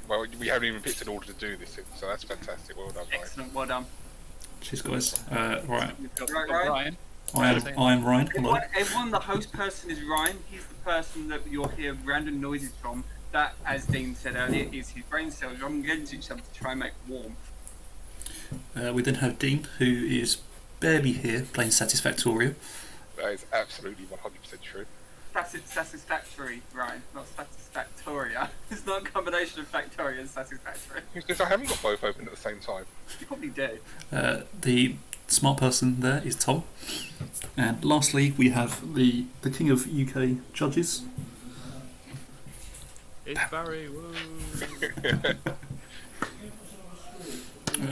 Well, we haven't even picked an order to do this in, so that's fantastic. Well done, Ryan. Excellent, well done. Cheers, guys. Right. We've got Ryan. I am Ryan. Hello. Everyone, the host person is Ryan. He's the person that you'll hear random noises from. That, as Dean said earlier, is his brain cells rubbing against each other to try and make warm. We then have Dean, who is barely here playing Satisfactoria. That is absolutely 100% true. Satisfactory, Ryan, not Satisfactoria. It's not a combination of Factoria and Satisfactory. Because I haven't got both open at the same time. You probably do. The smart person there is Tom. And lastly, we have the king of UK judges. It's Barry, woo!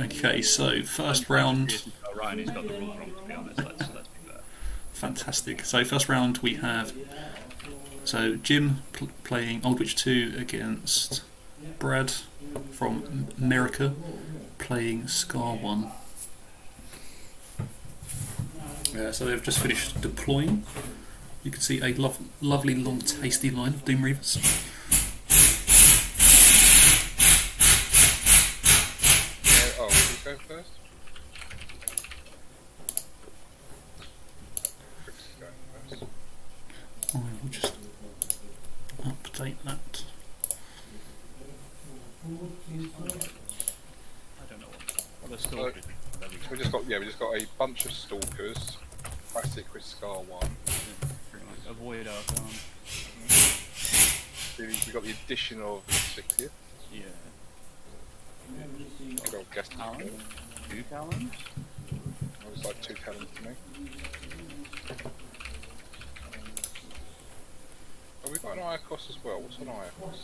Okay, so first round. Ryan, he's got the rules wrong, to be honest. Let's be fair. Fantastic. So first round we have Jim playing Aldwych 2 against Brad from America playing Scar 1. So they've just finished deploying. You can see a lovely long tasty line of Doom Reavers. Go first. I will just update that. I don't know what the stalkers. We just got a bunch of stalkers. Classic with Scar 1. Avoid Archon. We got the addition of 6 here. Yeah. I got guest Talon. 2 Talons? It was like 2 talents to me. Oh, we've got an Iacos as well. What's an Iacos?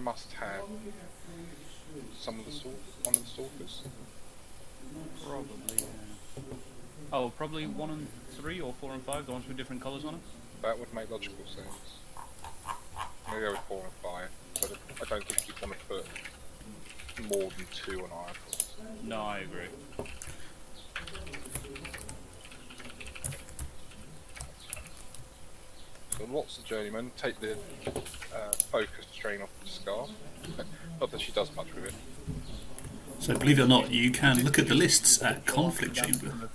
Must have one of the stalkers. Probably, yeah. Oh, probably 1 and 3 or 4 and 5, the ones with different colours on them? That would make logical sense. Maybe go with 4 and 5, but I don't think you'd want to put more than 2 on Iacos. No, I agree. So lots of journeymen take the focus strain off the Scar. Not that she does much with it. So believe it or not, you can look at the lists at Conflict Chamber.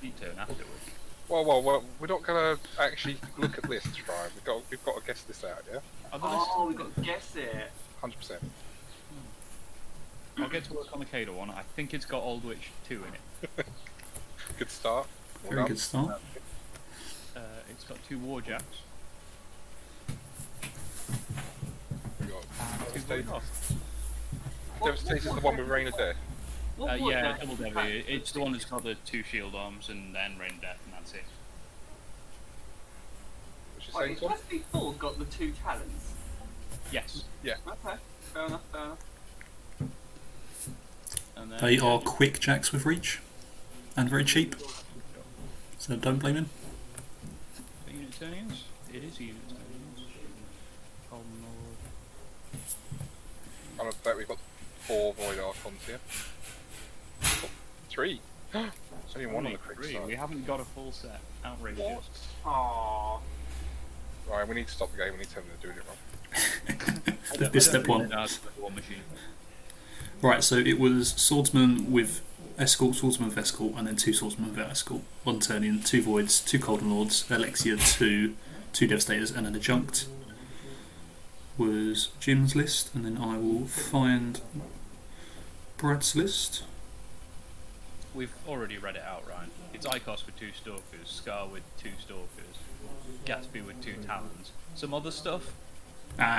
Well, we're not going to actually look at lists, Ryan. We've got to guess this out, yeah? Oh, we've got to guess it. 100%. I'll get to work on the Cater one. I think it's got Aldwych 2 in it. Good start. Well Very done. good start. It's got 2 Warjacks. We got Two Devastator. Void Devastator's the one with Rain of Death. yeah, double Devi. It's the one that's got the 2 shield arms and then Rain of Death, and that's it. What's your Wait, saying, Tom? has before got the 2 talents? Yes. Yeah. Okay, fair enough, fair enough. And then, They are quick jacks with reach and very cheap. So don't blame him. Unitarians? It is Unitarians. I bet we've got 4 Void Archons here. 3. There's only 1 on the quick three. side. We haven't got a full set. Outrageous. What? Aww. Right, we need to stop the game. We need to tell them they're doing it wrong. This step 1. War machine. Right, so it was swordsman with escort, swordsman with escort, and then 2 swordsmen without escort. 1 turn in, 2 voids, 2 Golden Lords, Alexia 2, 2 Devastators, and an adjunct. Was Jim's list, and then I will find Brad's list. We've already read it out, Ryan. It's Icos with 2 Stalkers, Scar with 2 Stalkers, Gatsby with 2 Talons. Some other stuff?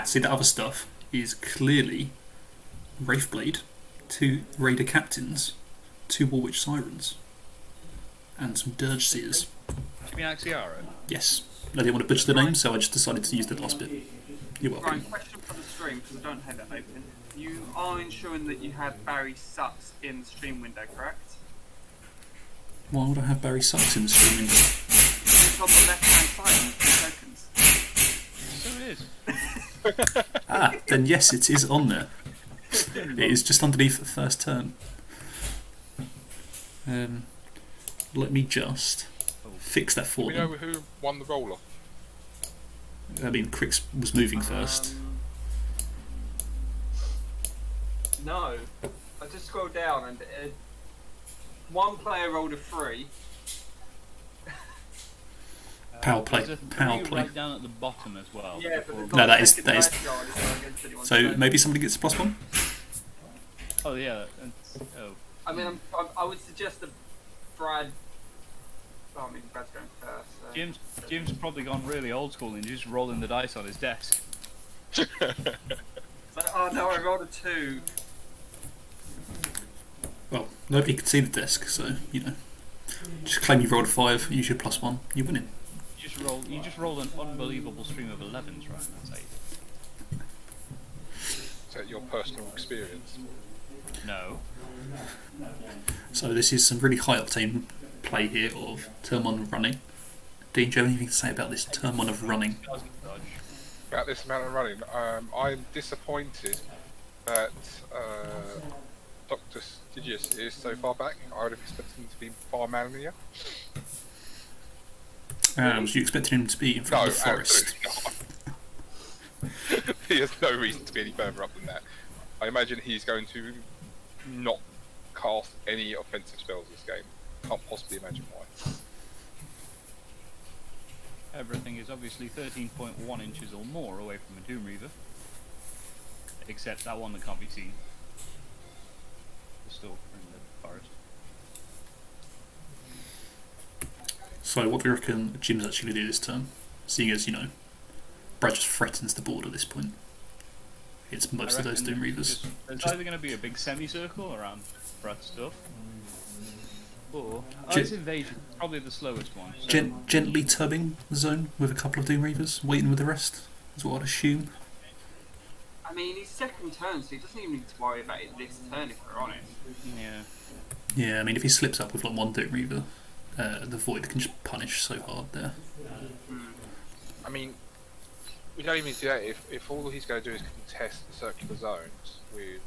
See, the other stuff is clearly Wraithblade, 2 Raider Captains, 2 Warwitch Sirens, and some Dirge Seers. Do you mean Axiara? Yes. I didn't want to butcher the name, so I just decided to use the last bit. You're welcome. Ryan, question for the stream, because I don't have it open. You are ensuring that you have Barry Sucks in the stream window, correct? Why would I have Barry Sucks in the stream window? It's on the left-hand side on the 2 tokens. So it is. Then yes, it is on there. It is just underneath the first turn. Let me just fix that Do for we know them. who won the roll-off? I mean, Crix was moving first. No, I just scrolled down and one player rolled a 3. Power play. There's a Power 3 play. right down at the bottom as well. Yeah, but No, that is- second that is- dice roll is not against anyone's So turn. maybe somebody gets a +1? Oh yeah. And, oh. I mean, I would suggest that Brad. Oh, I mean, Brad's going first. So. Jim's probably gone really old school and just rolling the dice on his desk. It's like, oh no, I rolled a 2. Well, nobody can see the desk, so, you know. Just claim you rolled a 5, use your +1, you're winning. You just rolled an unbelievable stream of 11s, right? That's 8. Is that your personal experience? No. So this is some really high octane play here of turn 1 of running. Dean, do you have anything to say about this turn 1 of running? About this amount of running, I'm disappointed that Dr. Stygius is so far back. I would have expected him to be far manlier. Was you expecting him to be in front No, of the forest? absolutely not. He has no reason to be any further up than that. I imagine he's going to not cast any offensive spells this game. Can't possibly imagine why. Everything is obviously 13.1 inches or more away from a Doom Reaver. Except that one that can't be seen. The stalker in the forest. So what do we reckon Jim's actually going to do this turn? Seeing as, you know, Brad just threatens the board at this point. It's most of those Doom Reavers. There's either going to be a big semicircle around Brad's stuff, or Gen- it's invasion, probably the slowest one. So Gently tubbing the zone with a couple of Doom Reavers, waiting with the rest, is what I'd assume. I mean, he's second turn, so he doesn't even need to worry about it this turn, if we're honest. yeah, Yeah, I mean, if he slips up with like one Doom Reaver, the Void can just punish so hard there. I mean, we don't even need to do that. If all he's going to do is contest the circular zones with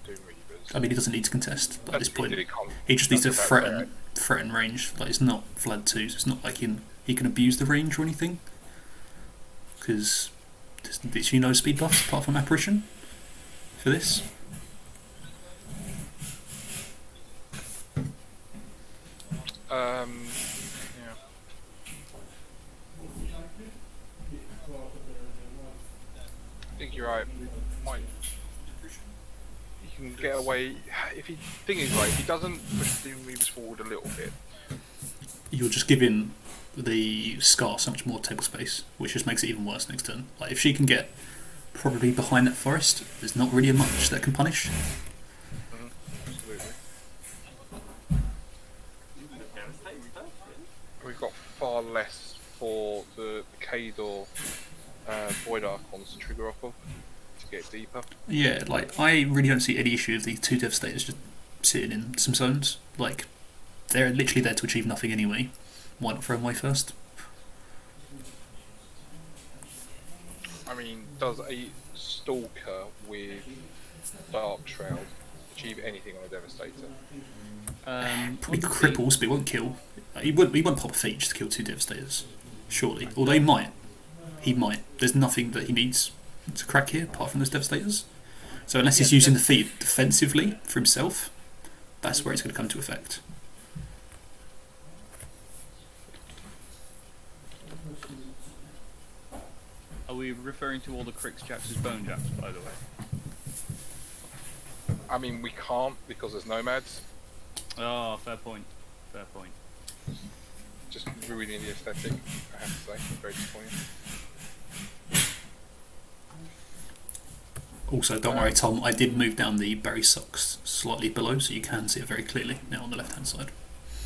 Doom Reavers. I mean, he doesn't need to contest at this point. He can't- He just needs to that's about threaten range. Like, it's not Vlad 2, so it's not like he can abuse the range or anything. Because there's literally no speed buffs apart from Apparition for this. Yeah. I think you're right. Might he can get away if he. Thing is, right, if he doesn't push Doom Reavers forward a little bit. You're just giving the Scar so much more table space, which just makes it even worse next turn. Like, if she can get probably behind that forest, there's not really much that can punish. Absolutely. We've got far less for the Kador Void Archons to trigger off of to get deeper. Yeah, like, I really don't see any issue with the 2 Devastators just sitting in some zones. Like, they're literally there to achieve nothing anyway. Why not throw them away first? I mean, does a Stalker with Dark Shroud achieve anything on a Devastator? Probably cripples, but he won't kill. He won't pop a feat just to kill 2 Devastators, surely. Although he might. He might. There's nothing that he needs to crack here apart from those Devastators. So unless he's using the feat defensively for himself, that's where it's going to come to effect. are we referring to all the Crix Jacks as Bone Jacks, by the way? I mean, we can't because there's nomads. Oh, fair point. Fair point. Just ruining the aesthetic, I have to say. Very disappointing. Also, don't worry, Tom, I did move down the berry socks slightly below, so you can see it very clearly now on the left-hand side.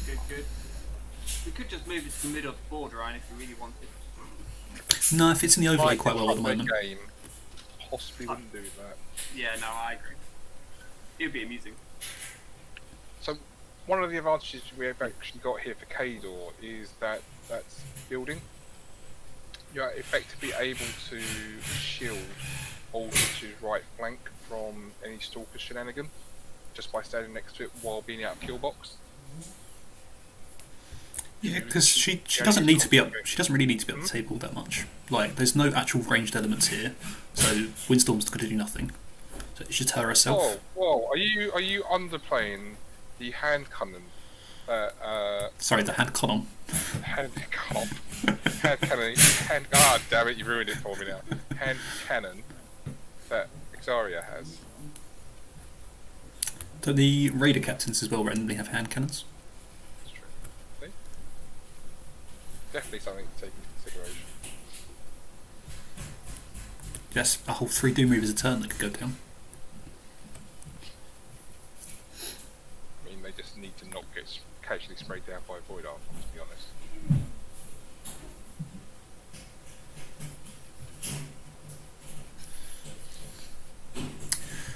Good, good. We could just move it to the middle of the board, Ryan, if we really wanted. No, it fits in the overlay Like quite well at the other moment. Game possibly wouldn't do that. Yeah, no, I agree. It would be amusing. So, one of the advantages we have actually got here for Kador is that that's building. You're effectively able to shield Aldrich's right flank from any Stalker shenanigan just by standing next to it while being out of kill box. Yeah, because she doesn't need to be up. She doesn't really need to be up the table that much. Like, there's no actual ranged elements here, so Windstorm's going to do nothing. So it's just her herself. Whoa! Are you underplaying the hand cannon? Sorry, the hand cannon. Hand cannon. Ah, damn it! You ruined it for me now. Hand cannon that Xaria has. Don't the raider captains as well randomly have hand cannons? That's true. See? Definitely something to take into consideration. Yes, a whole 3 Doom Reavers a turn that could go down. I mean, they just need to not get casually sprayed down by Void Arm, to be honest.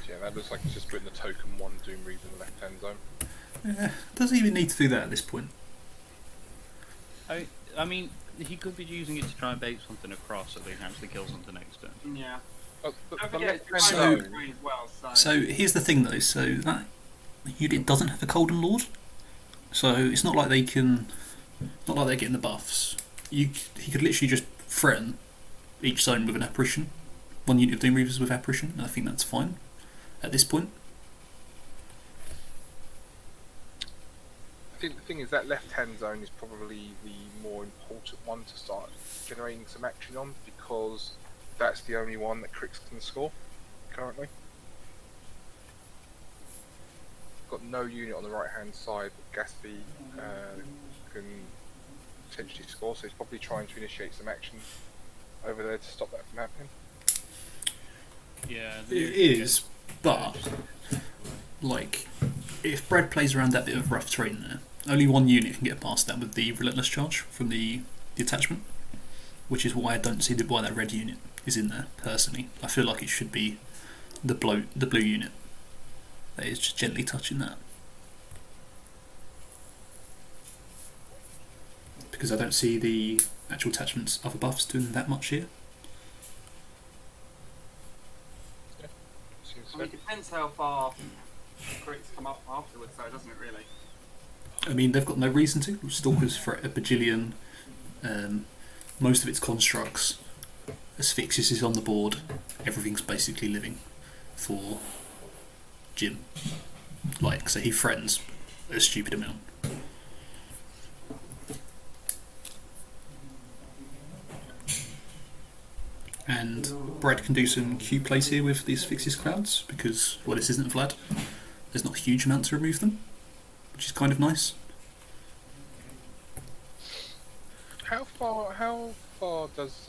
Yeah, that looks like it's just putting the token 1 Doom Reaver in the left-hand zone. Doesn't even need to do that at this point. I mean, he could be using it to try and bait something across so they can actually kill something next turn. Yeah. The Don't forget, it's left-hand Rhino zone. as well, So here's the thing though, so that unit doesn't have a Colden Lord. So it's not like they can, not like they're getting the buffs. He could literally just threaten each zone with an apparition. 1 unit of Doom Reavers with apparition, and I think that's fine at this point. I think the thing is that left-hand zone is probably the more important one to start generating some action on, because that's the only one that Crix can score currently. Got no unit on the right-hand side that Gatsby can potentially score, so he's probably trying to initiate some action over there to stop that from happening. Yeah, It is, but like, if Brad plays around that bit of rough terrain there, only 1 unit can get past that with the Relentless Charge from the attachment, which is why I don't see why that red unit is in there, personally. I feel like it should be the blue unit that is just gently touching that. Because I don't see the actual attachments other buffs doing that much here. Seems I mean, fair. it depends how far crits come up afterwards, though, doesn't it, really? I mean, they've got no reason to. Stalker's for a bajillion. Most of its constructs. Asphyxious is on the board. Everything's basically living for Jim. Like, so he threatens a stupid amount. And Brad can do some Q plays here with these Asphyxious clouds because, well, this isn't Vlad. There's not a huge amount to remove them, which is kind of nice. How far does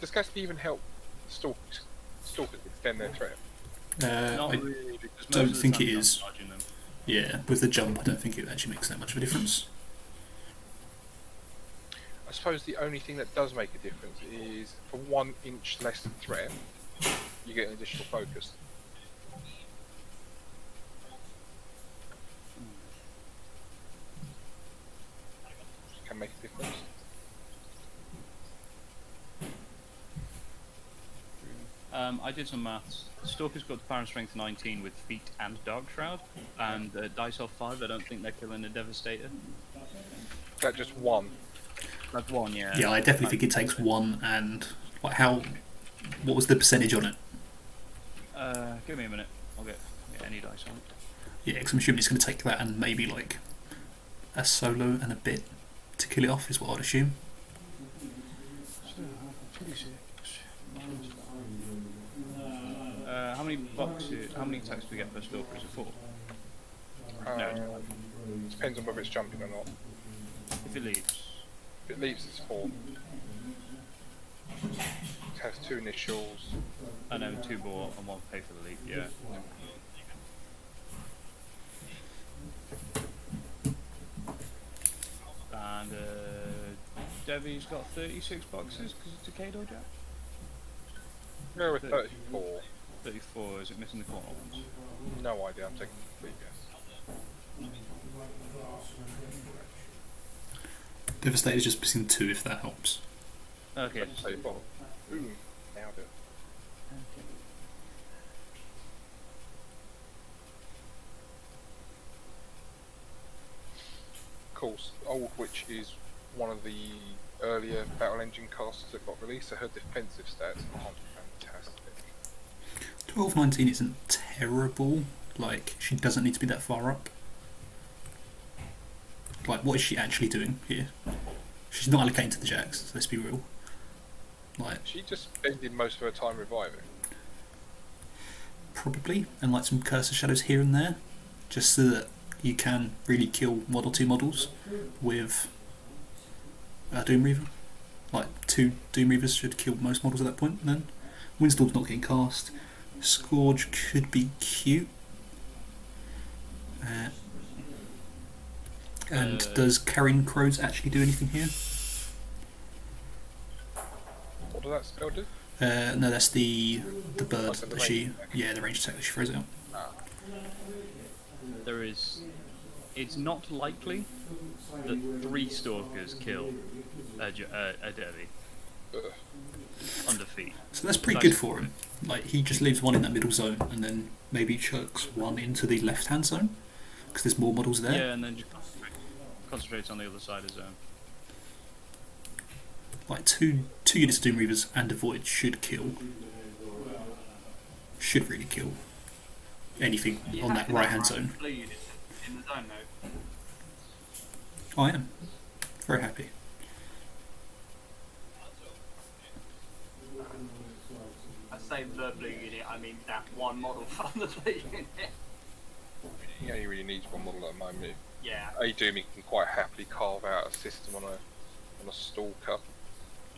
Gatsby even help stalkers extend their threat? Not I really, because don't most of the think time it you're is. charging them. Yeah, with the jump, I don't think it actually makes that much of a difference. I suppose the only thing that does make a difference is for 1 inch less threat, you get an additional focus. Can make a difference. I did some maths. Stalker's got the power and strength 19 with feet and Dark Shroud, and dice off 5. I don't think they're killing a Devastator. Is that just 1? That's 1, yeah. Yeah, I definitely think it takes 1 and like what was the percentage on it? Give me a minute. I'll get any dice on it. Yeah, because I'm assuming it's going to take that and maybe like a solo and a bit to kill it off is what I'd assume. How many boxes? How many attacks do we get per Stalker? Is it 4? No. Depends on whether it's jumping or not. If it leaves. If it leaves, it's 4. It has 2 initials. I know, 2 bore and 1 pay for the leap, yeah. And Debbie's got 36 boxes because it's a Kado Jack. Go with 34. 34, is it missing the corner ones? No idea, I'm taking a complete guess. Devastator's just missing 2 if that helps. Okay. 34. Ooh, nailed it. course, Old Witch is one of the earlier battle engine casts that got released, so her defensive stats aren't fantastic. 1219 isn't terrible. Like, she doesn't need to be that far up. Like, what is she actually doing here? She's not allocating to the jacks, so let's be real. Like, She just spending most of her time reviving. probably, and like some cursor shadows here and there, just so that you can really kill 1 or 2 models with a Doom Reaver. Like 2 Doom Reavers should kill most models at that point. And then Windstorm's not getting cast. Scourge could be cute. And does Carrion Crows actually do anything here? What does that spell do? No, that's the bird so the that she. range attack. Yeah, the range attack that she throws out. There is. It's not likely that 3 stalkers kill a Derby Ugh. under feet. So that's pretty good for him. Like, he just leaves 1 in that middle zone, and then maybe chucks 1 into the left-hand zone because there's more models there. Yeah, and then just concentrates on the other side of zone. Like two units of Doom Reavers and a Void should kill. Should really kill anything You on have that to right hand have zone. blue units in the zone though. I am very happy. I say the blue unit, I mean that one model from the blue unit. He only really needs 1 model at the moment. Yeah. A Dooming can quite happily carve out a system on a stalker.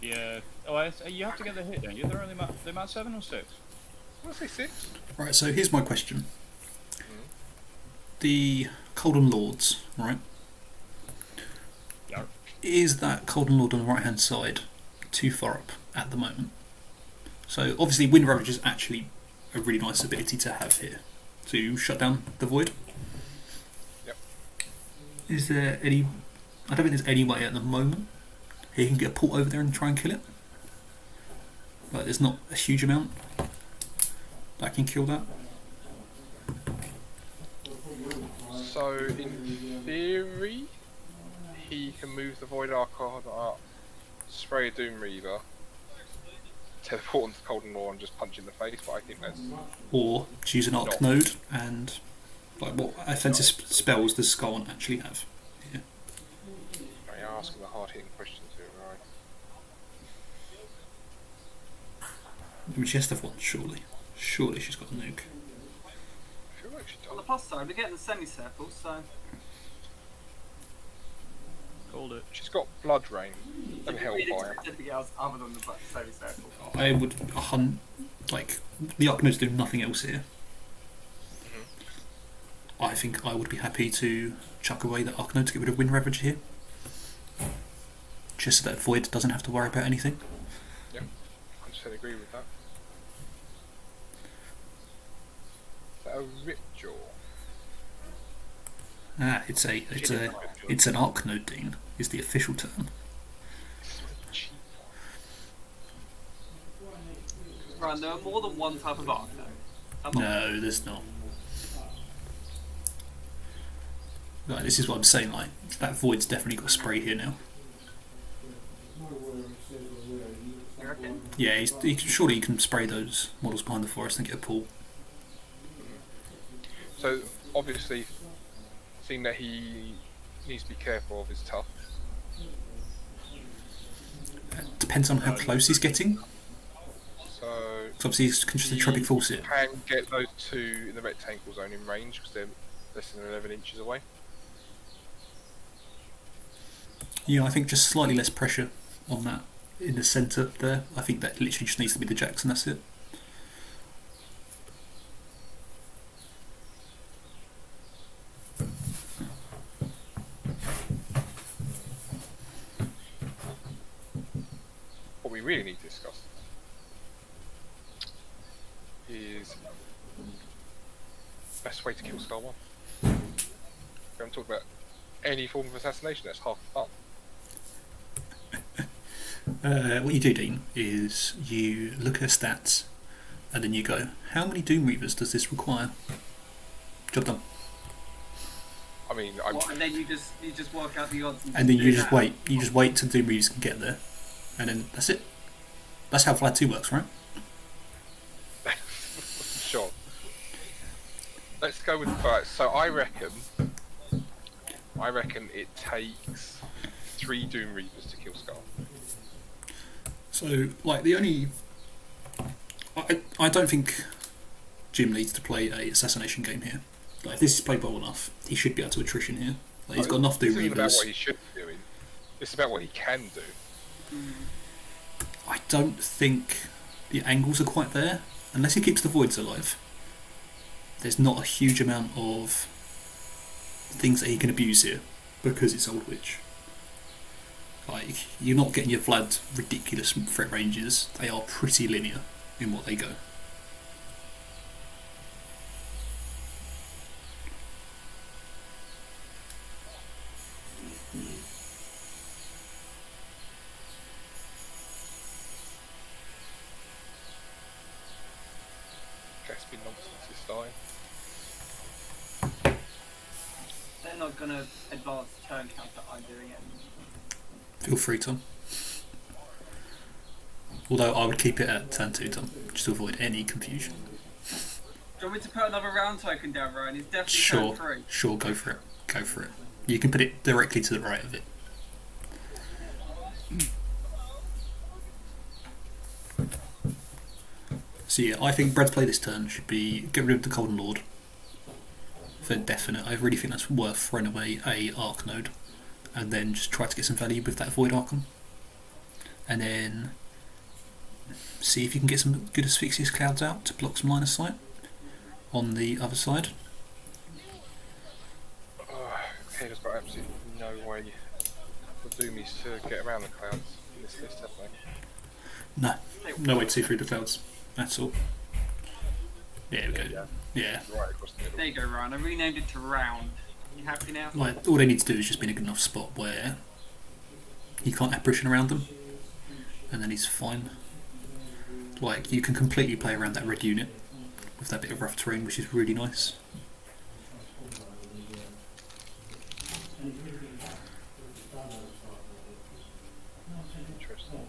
Yeah. You have to get the hit, don't you? They're only they're about 7 or 6. I want to say 6. Right, so here's my question. The Colden Lords, right? Yeah. Is that Colden Lord on the right hand side too far up at the moment? So obviously Wind Ravage is actually a really nice ability to have here to shut down the Void. Yep. Is there any... I don't think there's any way at the moment he can get a port over there and try and kill it. Like, there's not a huge amount that can kill that. So in theory, he can move the Void Archon up, spray a Doom Reaver, teleport into Colden Law and just punch in the face, but I think that's... Or choose an arc node and... Like, what offensive spells does Scarn actually have? Yeah. You're asking the hard-hitting questions here, right? I mean, she has to have one, surely. Surely she's got a nuke. I feel like she On the does. plus side, we're getting the semicircle, so Called it. She's got Blood Rain and if you really Hellfire. expect anything else other than the semicircle. I would hunt... Like, the arc nodes do nothing else here. I think I would be happy to chuck away the arc node to get rid of Wind Ravage here. Just so that Void doesn't have to worry about anything. Yep, 100% agree with that. Is that a Ripjaw? Ah, it's an arc node, Dean, is the official term. Cheap. Right, there are more than one type of arc though. Come on. No, there's not. Right, this is what I'm saying, like, that Void's definitely got a spray here now. You reckon? Yeah, surely he can spray those models behind the forest and get a pull. So, obviously, the thing that he needs to be careful of is tough. Depends on how close he's getting. So, 'Cause obviously he can just a Tropic Force it. can get those 2 in the rectangle zone in range because they're less than 11 inches away. Yeah, I think just slightly less pressure on that in the centre there. I think that literally just needs to be the jacks and that's it. What we really need to discuss is best way to kill Star 1. We haven't talked about any form of assassination, that's half the fun. What you do, Dean, is you look at her stats and then you go, how many Doom Reavers does this require? Job done. I mean, I'm. What, and then you just work out the odds. And then you do just that? wait. You just wait till Doom Reavers can get there, and then that's it. That's how Vlad 2 works, right? Sure. Let's go with so I reckon it takes 3 Doom Reavers to kill Scar. So, like, the only... I don't think Jim needs to play a assassination game here. Like, if this is played well enough, he should be able to attrition here. Like, he's got enough Doom This isn't about Reavers. what he should be doing. It's about what he can do. I don't think the angles are quite there. Unless he keeps the voids alive, there's not a huge amount of things that he can abuse here because it's Old Witch. Like, you're not getting your Vlad ridiculous threat ranges. They are pretty linear in what they go. Gasping nonsense this time. They're not gonna advance the turn count that I'm doing it. Feel free, Tom. Although I would keep it at turn 2, Tom, just to avoid any confusion. Do you want me to put another round token down, Ryan? It's definitely Sure, turn 3. sure, go for it. Go for it. You can put it directly to the right of it. So yeah, I think Brad's play this turn should be get rid of the Golden Lord for definite. I really think that's worth throwing away a Arc node, and then just try to get some value with that Void Archon, and then see if you can get some good Asphyxious Clouds out to block some line of sight on the other side. Kaido's got absolutely no way for Doomies to get around the clouds in this list, have they? No way to see through the clouds at all. There we go. Yeah. Right across the middle. There you go, Ryan. I renamed it to Round. You happy now? Like, all they need to do is just be in a good enough spot where he can't apparition around them, and then he's fine. Like, you can completely play around that red unit with that bit of rough terrain, which is really nice. Interesting.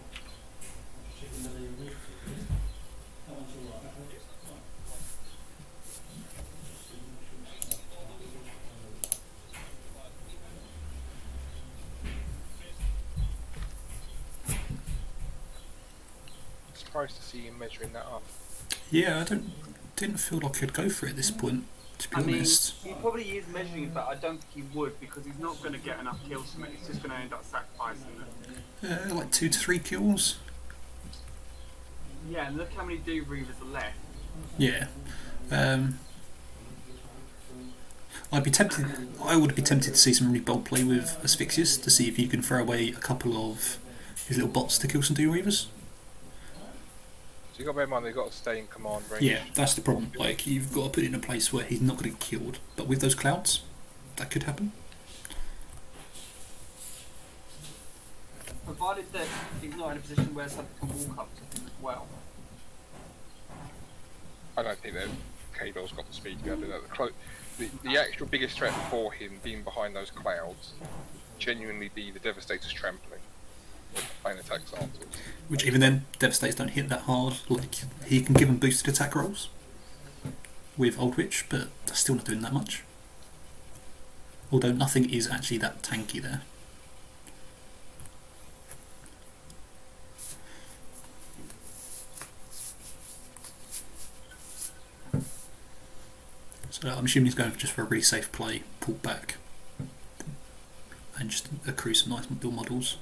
Surprised to see him measuring that up. Yeah, didn't feel like I'd go for it at this point, to be honest. he probably is measuring it, but I don't think he would because he's not going to get enough kills from it. He's just going to end up sacrificing it. Like 2 to 3 kills. Yeah, and look how many Doom Reavers are left. Yeah. I would be tempted to see some really bold play with Asphyxious to see if you can throw away a couple of his little bots to kill some Doom Reavers. So you've got to bear in mind they've got to stay in command range. Yeah, that's the problem. Like, you've got to put it in a place where he's not going to get killed. But with those clouds, that could happen. Provided that he's not in a position where something can walk up to him as well. I don't think that Kaido's got the speed to be able to do that. The actual biggest threat for him being behind those clouds genuinely be the Devastator's trampling. Plane attacks afterwards. Which even then, Devastators don't hit that hard. Like, he can give them boosted attack rolls with Old Witch, but that's still not doing that much. Although nothing is actually that tanky there. So I'm assuming he's going just for a really safe play, pull back, and just accrue some nice build models.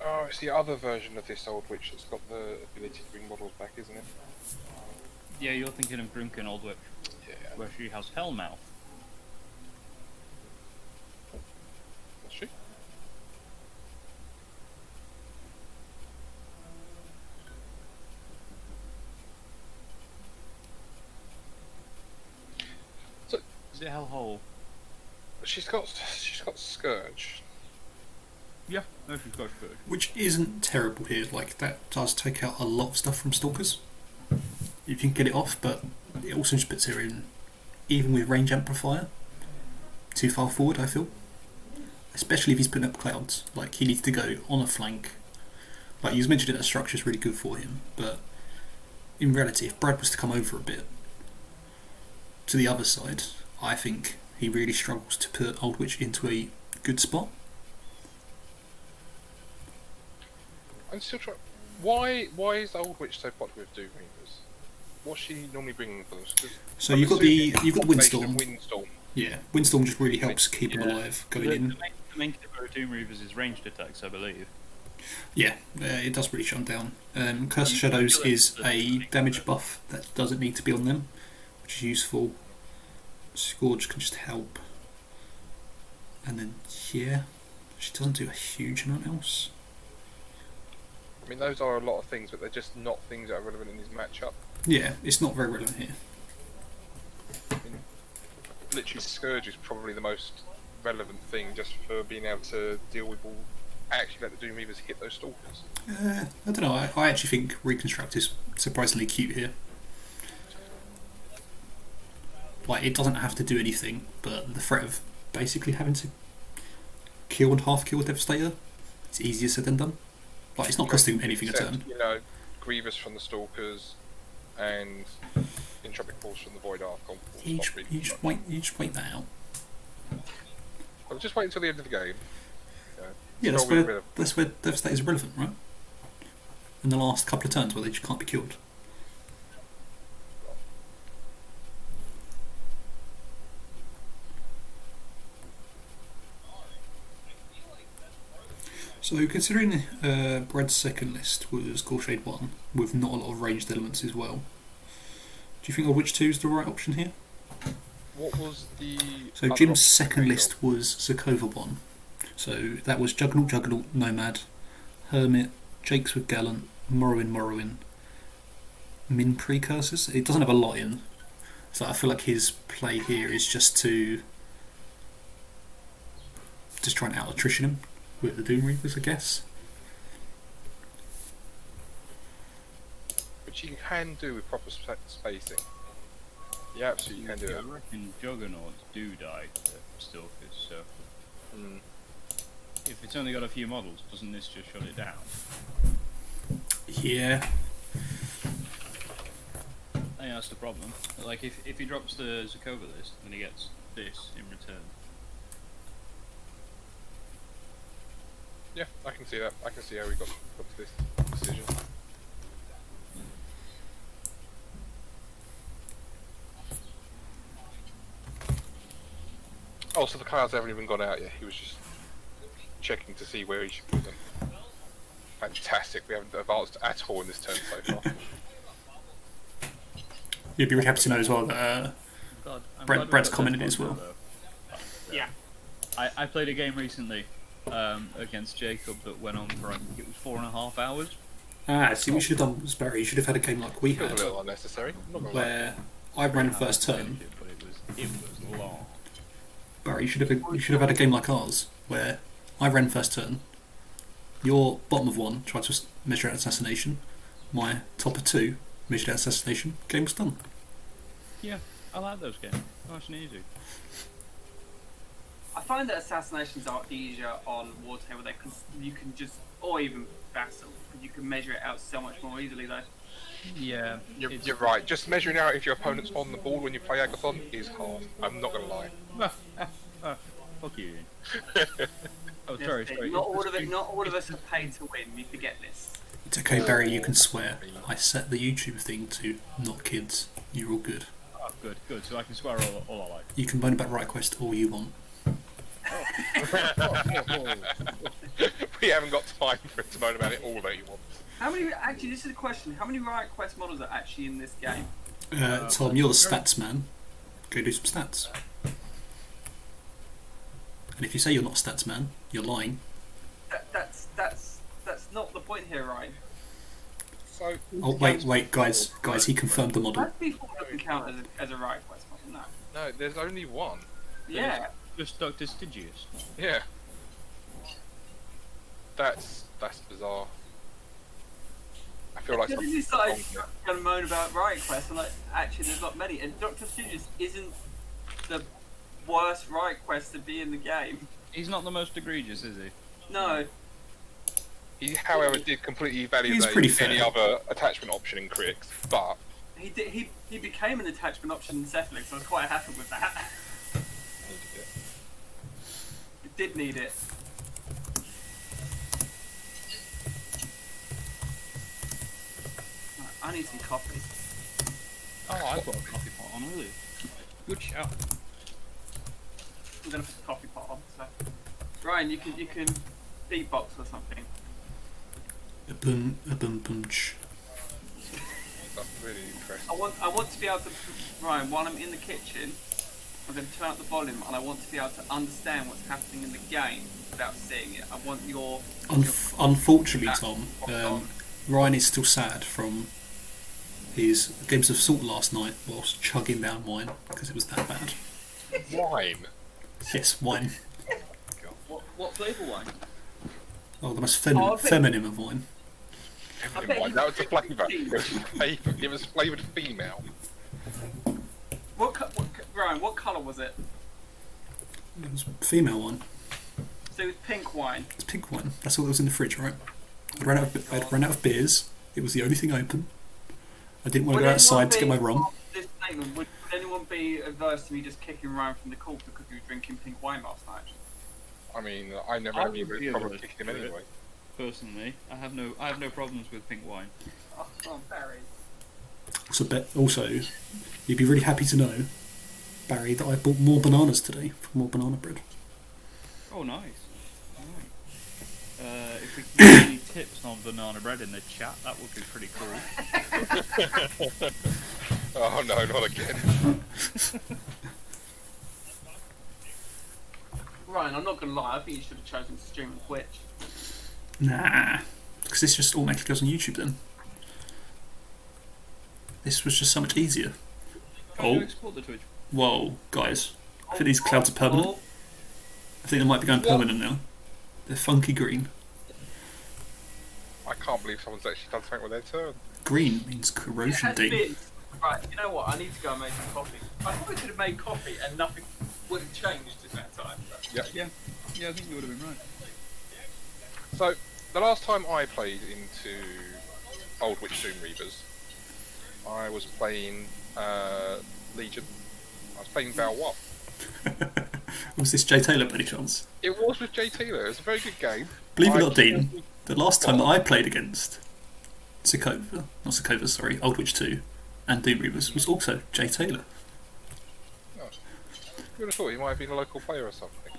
Oh, it's the other version of this Old Witch that's got the ability to bring models back, isn't it? Yeah, you're thinking of Drunken Old Witch, Yeah. where she has Hellmouth. Does she? So Is it Hellhole? she's got Scourge. Yeah, no, she's got good. which isn't terrible here. Like, that does take out a lot of stuff from Stalkers, if you can get it off, but it also just puts her in, even with range amplifier, too far forward, I feel. Especially if he's putting up clouds. Like, he needs to go on a flank. Like, you mentioned it, that structure is really good for him, but in reality, if Brad was to come over a bit to the other side, I think he really struggles to put Old Witch into a good spot. I'm still trying. Why is Old Witch so popular with Doom Reavers? What's she normally bringing for them? 'Cause So I'm you've got assuming the combination of Windstorm. Windstorm. Yeah, Windstorm just really helps keep him Yeah. alive going The in. main killer of Doom Reavers is ranged attacks, I believe. Yeah, it does really shut them down. Curse of Shadows is a damage buff that doesn't need to be on them, which is useful. Scourge can just help. And then, yeah, she doesn't do a huge amount else. I mean, those are a lot of things, but they're just not things that are relevant in this matchup. Yeah, it's not very relevant here. I mean, literally, Scourge is probably the most relevant thing, just for being able to deal with all. Actually, let the Doom Reavers hit those stalkers. I don't know, I actually think Reconstruct is surprisingly cute here. Like, it doesn't have to do anything, but the threat of basically having to kill and half kill a Devastator, it's easier said than done. Like, it's not costing him anything a Except, turn. you know, Grievous from the stalkers and Entropic Force from the Void Arc. You just wait that out. Well, just wait until the end of the game. Yeah, It's probably a bit of- that's where Devastator is relevant, right? In the last couple of turns where they just can't be killed. So, considering Brad's second list was Gorshade 1, with not a lot of ranged elements as well, do you think Old Witch 2 is the right option here? What was the? So other Jim's option second for list was Zakova 1. So that was Juggernaut, Nomad, Hermit, Jakes with Gallant, Morrowind, Min Precursors. It doesn't have a lot in. So I feel like his play here is just to try and out-attrition him with the Doom Reapers, I guess. Which you can do with proper spacing. Yeah, absolutely, you can do I it. reckon Juggernauts do die to Stalkers, so Mm. if it's only got a few models, doesn't this just shut it down? Yeah. I think that's the problem. Like, if he drops the Zakova list, then he gets this in return. Yeah, I can see that. I can see how we got to this decision. Oh, so the cards haven't even gone out yet. He was just checking to see where he should put them. Fantastic. We haven't advanced at all in this turn so far. You'd be really happy to know as well that God, I'm Brad's glad we got commented this as well. one, though. Yeah. I played a game recently against Jacob that went on for, I think it was 4.5 hours. See, we should have done, Barry, you should have had a game like we Feels had, a little unnecessary. I'm not gonna lie. where I ran first turn. But it was long. Barry, you should have had a game like ours, where I ran first turn, your bottom of one tried to measure out assassination, my top of two measured out assassination, game was done. Yeah, I like those games. Nice and easy. I find that assassinations are easier on Wartable. You can just, or even Vassal, you can measure it out so much more easily though. Yeah, You're right. Just measuring out if your opponent's on the board when you play Agathon is hard. I'm not going to lie. Fuck you. Oh, Yes, sorry. Not all of us are paid to win. You forget this. It's okay, Barry, you can swear. I set the YouTube thing to not kids. You're all good. Oh, good. So I can swear all I like. You can moan about RightQuest all you want. We haven't got time for it to moan about it all that you want. How many? Actually, this is a question. How many Riot Quest models are actually in this game? Tom, you're the stats man. Go do some stats. And if you say you're not a stats man, you're lying. That's not the point here, Ryan. So, Oh, wait, guys, he confirmed the model. That before doesn't count as a Riot Quest model. No. no, there's only one. Yeah. Just Dr. Stygius. Yeah. That's bizarre. I feel like Then something's you started wrong here. going to moan about riot quests. I'm like, actually, there's not many. And Dr. Studios isn't the worst riot quest to be in the game. He's not the most egregious, is he? No. He, however, did completely validate pretty fair. any other attachment option in critics, but He did. He became an attachment option in Cephalix, so I was quite happy with that. It did need it. Right, I need some coffee. Oh, I've got a coffee pot on earlier. Good shout. I'm gonna put the coffee pot on. So, Ryan, you can beatbox or something. A boom, ch. that's really interesting. I want to be able to, Ryan, while I'm in the kitchen, I'm going to turn up the volume and I want to be able to understand what's happening in the game without seeing it. I want your... Unfortunately, Tom, Ryan is still sad from his games of salt last night whilst chugging down wine because it was that bad. Wine. Yes, wine. What flavour wine? Oh, the most Oh, I bet- feminine of wine. I bet Wine. you- That was the flavour. It was flavoured female. Ryan, what colour was it? It was female wine. So it was pink wine. It's pink wine. That's all that was in the fridge, right? I'd run out of beers. It was the only thing open. I didn't want to go outside to get my rum. This statement, would anyone be averse to me just kicking Ryan from the call because he was drinking pink wine last night? I mean, I never I had any would be problem averse kicking him to it. anyway. Personally, I have no problems with pink wine. Oh, come on, Barry. Also, you'd be really happy to know, Barry, that I bought more bananas today from more banana bread. Oh, nice. If we can get any tips on banana bread in the chat, that would be pretty cool. Oh no, not again. Ryan, I'm not gonna lie, I think you should have chosen to stream on Twitch. Nah, because this just automatically goes on YouTube then. This was just so much easier. Can you export the Twitch? Whoa, guys. I think these clouds are permanent. Oh, I think they might be going permanent now. They're funky green. I can't believe someone's actually done something with their turn. Green means it corrosion has ding. been. Right, you know what? I need to go and make some coffee. I probably could have made coffee and nothing would have changed in that time. But... Yeah, I think you would have been right. So, the last time I played into Old Witch Doom Reavers, I was playing Legion. I was playing Val 1. Was this Jay Taylor by any chance? It was with Jay Taylor. It was a very good game. Believe it or I- not, Dean, the last time that I played against Old Witch 2 and Doom Reavers was also Jay Taylor. You would have thought he might have been a local player or something.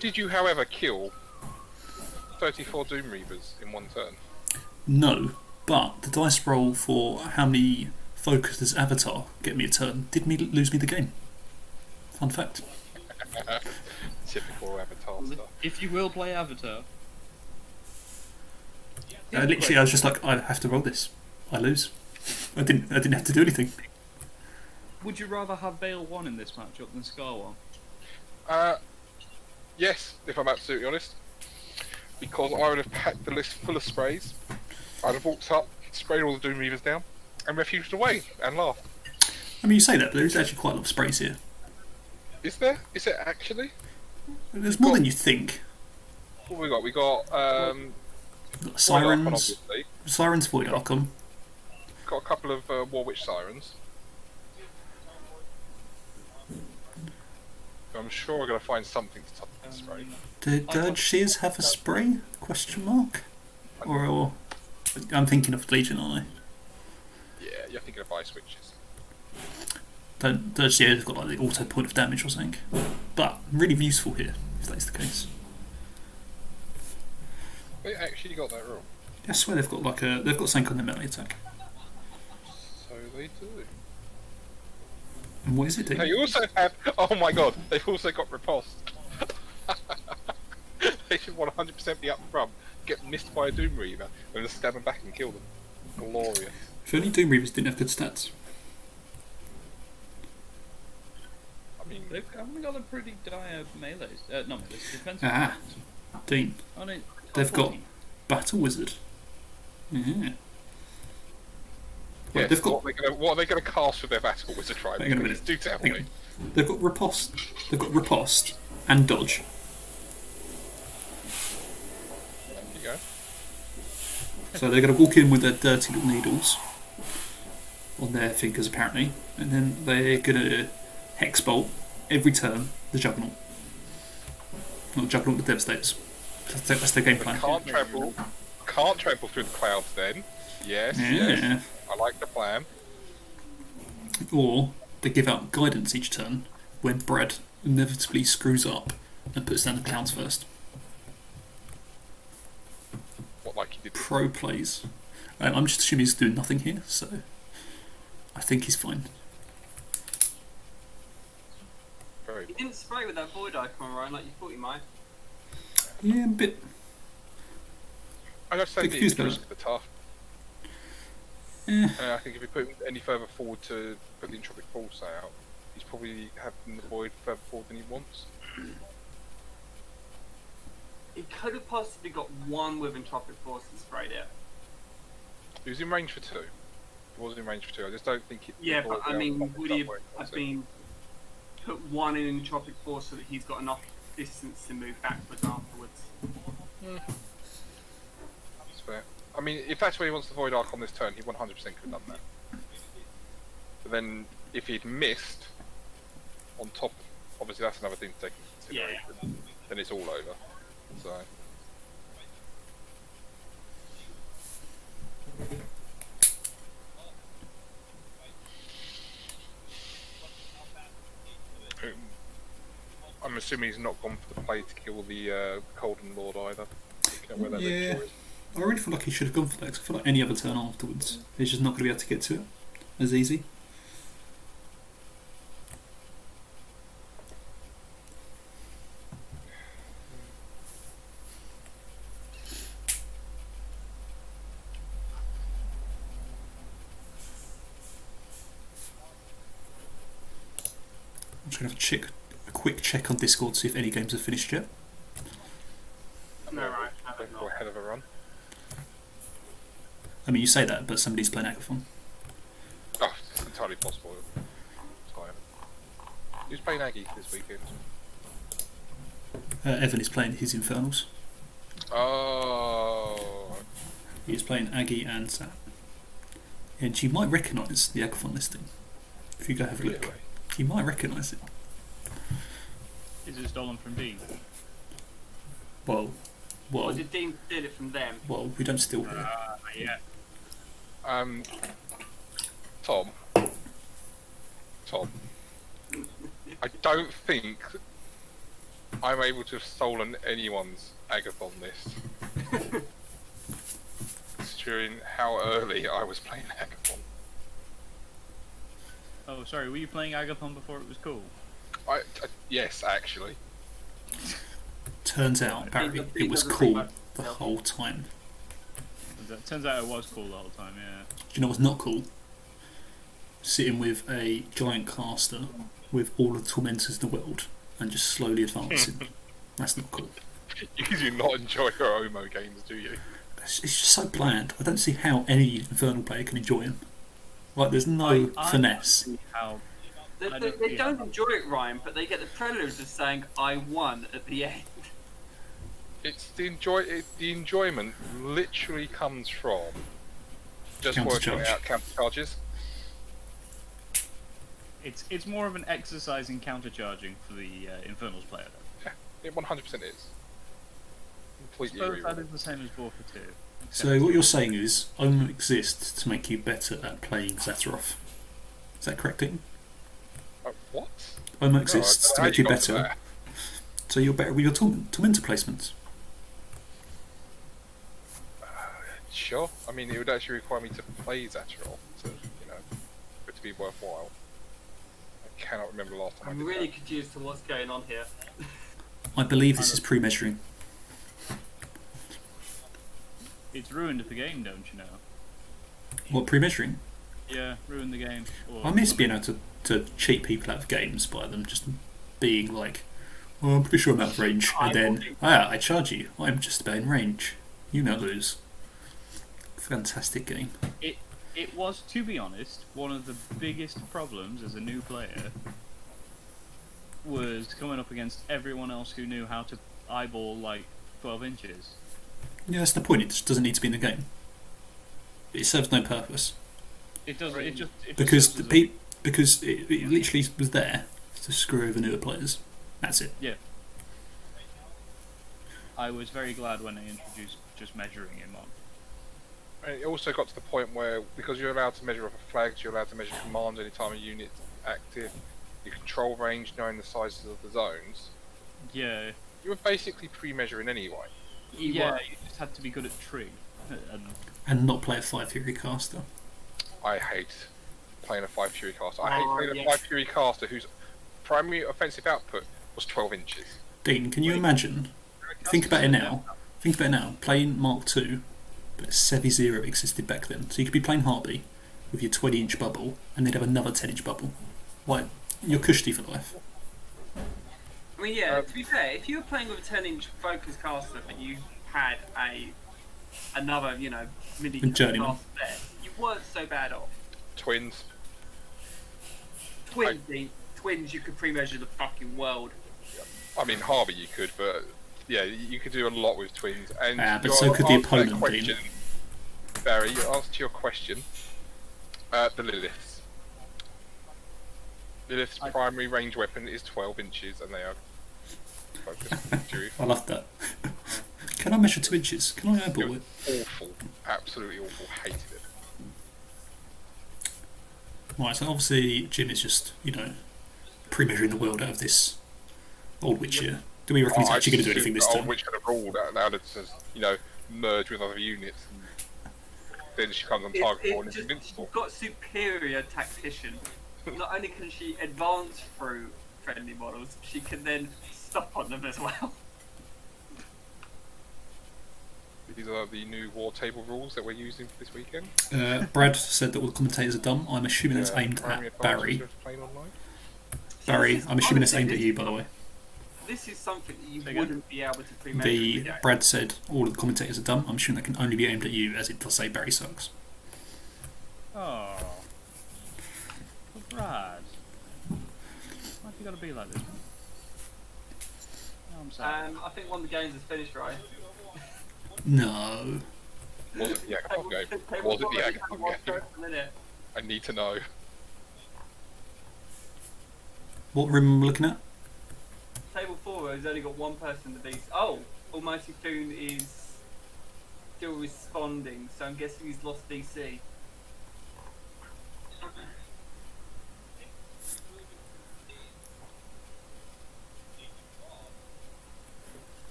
Did you, however, kill 34 Doom Reavers in one turn? No, but the dice roll for how many focused as Avatar get me a turn did lose me the game. Fun fact. Typical Avatar stuff. If you will play Avatar. Literally, I was just like, I have to roll this. I lose. I didn't have to do anything. Would you rather have Vale 1 in this matchup than Scar 1? Yes, if I'm absolutely honest. Because I would have packed the list full of sprays. I'd have walked up, sprayed all the Doom Reavers down, and refuged away and laughed. I mean, you say that, but there is actually quite a lot of sprays here. Is there? Is it actually? There's more than you think. What have we got? We got We've got Void Archon, Sirens, obviously. Sirens, Void Archon. Got a couple of War Witch Sirens. I'm sure we're going to find something to top that spray. Do Dirges have a spray? Question mark. Or I'm thinking of Legion, aren't I? Yeah, you're thinking of Ice Witches. Dirge, yeah, they've got like the auto point of damage or something. But really useful here, if that's the case. They actually got that wrong. I swear they've got something on their melee attack. So they do. And what is it do? They also have. Oh my god! They've also got riposte. They should 100% be up front, get missed by a Doom Reaver, and just stab them back and kill them. Glorious. If only Doom Reavers didn't have good stats. I mean, They've got a pretty dire melees. Not melees, defensive. Ah. Dean. Oh, no, They've got 14. Battle Wizard. Yeah. Well, Yes, they've got. what are they going to cast with their Battle Wizard tribe? Hang on a Please minute. do tell Hang me. on. They've got Riposte. They've got Riposte and Dodge. There you go. So they're going to walk in with their dirty little needles on their fingers, apparently, and then they're going to Hex Bolt every turn the Juggernaut. Not the Juggernaut, the Devastators. That's their game plan. Can't trample through the clouds then. Yes, Yeah. yes. I like the plan. Or they give out guidance each turn when Brad inevitably screws up and puts down the clouds first. What, like he did? Pro plays. I'm just assuming he's doing nothing here, so I think he's fine. Very You didn't spray with that void icon, Ryan, like you thought you might. Yeah, a bit. I just say Bit the confused about risk the tough. Eh, I think if you put him any further forward to put the Entropic Force out, he's probably having the void further forward than he wants. He could have possibly got one with Entropic Force and sprayed it. He was in range for 2. He was in range for 2. I just don't think it. Yeah, the but void I mean, outcome would up he where it have wants it. been put one in Entropic Force so that he's got enough distance to move backwards afterwards? That's fair. I mean, if that's where he wants the Void Arc on this turn, he 100% could have done that. But then, if he'd missed, on top, obviously that's another thing to take into consideration. Then it's all over. So. I'm assuming he's not gone for the play to kill the Colden Lord either. Looking at where that Yeah. ledger is. I really feel like he should have gone for that, 'cause I feel like any other turn afterwards, he's just not going to be able to get to it as easy. I'm just going to have a quick check on Discord to see if any games have finished yet. No, right, I don't Go know. ahead of a run. I mean, you say that, but somebody's playing Agathon. Oh, it's entirely possible. Time. Who's playing Aggie this weekend? Evan is playing his Infernals. Oh. He is playing Aggie and Sat. And you might recognise the Agathon listing. If you go have a look, Really? you might recognise it. Is it stolen from Dean? Well, Or did Dean steal it from them? well, we don't steal here. Yeah. Tom. I don't think I'm able to have stolen anyone's Agathon list. Considering how early I was playing Agathon. Oh, sorry, were you playing Agathon before it was cool? Yes, actually. Turns out, Barry, it was cool the whole time. Turns out it was cool the whole time, yeah. Do you know what's not cool? Sitting with a giant caster with all the tormentors in the world and just slowly advancing. That's not cool. You do not enjoy your Omo games, do you? It's just so bland. I don't see how any Infernal player can enjoy him. Like, there's no finesse. How They don't enjoy it, Ryan, but they get the prelude of saying, I won at the end. It's the enjoyment literally comes from just working Counter-charge. out counter charges. it's more of an exercise in countercharging for the Infernals player. It 100% is. Completely Suppose agree that with is the same as War for 2. So what you're saying is, Omen exists to make you better at playing Zataroth. Is that correct, Dean? what? Omen exists to how make you got to better, that? so you're better with your Tormentor placements. Sure. I mean, it would actually require me to play Zatterall to, for it to be worthwhile. I cannot remember the last time I I'm did really that. confused to what's going on here. I believe this is pre-measuring. It's ruined the game, don't you know? What, pre-measuring? Yeah, ruined the game. Or I miss being able to cheat people out of games by them just being like Oh, I'm pretty sure I'm out of range. And then, I charge you. I'm just about in range. You now lose. Fantastic game. It was, to be honest, one of the biggest problems as a new player was coming up against everyone else who knew how to eyeball like 12 inches. Yeah, that's the point. It just doesn't need to be in the game. It serves no purpose. It doesn't. It just Because serves because it literally was there to screw over newer players. That's it. Yeah. I was very glad when they introduced just measuring in Mark. And it also got to the point where, because you're allowed to measure other flags, you're allowed to measure command anytime a unit's active, your control range, knowing the sizes of the zones, Yeah. you were basically pre-measuring anyway. You just had to be good at tree. And not play a 5 Fury caster. I hate playing a 5 Fury caster. I hate playing yeah. a 5 Fury caster whose primary offensive output was 12 inches. Dean, can you imagine? Think about it now. Think about it now. Playing Mark II, but Sevi Zero existed back then. So you could be playing Harby with your 20-inch bubble, and they'd have another 10-inch bubble. Like, you're cushy for life. I mean, yeah. To be fair, if you were playing with a 10-inch focus caster, but you had another, mini Journeyman. caster there, you weren't so bad off. Twins. Twins, you could pre-measure the fucking world. I mean, Harbour you could, but yeah, you could do a lot with twins. And But your so could the answer to that opponent, question, Dean. Barry, your answer to your question, the Liliths. Lilith's primary range weapon is 12 inches, and they are focused Fury. I love that. Can I measure 2 inches? Can I It eyeball was it? awful, absolutely awful. Hated it. Right, so obviously Jim is just, pre-measuring the world out of this Old Witch here. Do we reckon he's actually going to do anything this Old turn? Witch could have ruled that allowed her to, merge with other units. And then she comes on target for and is She's invincible. got superior tactician. Not only can she advance through friendly models, she can then stop on them as well. These are the new Wartable rules that we're using for this weekend. Brad said that all the commentators are dumb. I'm assuming that's aimed primary at Barry. advantage of playing online. Barry, I'm assuming it's aimed at you, by the way. This is something that you Say again? wouldn't be able to pre-measure. Brad said all of the commentators are dumb. I'm assuming that can only be aimed at you, as it does say Barry sucks. Oh. But Brad. Why'd you gotta be like this? Oh, I'm sorry. I think one of the games is finished, right? No. Was it the Agathon game? Was it the Agathon game? I need to know. What room am I looking at? Table 4 has only got one person in the beast. Oh! Almighty Foon is still responding, so I'm guessing he's lost DC.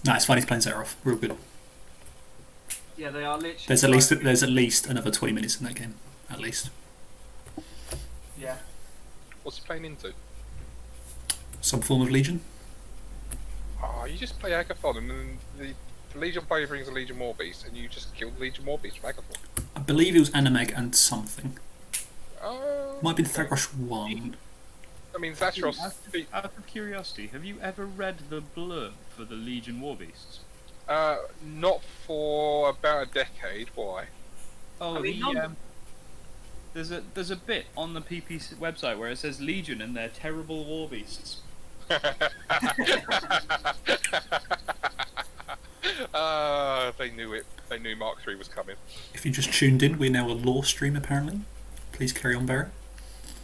No, it's fine. He's playing Zerov. Real good. Yeah, they are literally. There's at least another 20 minutes in that game, at least. Yeah. What's he playing into? Some form of Legion. Oh, you just play Agathon, and then the Legion player brings a Legion Warbeast, and you just kill the Legion Warbeast from Agathon. I believe it was Animag and something. Oh. Might be Thagrush 1. I mean, Zathros. Out of curiosity, have you ever read the blurb for the Legion Warbeasts? Not for about a decade. Why? Oh, I mean, there's a bit on the PP website where it says Legion and they're terrible Warbeasts. They knew it. They knew Mark III was coming. If you just tuned in, we're now a lore stream apparently. Please carry on, Barry.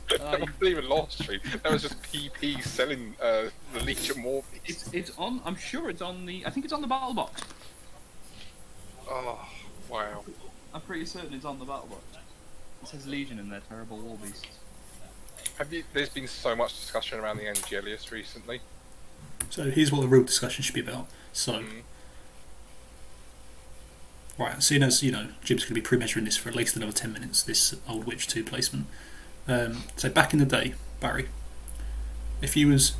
That wasn't even last stream. That was just PP selling the Legion Warbeast. It's on. I'm sure it's on the. I think it's on the battle box. Oh, wow. I'm pretty certain it's on the battle box. It says Legion and they're terrible Warbeasts. There's been so much discussion around the Angelius recently. So here's what the real discussion should be about. So, right, seeing as, Jim's going to be pre-measuring this for at least another 10 minutes, this Old Witch 2 placement. So back in the day, Barry, if you was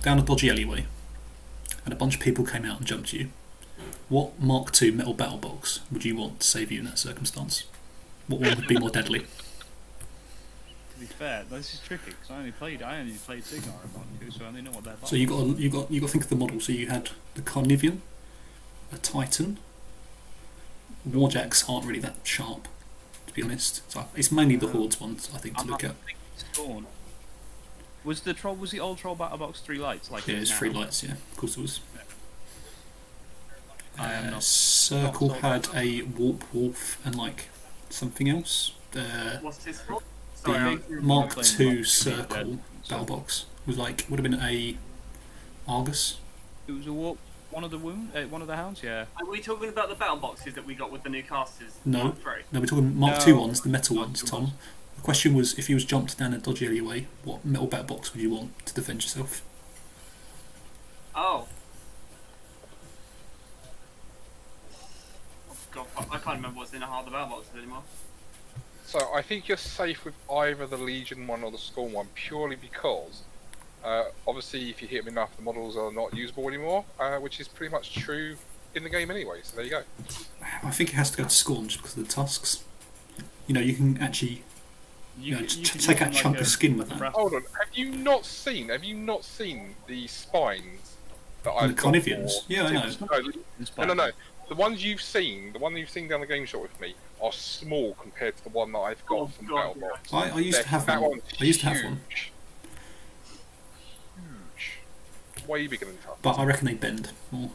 down a dodgy alleyway and a bunch of people came out and jumped you, what Mark II metal battle box would you want to save you in that circumstance? What one would be more deadly? to be fair, this is tricky because I only played Signar in Mark 2, so I only know what they're about. So you got to think of the model. So you had the Carnivian, a Titan. Warjacks aren't really that sharp, to be honest. So it's mainly the Hordes ones I think to look at. Scorn. Was the old troll battle box 3 lights like? Yeah, it is it's now? 3 lights. Yeah, of course it was. I am not. Circle not had a Warp Wolf and like something else. What's this for? The Sorry, Mark playing II Mark Circle II, battle box was like would have been a Argus. It was one of the hounds. Yeah. are we talking about the battle boxes that we got with the new casters? No. Mark III? No, we're talking Mark No. II ones, the metal Mark ones, II Tom. ones. The question was, if you was jumped down a dodgy alleyway, what metal battle box would you want to defend yourself? Oh. God, I can't remember what's in the heart of the battle boxes anymore. So I think you're safe with either the Legion one or the Scorn one, purely because, obviously, if you hit them enough, the models are not usable anymore, which is pretty much true in the game anyway. So there you go. I think it has to go to Scorn just because of the tusks. You know, you can actually could take use a chunk of skin with that. brass- Hold on, have you not seen the spines that And I've the got Carnivians? for- Yeah, I know. No. The ones you've seen down the game shop with me, are small compared to the one that I've got Oh, from God, Battle Box. I used to have That one. one's I used to have one, huge. Huge. Way bigger than tough. but I reckon they bend more.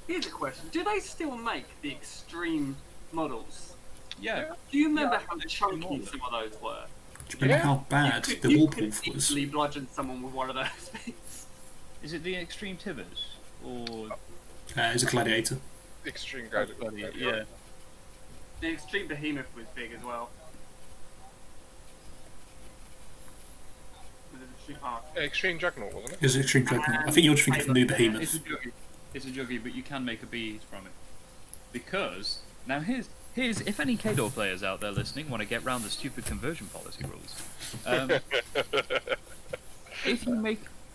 Here's a question: do they still make the extreme models? Yeah. Do you remember Yeah, how chunky some of those were? Do you remember Yeah. how bad you could, the you Warp could Wolf was? easily bludgeon someone with one of those things. Is it the extreme Tibers or? It was a gladiator. Extreme Yeah. The extreme behemoth was big as well. With an extreme arc. Extreme Juggernaut, wasn't It was an extreme Dreadnought. I think you're just thinking of the new It's a behemoth. juggy. It's a juggy, but you can make a bees from it. Because now here's if any Kador players out there listening want to get round the stupid conversion policy rules.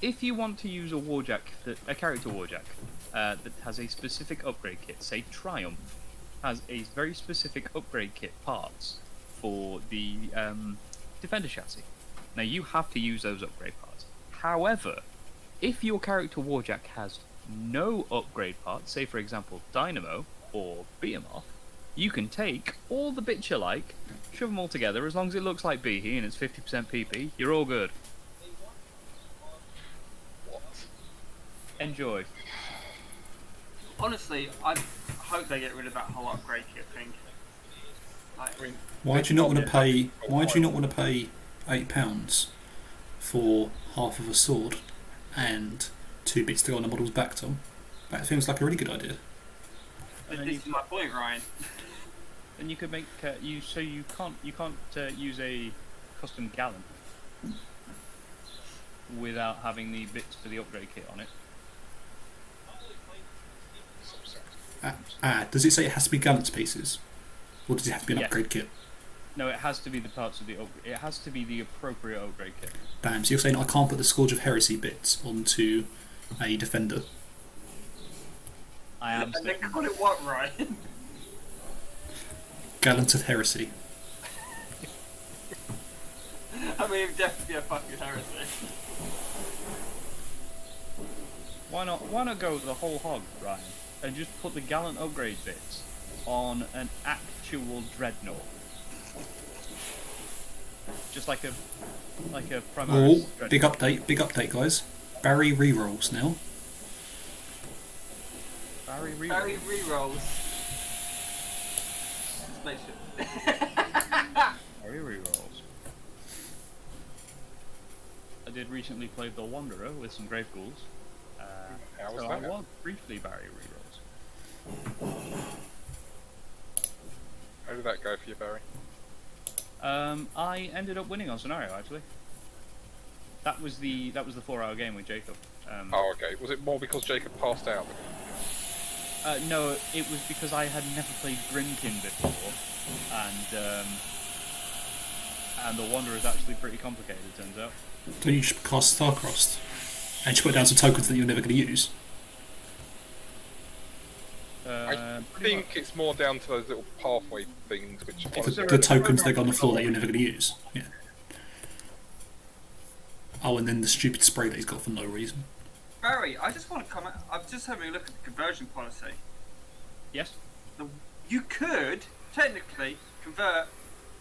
If you want to use a character warjack that has a specific upgrade kit, say Triumph has a very specific upgrade kit parts for the Defender chassis. Now you have to use those upgrade parts. However, if your character warjack has no upgrade parts, say for example Dynamo or Behemoth, you can take all the bits you like, shove them all together, as long as it looks like Behe and it's 50% PP, you're all good. What? Uh, Enjoy. Honestly, I hope they get rid of that whole upgrade kit thing. Like, I mean, Why do you not want to pay? Why do you not want to pay £8 for half of a sword and 2 bits to go on the model's back, Tom? That seems like a really good idea. this is my point, Ryan. And you could make you can't use a custom gallon without having the bits for the upgrade kit on it. Does it say it has to be gallant pieces, or does it have to be an Yes. upgrade kit? No, it has to be the parts of the upgrade. It has to be the appropriate upgrade kit. Damn. So you're saying I can't put the Scourge of Heresy bits onto a defender? I am. And they sticking- call it what, Ryan? Gallant of Heresy. I mean, it'd definitely be a fucking heresy. Why not go the whole hog, Ryan, and just put the gallant upgrade bits on an actual dreadnought, just like a Primaris. Oh, big update, guys. Barry rerolls now. Barry reroll. Barry rerolls. Spaceship. Barry rerolls. I did recently play the Wanderer with some Grave Ghouls. How was So that? I was briefly Barry rerolls. How did that go for you, Barry? I ended up winning on scenario actually. That was the 4-hour game with Jacob. Oh, okay. Was it more because Jacob passed out? No, it was because I had never played Grimkin before, and the Wanderer is actually pretty complicated. It turns out. Don't you just cast Starcrossed and just put down some tokens that you're never going to use? I Pretty think it's more down to those little pathway things, which The tokens they got on the floor that you're never going to use. Yeah. Oh, and then the stupid spray that he's got for no reason. Barry, I just want to comment. I'm just having a look at the conversion policy. Yes. You could technically convert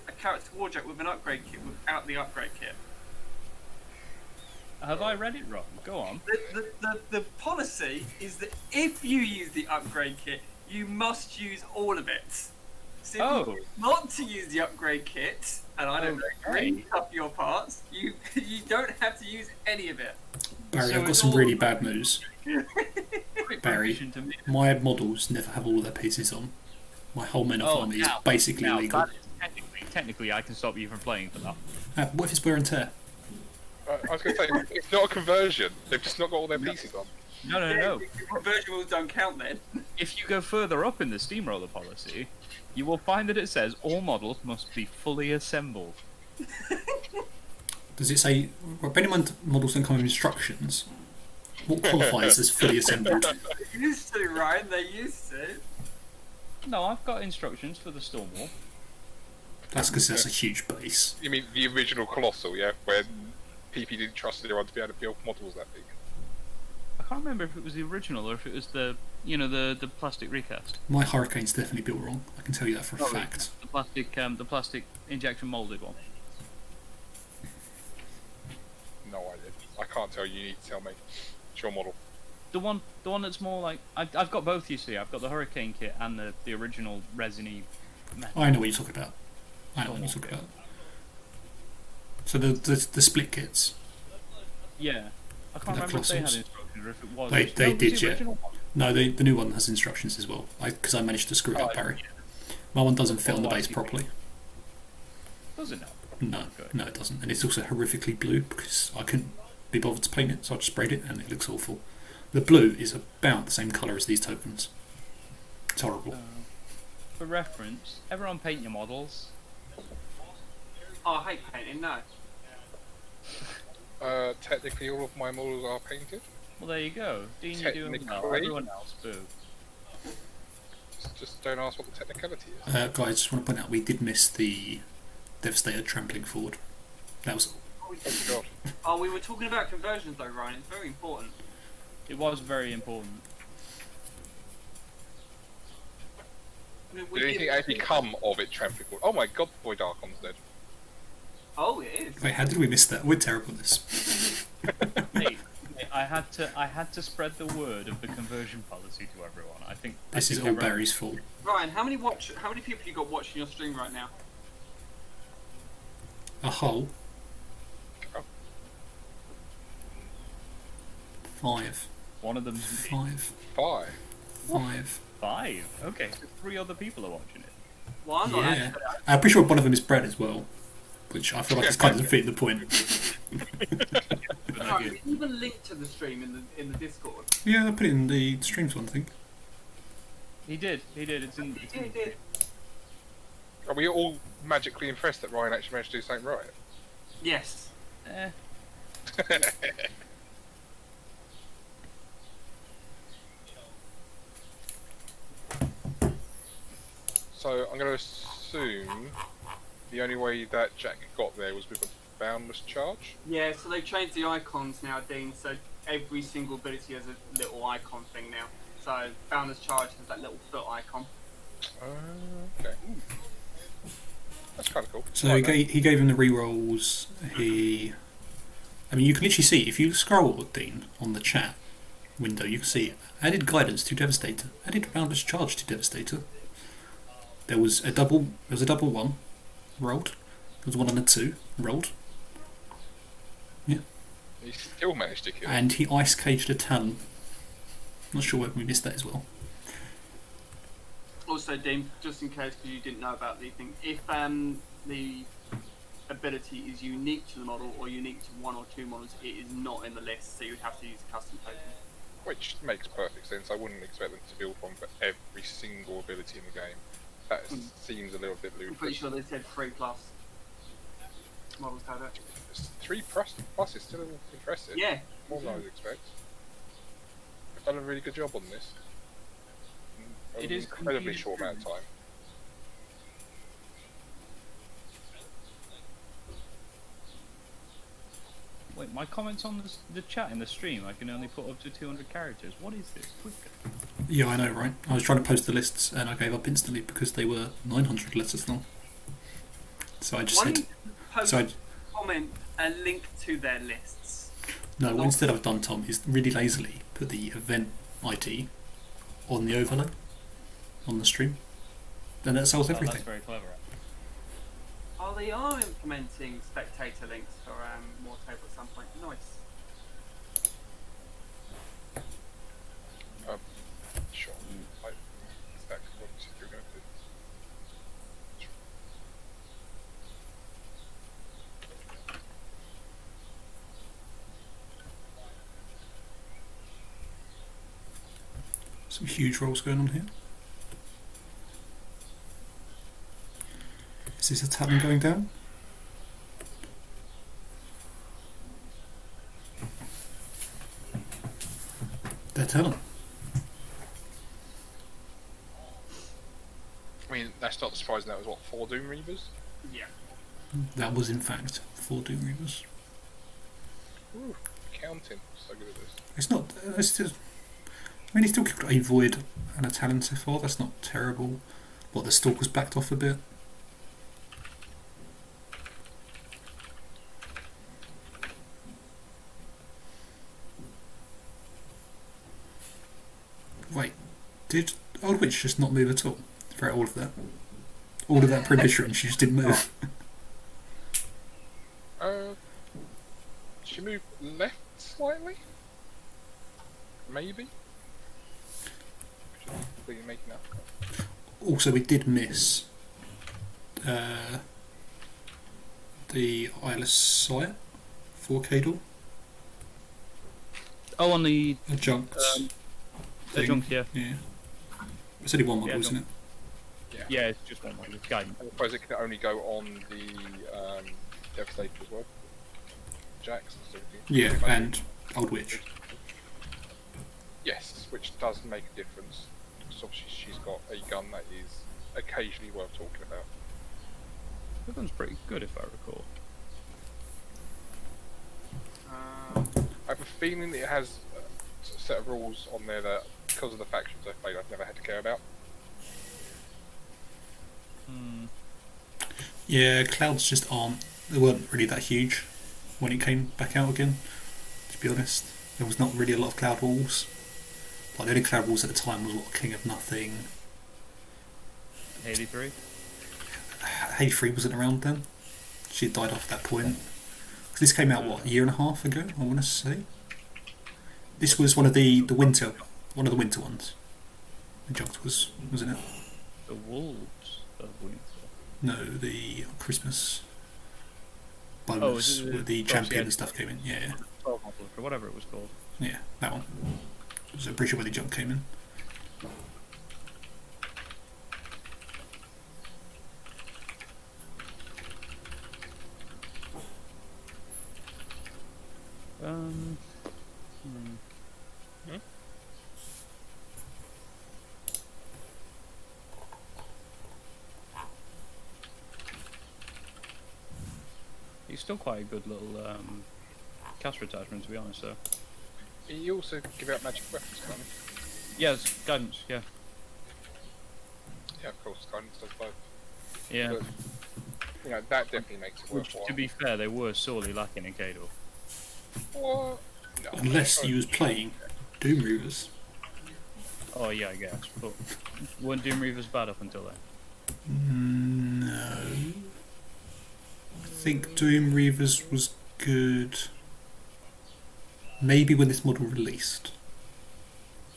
a character warjack with an upgrade kit without the upgrade kit. Have I read it wrong? Go on. The policy is that if you use the upgrade kit, you must use all of it. So if you not to use the upgrade kit, and I don't bring up your parts, you don't have to use any of it. Barry, So I've got it's some all- really bad news. Barry, Revision to me. my models never have all of their pieces on. My whole men of army is basically Now, illegal. that is technically, I can stop you from playing for that. What if it's wear and tear? I was going to say, it's not a conversion. They've just not got all their pieces on. No. The conversion rules don't count then. If you go further up in the steamroller policy, you will find that it says all models must be fully assembled. Does it say, well, bear in mind models don't come with instructions. What qualifies as fully assembled? They used to, Ryan. They used to. No, I've got instructions for the storm wall. That's because that's a huge base. You mean the original Colossal, yeah? When PP didn't trust anyone to be able to build models that big. I can't remember if it was the original or if it was the plastic recast. My Hurricane's definitely built wrong. I can tell you that for a Oh, fact. The plastic injection molded one. No idea. I can't tell you. You need to tell me. It's your model. The one that's more like I've got both. You see, I've got the Hurricane kit and the original resiny. I know what you're talking about. I know what you're talking about. So the split kits. Yeah, I can't The remember if they had Colossals. instructions or if it was. They No, it was did, the yeah. original one. No, the new one has instructions as well. Because I managed to screw it up, Barry. My one doesn't fit on the base properly. Does it now? No, no, it doesn't. And it's also horrifically blue because I couldn't be bothered to paint it, so I just sprayed it and it looks awful. The blue is about the same colour as these tokens. It's horrible. For reference, everyone paint your models. Oh, I hate painting. No. Technically, all of my models are painted. Well, there you go. Dean, you're doing well. Technically. Everyone else, boo. Just don't ask what the technicality is. Guys, just want to point out we did miss the Devastator trampling forward. That was Oh god. Oh, we were talking about conversions though, Ryan. It's very important. It was very important. I mean, Did anything actually come of it trampling forward? Oh my god, Boy Darkon's dead. Oh, it is. Wait, how did we miss that? We're terrible at this. Hey, I had to spread the word of the conversion policy to everyone. I think This is all everyone- Barry's fault. Ryan, how many people you got watching your stream right now? A whole. 5. One of them's 5. 5. 5. 5. Okay, so 3 other people are watching it. Well, I'm not Yeah. actually. I'm pretty sure one of them is Brad as well. Which I feel like is kind of defeating the point. Ryan, you even link to the stream in the Discord. Yeah, I put it in the streams one, I think. He did. It's in. Yeah, he did. Are we all magically impressed that Ryan actually managed to do something right? Yes. Eh. So I'm going to assume the only way that Jack got there was with a boundless charge. Yeah, so they've changed the icons now, Dean. So every single ability has a little icon thing now. So Boundless Charge has that little foot icon. Okay. That's kind of cool. So Like he gave him the rerolls. I mean, you can literally see, if you scroll, Dean, on the chat window, you can see added guidance to Devastator, added boundless charge to Devastator. There was a double 1 rolled. There was 1 and a 2 rolled. He still managed to kill. And he ice caged a Talon. Not sure whether we missed that as well. Also, Dean, just in case because you didn't know about the thing, if the ability is unique to the model or unique to 1 or 2 models, it is not in the list, so you'd have to use a custom token. Which makes perfect sense. I wouldn't expect them to build one for every single ability in the game. That seems a little bit I'm ludicrous. pretty sure they said 3+ models had it. 3 plus is still impressive. Yeah. More than I would expect. They've done a really good job on this. It is incredibly completely short amount of true. time. Wait, my comments on the chat in the stream, I can only put up to 200 characters. What is this? Quick. Yeah, I know, right? I was trying to post the lists and I gave up instantly because they were 900 letters long. So I just Why said, don't you post so I, comment a link to their lists? no, what instead I've done, Tom, is really lazily put the event ID on the overlay on the stream. Then that solves Oh, everything. that's very clever. Oh, they are implementing spectator links for Wartable at some point. Nice. Sure. Like, exactly what you said you're going to do. Some huge rolls going on here. Is this a tavern going down? They're telling. I mean, that's not surprising. That was what, 4 Doom Reavers? Yeah. That was in fact 4 Doom Reavers. Ooh, counting. So good at this. It's not. It's just, I mean, he still killed a Void and a Talon so far. That's not terrible. What, the Stalker's backed off a bit? Wait, did Old Witch just not move at all throughout all of that? All of that perimeter and she just didn't move. She moved left slightly? Maybe? What are you making up? Also, we did miss the Isle of Sight for Cadle. Oh, on the Adjunct. adjunct, yeah. Yeah. It's only one model, Yeah, isn't it? Yeah. Yeah, it's just one model. It's guidance. I suppose it can only go on the Devastator as well. Jacks and stuff. Yeah, and Old Witch. Yes, which does make a difference. Because obviously she's got a gun that is occasionally worth talking about. That one's pretty good, if I recall. I have a feeling that it has a set of rules on there that, because of the factions I've played, I've never had to care about. Hmm. Yeah, clouds just aren't. They weren't really that huge when it came back out again. To be honest, there was not really a lot of cloud walls. Like the only cloud walls at the time was what, King of Nothing. Haley 3? Hey 3 wasn't around then. She had died off at that point. Because this came out what, a year and a half ago, I want to say. This was one of the winter ones. The Junked wasn't it? The Wolves of Winter. No, the Christmas Oh, bonus is it where the oh, champion yeah. and stuff came in. Yeah, 12 model, or whatever it was called. yeah, that one. So I'm pretty sure where the junk came in. Hmm. He's still quite a good little caster attachment, to be honest, though. You also give out magic weapons, can't you? Yeah, it's guidance, yeah. Yeah, of course, guidance does both. Yeah. But, you know, that definitely makes it Which, worthwhile. to be fair, they were sorely lacking in Cador. What? No, Unless you was playing Doom Reavers. Oh, yeah, I guess. But weren't Doom Reavers bad up until then? No. I think Doom Reavers was good. Maybe when this model released.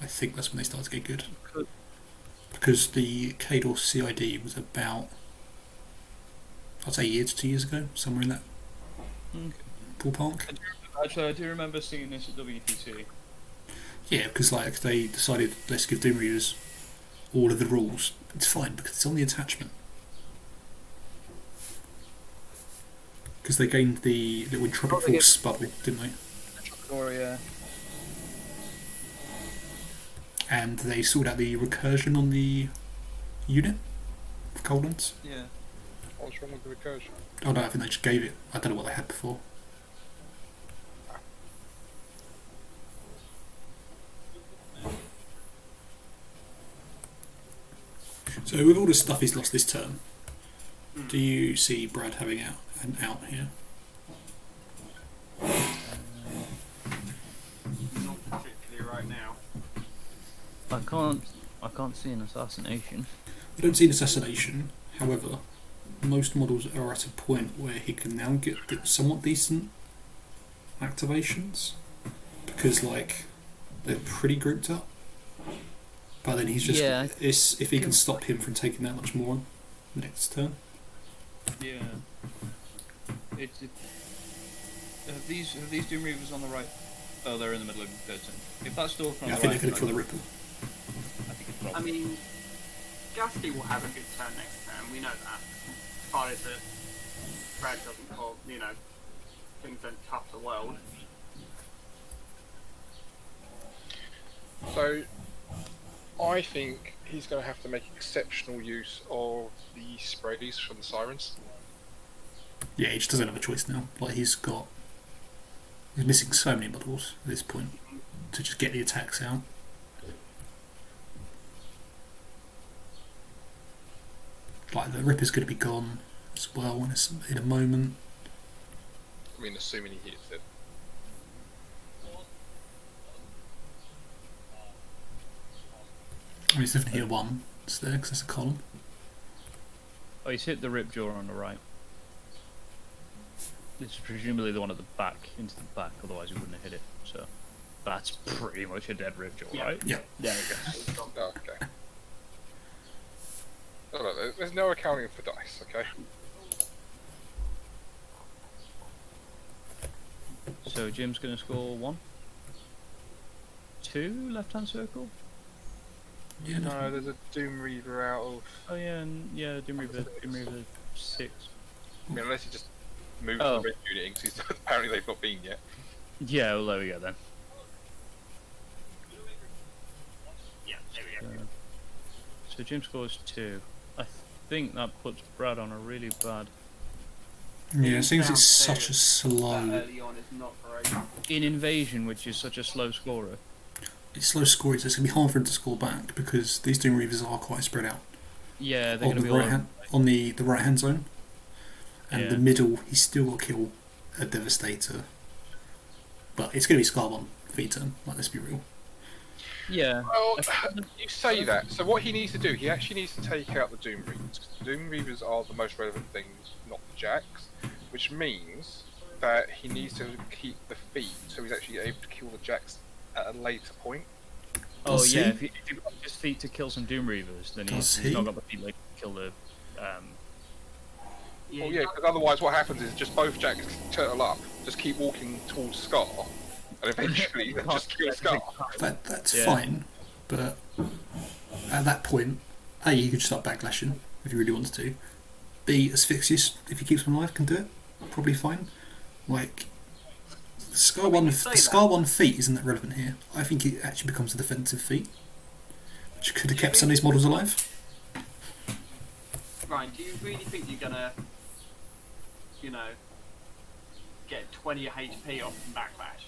I think that's when they started to get good. Could- Because the Cador CID was about, I'd say, a year to 2 years ago, somewhere in that Okay. ballpark. Actually, I do remember seeing this at WTC. Yeah, because like they decided, let's give Doom Reavers all of the rules. It's fine because it's on the attachment. Because they gained the little Entropic Force bubble, didn't they? Or, yeah. and they sorted out the recursion on the unit of Goldlands. Yeah. What's wrong with the recursion? Oh no, I think they just gave it. I don't know what they had before. So with all the stuff he's lost this turn, do you see Brad having an out here? Not particularly right now. I can't see an assassination. I don't see an assassination. However, most models are at a point where he can now get somewhat decent activations because, like, they're pretty grouped up. But then he's just if he can stop him from taking that much more next turn. Yeah. Have these Doom Reavers on the right? Oh, they're in the middle of the curtain. If that's still from Yeah, I the think right, they're going to kill the Ripper. I think it's I probably. mean, Gasky will have a good turn next turn. We know that. Provided that Brad doesn't call, things don't tough the world. So, I think he's going to have to make exceptional use of the sprays from the sirens. Yeah, he just doesn't have a choice now. Like he's missing so many models at this point to just get the attacks out. Like the Ripper's going to be gone as well in a moment. I mean, assuming he hits it. I mean, it's definitely a 1. It's there because it's a column. Oh, he's hit the Ripjaw on the right. This is presumably the one at the back, into the back, otherwise he wouldn't have hit it. So that's pretty much a dead Ripjaw, right? Yeah. There we go. Oh, okay. Oh, look, there's no accounting for dice, okay? So Jim's going to score 1. 2 left-hand circle. Yeah, No, there's a Doom Reaver out of... Oh yeah, Doom Reaver 6. I mean, unless he just moves Oh. the red unit in, because apparently they've not been yet. Yeah, well there we go then. Yeah, there we go. So Jim scores 2. I think that puts Brad on a really bad. Yeah, it seems it's Down such two. a slow. Early on is not great. In Invasion, which is such a slow scorer. It's slow scoring, so it's going to be hard for him to score back because these Doom Reavers are quite spread out. Yeah, they're On going to the be all right hand, on the right hand zone, and Yeah. the middle, he's still got to kill a Devastator. But it's going to be Scar 1 for your turn. Like, let's be real. Yeah. Well, you say that. So what he needs to do, he actually needs to take out the Doom Reavers. The Doom Reavers are the most relevant things, not the Jacks, which means that he needs to keep the feet, so he's actually able to kill the Jacks at a later point. Oh Does yeah, he? if you've got his feet to kill some Doom Reavers, then Does he's he? not got the feet to kill the. Well, yeah, because otherwise what happens is just both Jacks turtle up, just keep walking towards Scar, and eventually they just kill Scar. That's Yeah. fine, but at that point, A, you could start backlashing if you really wanted to. B, Asphyxius, if he keeps him alive, can do it. Probably fine. Like, Scar Well, we 1 can say that. Scar 1 feat isn't that relevant here. I think it actually becomes a defensive feat, which could have kept some of these models alive. Ryan, do you really think you're gonna, get 20 HP off from Backlash?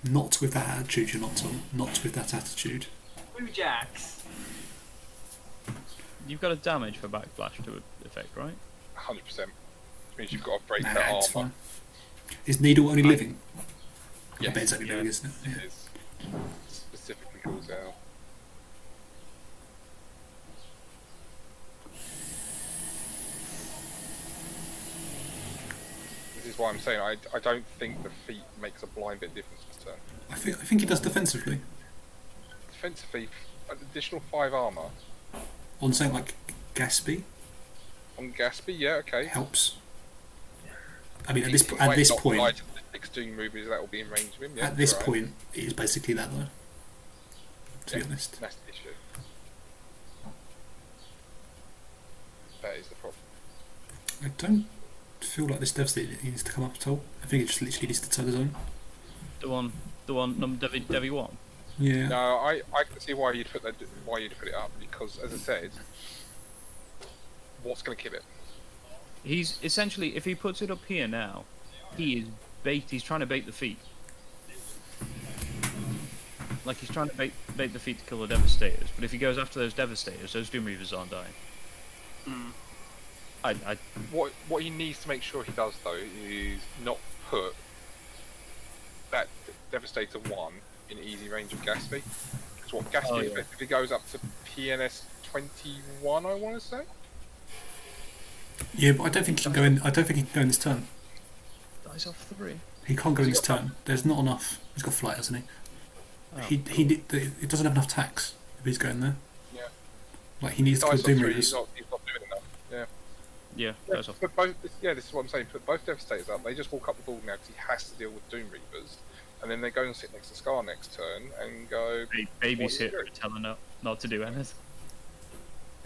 Not with that attitude, you're not, Tom. Not with that attitude. 2 Jacks. You've got a damage for backflash to effect, right? 100%. Which means you've got to break Nah, that it's armor. fine. Is Needle only living? I Yes, bet it's only living, isn't it? it Yeah. is. Specifically calls out. This is why I'm saying I don't think the feet makes a blind bit difference this turn. I think he does defensively. Defensively, an additional 5 armor On something like Gatsby on Gatsby, yeah, okay. helps. I mean, at He this might not point, fly to the 6 Doom Reavers that will be in range of him. Yeah, at this right. point, it is basically that though. To be Yeah. honest, That's the issue. That is the problem. I don't feel like this Devastator needs to come up at all. I think it just literally needs to toe the zone. The one, Devi 1. Yeah. No, I can see why you'd put it up, because as I said, what's going to kill it? He's essentially, if he puts it up here now, he's trying to bait the feet. Like he's trying to bait the feet to kill the Devastators, but if he goes after those Devastators, those Doom Reavers aren't dying. What he needs to make sure he does though is not put that Devastator 1 in easy range of Gatsby. Because what Gatsby effectively goes up to PNS 21, I want to say. Yeah, but I don't think he can go in. I don't think he can go in this turn. Dies off 3. He can't go in this turn. There's not enough. He's got flight, hasn't he? Oh, He doesn't have enough tax if he's going there. Yeah. Like he needs to kill Dies off Doom 3, Reavers. he's not doing enough. Yeah. yeah, dies off. Put both, this is what I'm saying. Put both Devastators up. They just walk up the board now because he has to deal with Doom Reavers, and then they go and sit next to Scar next turn and go. Babysitter and tell her not to do anything.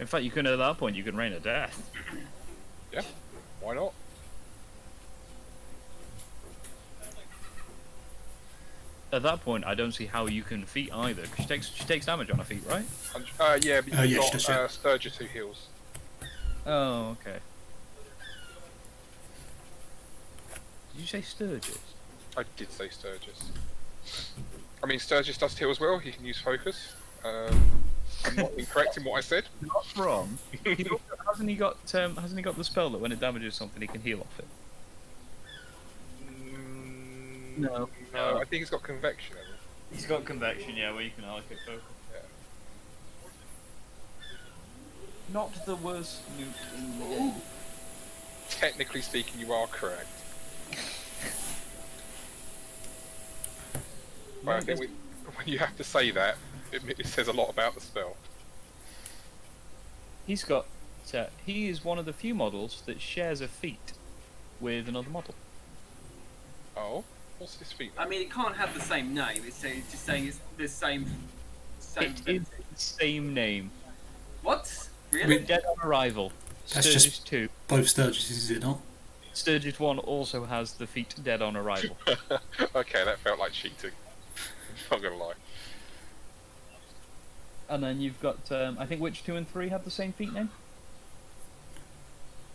In fact, you can at that point you can rain a death. Yeah. Why not? At that point, I don't see how you can feat either, because she takes damage on her feet, right? Yeah, but you've yeah, she does, yeah. got Sturgis who heals. Oh, okay. Did you say Sturgis? I did say Sturgis. I mean, Sturgis does heal as well. He can use focus. I'm not incorrect in what I said. Not wrong. Hasn't he got the spell that when it damages something, he can heal off it? No. No, I think he's got convection. hasn't He's got convection, yeah, where you can allocate focus. he? Yeah. Not the worst loot in the game. Technically speaking, you are correct. But I think when you have to say that, it says a lot about the spell. He is one of the few models that shares a feat with another model. Oh, what's his feat? I mean, it can't have the same name. It's just saying it's the same. It is the same name. What? Really? Dead on arrival. That's Sturgis just 2. both Sturgis, is it not? Sturgis 1 also has the feat Dead on arrival. Okay, that felt like cheating. Not gonna lie. And then you've got, I think Witch 2 and 3 have the same feat name.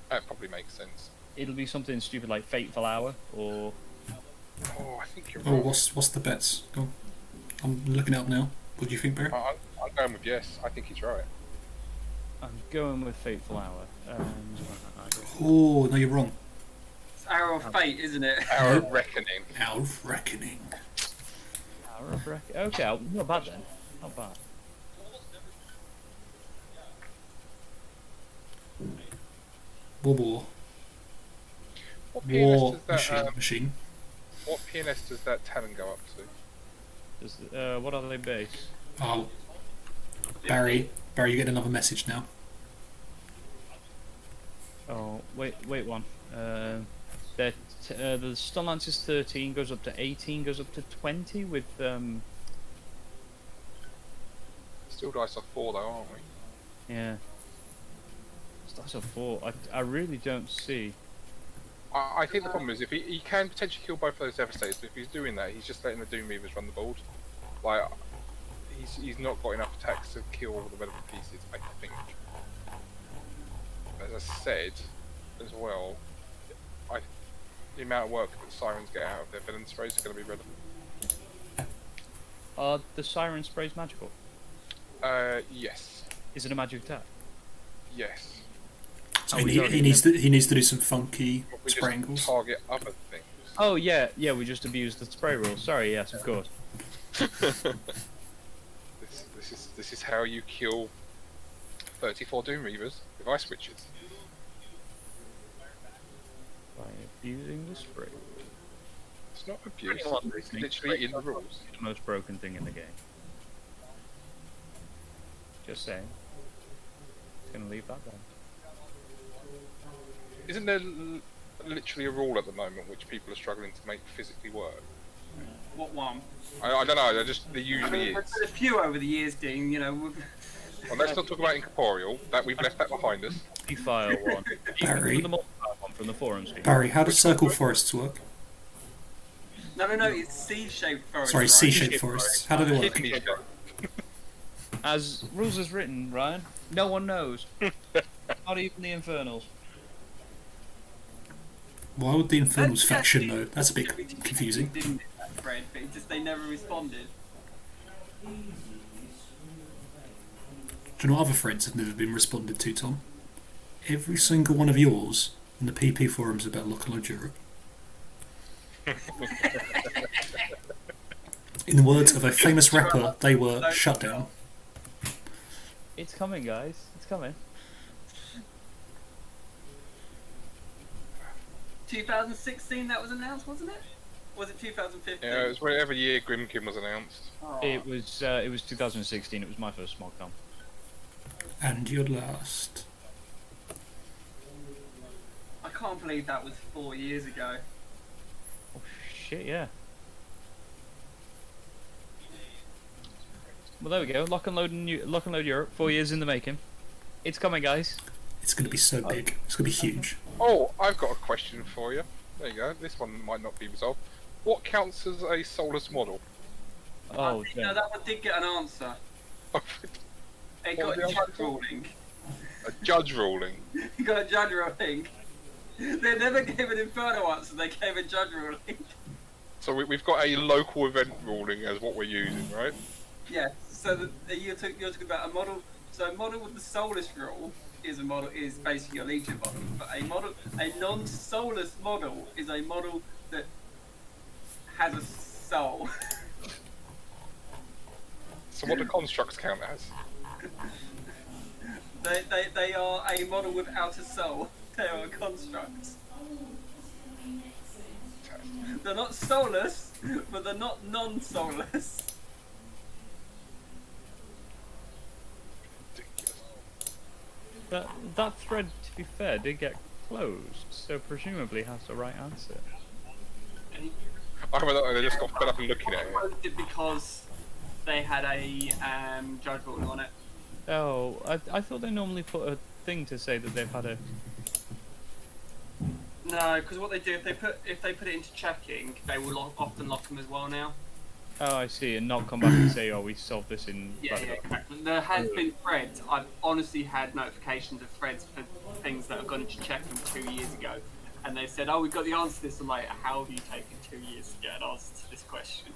That probably makes sense. It'll be something stupid like Fateful Hour, or... Oh, I think you're Oh, right. what's the bets? Go on. I'm looking it up now. What do you think, Barry? I'm going with yes. I think he's right. I'm going with Fateful Hour. Oh, no, you're wrong. It's Arrow of Fate, isn't it? Hour of Reckoning. Hour of Reckoning. Hour of Reckoning. Okay, not bad then. Not bad. War. What War PNS does that? machine. What PNS does that talent go up to? What are they base? Oh, Barry, you get another message now. Oh, wait one. The Stun Lance is 13, goes up to 18, goes up to 20 with Still dice off 4 though, aren't we? yeah. That's a 4. I really don't see. I think the problem is if he can potentially kill both of those Devastators, but if he's doing that, he's just letting the Doom Reavers run the board. Like, he's not got enough attacks to kill all the relevant pieces, I think. As I said, as well, the amount of work that the Sirens get out of their villain sprays is going to be relevant. Are the Siren Sprays magical? Yes. Is it a magic attack? Yes. So Oh, he needs to do some funky But we spray just angles. target other things. Oh yeah, we just abused the spray rule. Sorry, yes, of course. This is how you kill 34 Doom Reavers with ice switches. By abusing the spray. It's not abuse. Anyone It's listening, literally in the rules. The most broken thing in the game. Just saying. Just gonna leave that there. Isn't there literally a rule at the moment which people are struggling to make physically work? What one? I don't know. There I usually mean, there's is. been a few over the years, Dean. You know. Well, let's not talk about incorporeal. That we've left that behind us. File one. Barry. The multiplier one from the forums. Barry, how does Circle Forests work? No, it's seed-shaped forest. Sorry, right? C-shaped forests. How do they work? Kidney shaped. As rules as written, Ryan, no one knows. Not even the Infernals. Why would the Infernals That's faction actually- though? That's a bit confusing. Didn't it, that thread, but it just they never responded. Do you know what other threads have never been responded to, Tom? Every single one of yours in the PP forums about local Europe. In the words of a famous rapper, they were shut down. It's coming, guys. It's coming. 2016 that was announced, wasn't it? Was it 2015? Yeah, it was whatever year Grimkin was announced. Oh. It was 2016. It was my first SmogCon. And your last. I can't believe that was 4 years ago. Oh shit, yeah. Well, there we go. Lock and load Europe. 4 years in the making. It's coming, guys. It's going to be so big. It's going to be huge. Oh, I've got a question for you. There you go. This one might not be resolved. What counts as a soulless model? Oh, no, damn. that one did get an answer. It got What was a the judge answer? ruling. A judge ruling. It got a judge ruling. They never gave an Inferno answer, they gave a judge ruling. So we've got a local event ruling as what we're using, right? Yeah, so you're talking about a model. So a model with the soulless rule is basically a Legion model, but a non-soulless model is a model that has a soul. So what do constructs count as? They are a model without a soul. They are a construct. They're not soulless, but they're not non-soulless. That thread, to be fair, did get closed, so presumably has the right answer. I remember they just got fed up and looking at it. Closed it because they had a judge ruling on it. Oh, I thought they normally put a thing to say that they've had a. No, because what they do if they put it into checking, they will often lock them as well now. Oh, I see, and not come back and say, "Oh, we solved this in." Yeah, exactly. There has been threads. I've honestly had notifications of threads for things that have gone into checking 2 years ago, and they said, "Oh, we've got the answer to this." I'm like, "How have you taken 2 years to get an answer to this question?"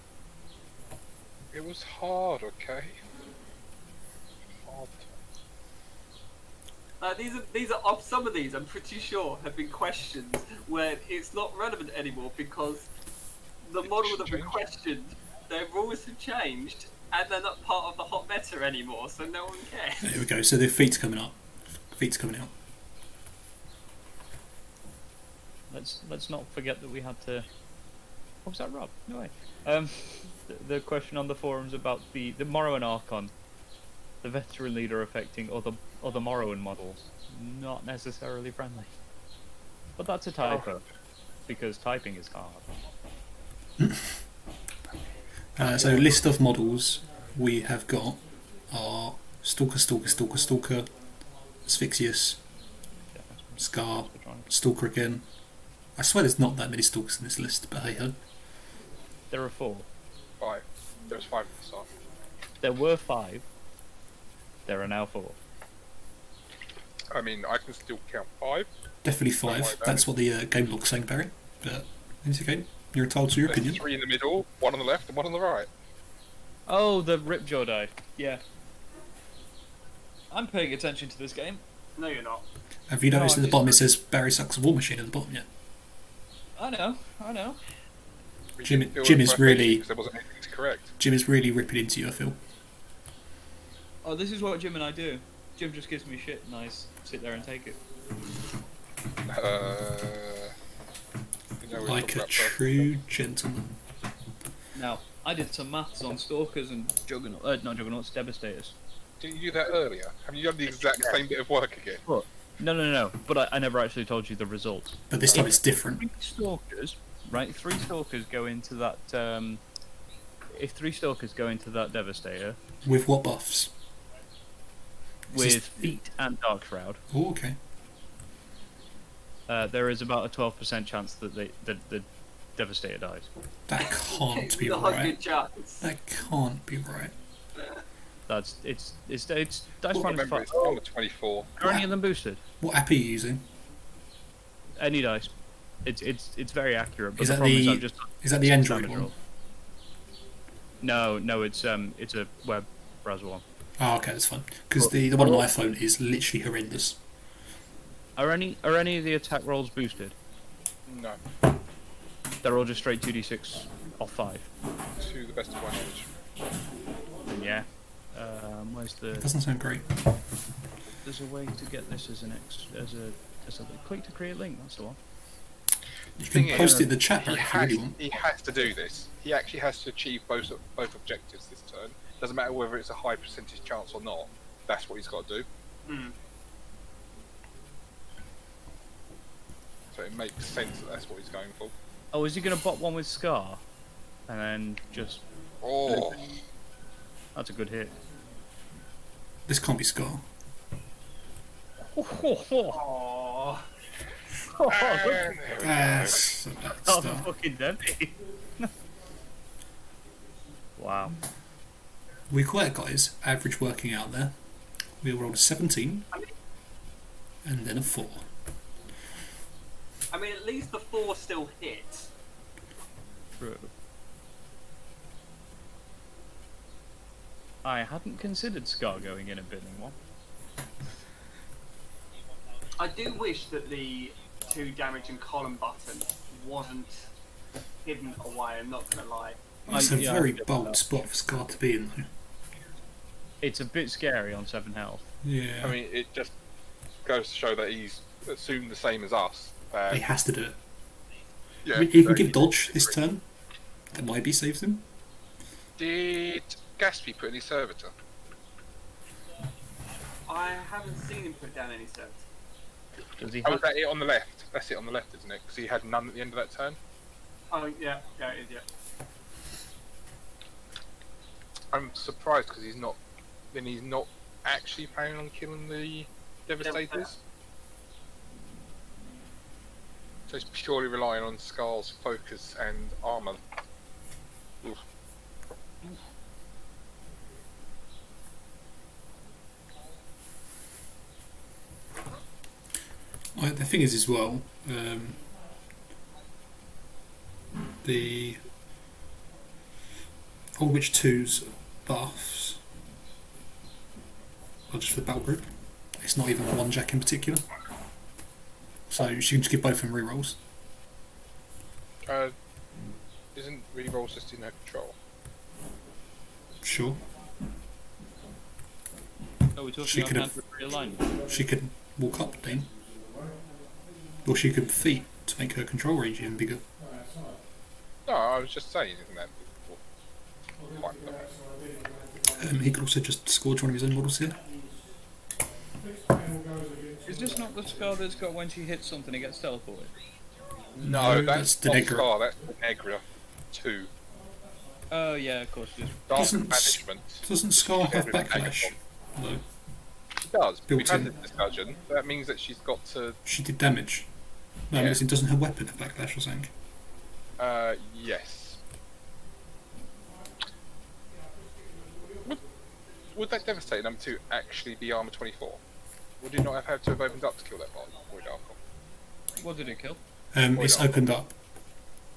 It was hard, okay? Hard. These are some of these I'm pretty sure have been questions where it's not relevant anymore because the model that were questioned, their rules have changed and they're not part of the hot meta anymore, so no one cares. There we go. So the feet's coming up. Feet's coming out. Let's not forget that we had to. What was that, Rob? No way. The question on the forums about the Morrowind Archon, the veteran leader affecting other Morrowind models, not necessarily friendly. But that's a typo, because typing is hard. So list of models we have got are Stalker, Asphyxius, Scar, Stalker again. I swear there's not that many Stalkers in this list, but hey ho. There are 4. 5. There was 5 at the start. There were 5. There are now 4. I mean, I can still count 5. Definitely Don't worry 5. about That's what the game log's saying, Barry. But it's okay. You're entitled to your There's opinion. 3 in the middle, 1 on the left and 1 on the right. Oh, the Ripjaw died. Yeah. I'm paying attention to this game. No, you're not. Have you noticed No, at I'm the bottom it just- says Barry sucks a war machine at the bottom yet? I know. We Jim- didn't do Jim it is for really- because there wasn't anything to correct. Jim is really ripping into you, I feel. Oh, this is what Jim and I do. Jim just gives me shit and I sit there and take it. You know, we Like talked a about true gentleman. Now, I did some maths on Stalkers and not Juggernauts, Devastators. Didn't you do that earlier? Have you done the exact same bit of work again? No. But I never actually told you the results. But this time it's different. 3 Stalkers, right? 3 Stalkers go into that. If 3 Stalkers go into that Devastator With what buffs? with this- Feet and Dark Shroud, Oh, okay. there is about a 12% chance that the Devastator dies. That can't be Not a right. good chance. That can't be right. That's it's Dice Well, Prime is remember, fun. it's armor 24. Are any of them boosted? What app are you using? Any dice. It's very accurate. But Is the that problem is the- I've just Is that the Android damage one? roll. No, it's a web browser one. Oh, okay, that's fine. Because the one on my phone is literally horrendous. Are any of the attack rolls boosted? No, They're all just straight 2d6 off 5. to the best of my knowledge. And yeah. Where's the? It doesn't sound great. There's a way to get this as a click to create link. That's the one. You can Thing is, post it in the chat He if you really has, want. he has to do this. He actually has to achieve both objectives this turn. Doesn't matter whether it's a high percentage chance or not. That's what he's got to do. Hmm. So it makes sense that that's what he's going for. Oh, is he going to bot one with Scar? And then just... Oh, That's a good hit. This can't be Scar. Aww. That's a bad Oh, start. fucking Debbie. Wow. We call it, guys, average working out there. We rolled a 17 and then a 4. I mean, at least the 4 still hit. True. I hadn't considered Scar going in a bidding one. I do wish that the 2 damage and column button wasn't hidden away, I'm not going to lie. It's a yeah, very I get bold that. spot for Scar to be in, though. It's a bit scary on 7 health. Yeah. I mean, it just goes to show that he's assumed the same as us. He has to do it. Yeah, I mean, he can so give dodge this turn. That maybe saves him. Did Gatsby put any servitor? I haven't seen him put down any service. Does he Oh, have is that it on the left? That's it on the left, isn't it? Because he had none at the end of that turn. Oh, yeah, it is, yeah. I'm surprised because he's not actually planning on killing the Devastators. So he's purely relying on Scar's focus and armor. Oof. The thing is, as well, the Old Witch 2's buffs are just for the battle group. It's not even one Jack in particular. So she can just give both of them rerolls. Isn't rerolls just in her control? Sure. Oh, we're talking She about could hand have- realignment. She could walk up, Dean. Or she could feet to make her control range even bigger. No, I was just saying, isn't that quite He could also just scourge one of his own models here. Is this not the Scar that's got when she hits something it gets teleported? No, that's not Denegra. Scar, that's Denegra 2. Oh yeah, of course. Just Dark Doesn't Management. Doesn't Scar have Everything backlash? taken No. She does. Built We've had in. this discussion. That means that she's got to. She did damage. No, Yeah. listen, doesn't her weapon have backlash or something? Yes. Would that Devastator number 2 actually be armor 24? Would it not have had to have opened up to kill that bot? Void Archon? what did it kill? It's not? opened up.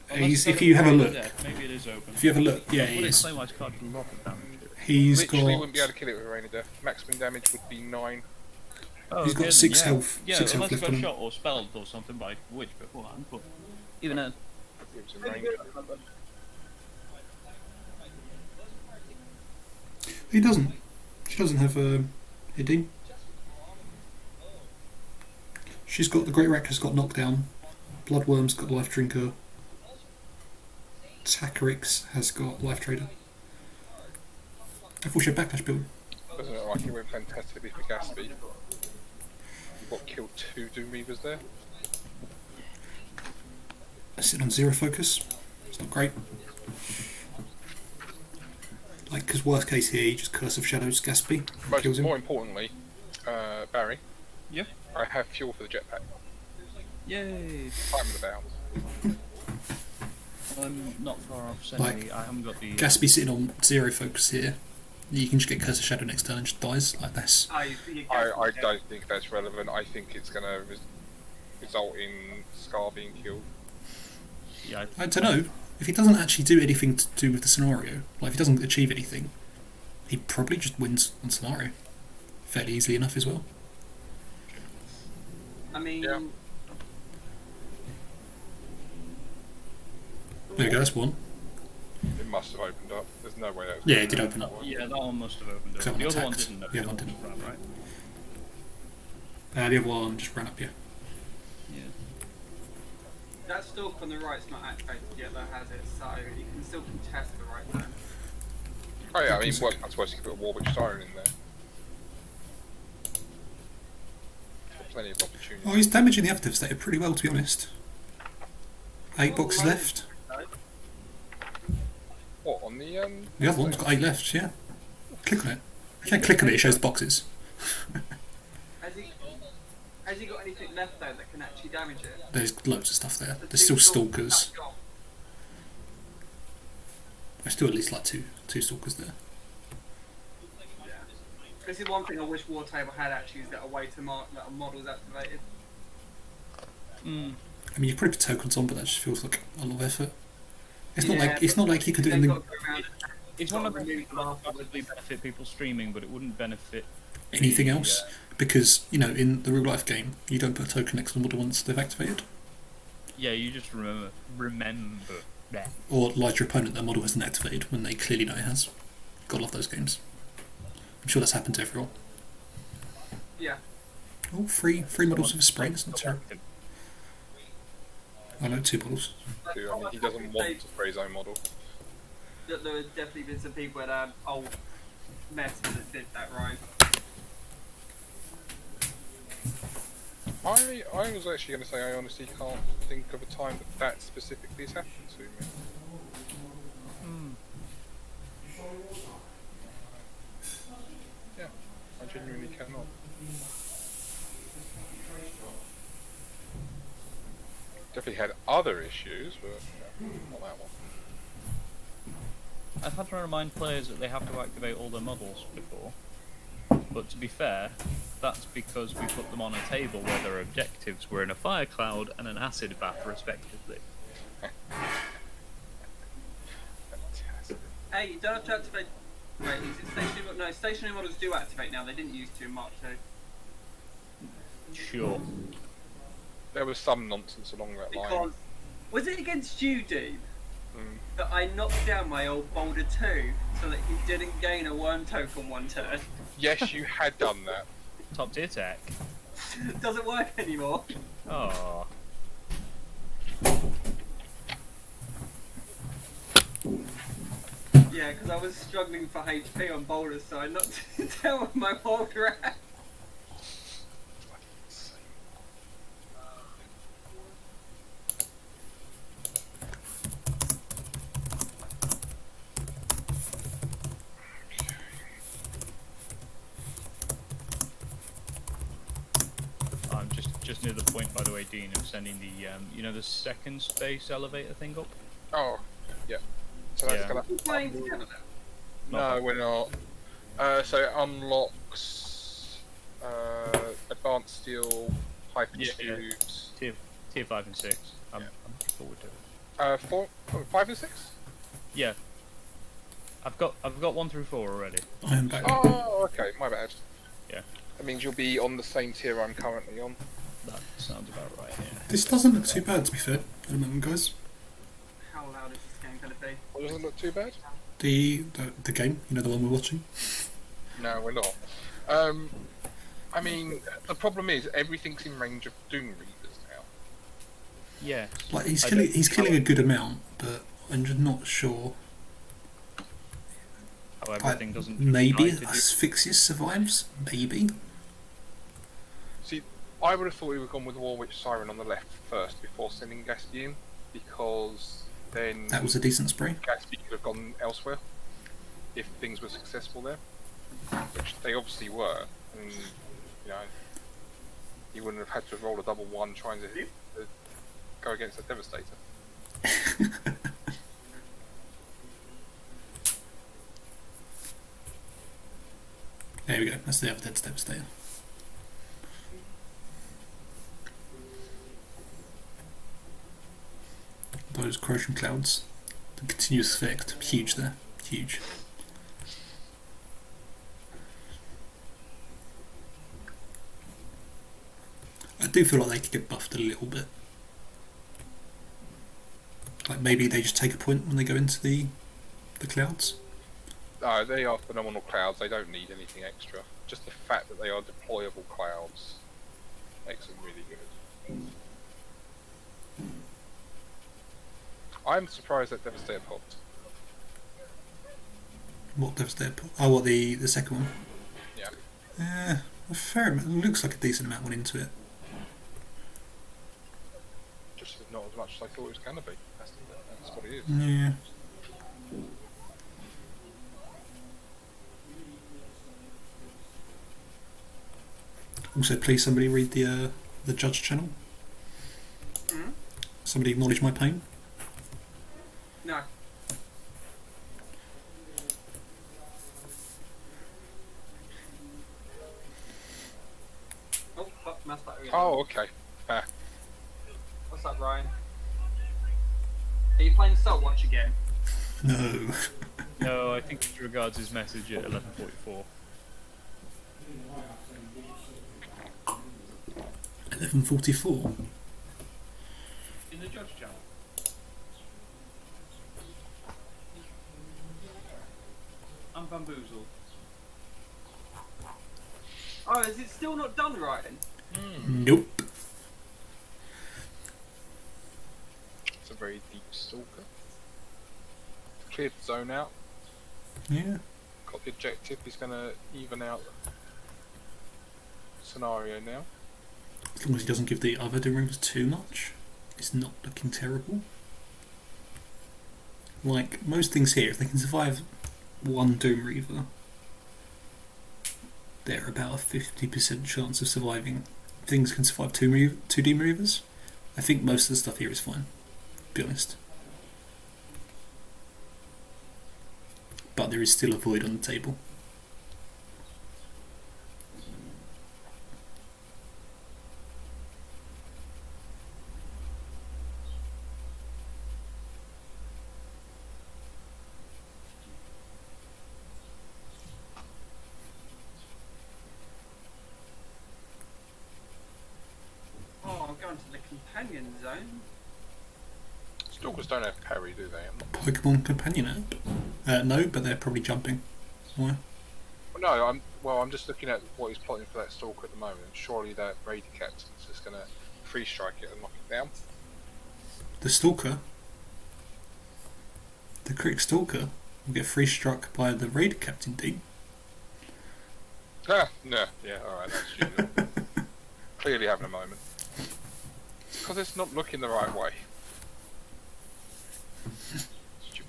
Unless If you have a teleported look, death, maybe it is open. if you have a look, yeah, Would he it is. explain why Scar did a lot of damage to it? He's Literally got. wouldn't be able to kill it with a Rain of Death. Maximum damage would be 9. Oh, He's got okay, 6 then, yeah. health. Yeah, 6 health unless he left got on him. shot or spelled or something by Witch beforehand, but even then. It was in range. He doesn't. She doesn't have a Dean. She's got the Great Wreck has got knockdown. Bloodworm's got Life Drinker. Takarix has got Life Trader. I thought she had backlash build. Doesn't look like it went fantastically for Gatsby. You got killed 2 Doom Reavers there. Sitting on 0 focus. It's not great. Like, because worst case here, you just Curse of Shadows Gatsby. Kills him. More importantly, Barry. Yeah. I have fuel for the jetpack. Yay! Time of the bounds. I'm not far off. Like, I haven't got the. Gatsby sitting on 0 focus here. You can just get Curse of Shadow next turn and just dies like this. I don't think that's relevant. I think it's going to result in Scar being killed. Yeah, I don't know. If he doesn't actually do anything to do with the scenario, like if he doesn't achieve anything, he probably just wins on scenario fairly easily enough as well. I mean, Yeah. There we go, that's one. It must have opened up. There's no way that. Yeah, it did open up. yeah, that one must have opened up. That one The other one attacked. didn't. The other one didn't. Right. The other one just ran up here. Yeah. that stalk on the right's not activated yet, that has it, so you can still contest the right turn. Oh yeah, I mean, worst comes to worst, you can put a Warwitch Siren in there. Got plenty of opportunity. Oh, he's damaging the other Devastator pretty well, to be honest. 8 boxes left. What, on the The other one's got 8 left, yeah. Click on it. You can't click on it, it shows the boxes. Has he got anything left though that can actually damage it? There's loads of stuff there. There's still Stalkers. There's still at least like two Stalkers there. Yeah. This is one thing I wish Wartable had actually, is that a way to mark that a model's activated. Mm. I mean, you probably put tokens on, but that just feels like a lot of effort. It's Yeah, not like you could do it in They've the got to go around It's Got one of to those remove things them that would afterwards. probably benefit people streaming, but it wouldn't benefit anything the, else, because you know in the real life game you don't put a token next to the model once they've activated, Yeah, you just remember that. or lie to your opponent that model hasn't activated when they clearly know it has. God love those games. I'm sure that's happened to everyone. Yeah. Oh, three models with a spray. That's not terrible. I know 2 models. I mean, he doesn't want to spray his own model. There have definitely been some people that had old messes that did that right. I was actually going to say I honestly can't think of a time that specifically has happened to me. Yeah, I genuinely cannot. Definitely had other issues, but yeah, not that one. I've had to remind players that they have to activate all their models before. But to be fair, that's because we put them on a table where their objectives were in a fire cloud and an acid bath, respectively. Fantastic. Hey, you don't have to activate. Wait, is it stationary? No, stationary models do activate now. They didn't use to in March, so. Sure. There was some nonsense along that line. Because was it against you, Dean, Mm. that I knocked down my old Boulder 2 so that he didn't gain a worm token one turn? Yes, you had done that. Top tier tech. It doesn't work anymore. Oh. Yeah, because I was struggling for HP on boulders, so I knocked it down with my boulder axe. I'm just near the point, by the way, Dean, of sending the you know, the second space elevator thing up. Oh, yeah. So that's Yeah. gonna. We're playing together now. No, we're not. So it unlocks advanced steel, hyper Yeah, yeah. tubes. Tier 5 and 6. I'm looking forward to it. 5 and 6. Yeah. I've got 1 through 4 already. I am back. Oh, okay, my bad. Yeah. That means you'll be on the same tier I'm currently on. That sounds about right. Yeah. This doesn't look too bad, to be fair, at the moment, guys. How loud is this game going to be? Well, doesn't look too bad. The game, you know, the one we're watching. No, we're not. I mean, the problem is everything's in range of Doom Reapers now. Yeah. Like he's I killing a good amount, but I'm just not sure. How everything doesn't. Maybe try to do- Asphyxious survives. Maybe. See, I would have thought we would have gone with Warwitch Siren on the left first before sending Gatsby in, because then That was a decent spray. Gatsby could have gone elsewhere if things were successful there, which they obviously were, and you know, he wouldn't have had to roll a double 1 trying to go against a Devastator. There we go. That's the other Devastator. Those corrosion clouds. The continuous effect. Huge there. Huge. I do feel like they could get buffed a little bit. Like maybe they just take a point when they go into the clouds. No, they are phenomenal clouds. They don't need anything extra. Just the fact that they are deployable clouds makes them really good. I'm surprised that Devastator popped. What Devastator? Oh, what the second one? Yeah. A fair amount. It looks like a decent amount went into it. Just not as much as I thought it was going to be. That's what it is. Yeah. Also, please somebody read the judge channel. Mm? Somebody acknowledge my pain. No. Oh, fuck, mouse battery. Oh, okay. What's up, Ryan? Are you playing Soul Watch again? No. No, I think it regards his message at 11:44. 11:44. In the judge channel. I'm bamboozled. Oh, is it still not done, Ryan? Nope. It's a very deep stalker. Cleared the zone out. Yeah. Got the objective. He's going to even out the scenario now. As long as he doesn't give the other Doom Reavers too much, it's not looking terrible. Like most things here, if they can survive one Doom Reaver, they're about a 50% chance of surviving. Things can survive two Doom Reavers. I think most of the stuff here is fine, to be honest. But there is still a void on the table. Oh, I'm going to the companion zone. Stalkers don't have parry, do they? I'm not... Pokemon Companion app? No, but they're probably jumping. Why? Well, no, I'm just looking at what he's plotting for that stalker at the moment. Surely that Raider Captain's just going to free strike it and knock it down. The Stalker? The Crick Stalker will get free struck by the Raider Captain Dean. Ah, no, yeah, alright, that's usual. Clearly having a moment. It's because it's not looking the right way. Stupid.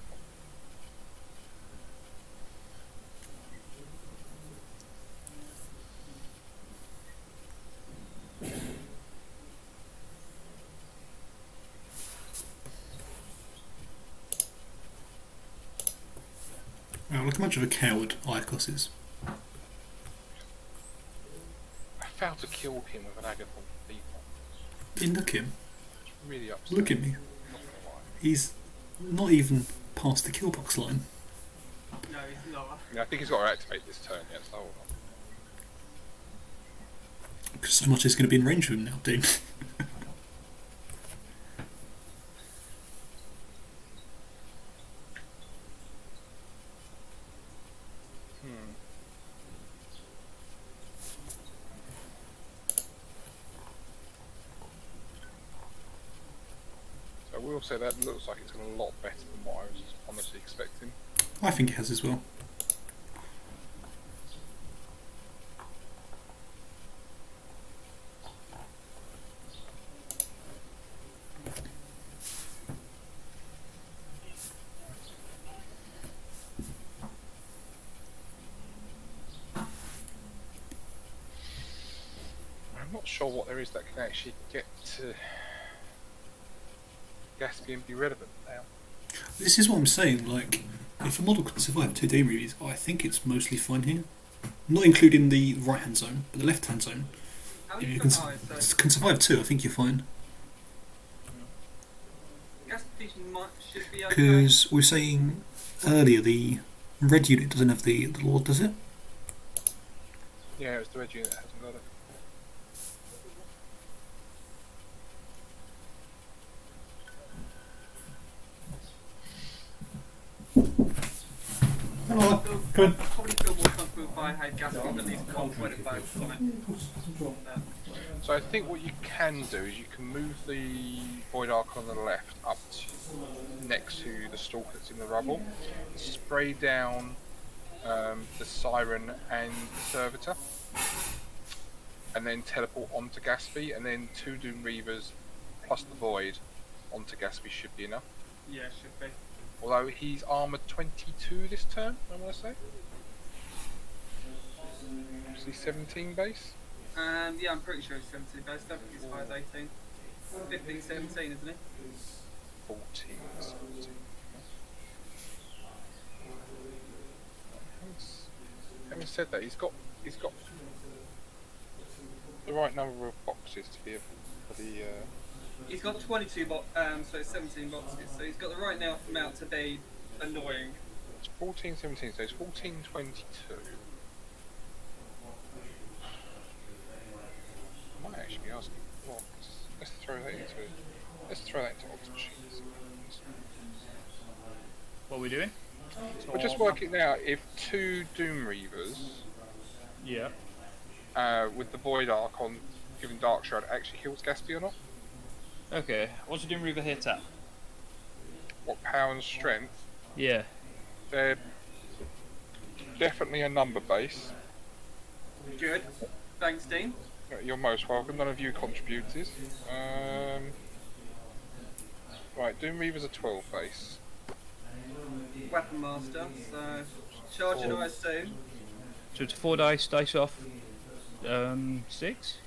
Wow, look how much of a coward Iacos is. I failed to kill him with an Agathon default. Look him. It's really upsetting. Look at me. Not gonna lie. He's not even past the kill box line. No, he's not. Yeah, I think he's got to activate this turn yet, so hold on. Because so much is going to be in range of him now, Dean. So I will say that looks like it's gone a lot better than what I was honestly expecting. I think it has as well. I'm not sure what there is that can actually get to Gaspian be relevant now. This is what I'm saying, like, if a model can survive two Doom Reavers, I think it's mostly fine here. not including the right hand zone, but the left hand zone. How You many can, can survive 2. I think you're fine. gas depletion should be okay. Because we were saying earlier the red unit doesn't have the Lord, does it? Yeah, it's the red unit that hasn't got it. Hello. Come on. Probably feel more comfortable if I had gas at least 1 point of focus on it. So I think what you can do is you can move the Void Arc on the left up to, next to the stalk that's in the rubble, spray down the Siren and the Servitor, and then teleport onto Gatsby, and then 2 Doom Reavers plus the Void onto Gatsby should be enough. Yeah, should be. Although he's armored 22 this turn, I want to say. Is he 17 base? Yeah, I'm pretty sure it's 17 base. I don't think it's as high as 18. 15, 17, isn't it? 14, 17. Having said that, he's got the right number of boxes to be able for the. He's got 22 so it's 17 boxes. So he's got the right now amount to be annoying. It's 14, 17, so it's 14, 22. I might actually be asking. Well, let's throw that into Ox Machines. What are we doing? We're just working out if 2 Doom Reavers Yeah. with the Void Arc on giving Dark Shroud actually heals Gatsby or not. Okay. What's the Doom Reaver hit at? What power and strength? Yeah. They're definitely a number base. Good. Thanks, Dean. You're most welcome. None of you contributed. Right, Doom Reavers are 12 base. Weapon Master, so charging I assume. So it's 4 dice off. 6?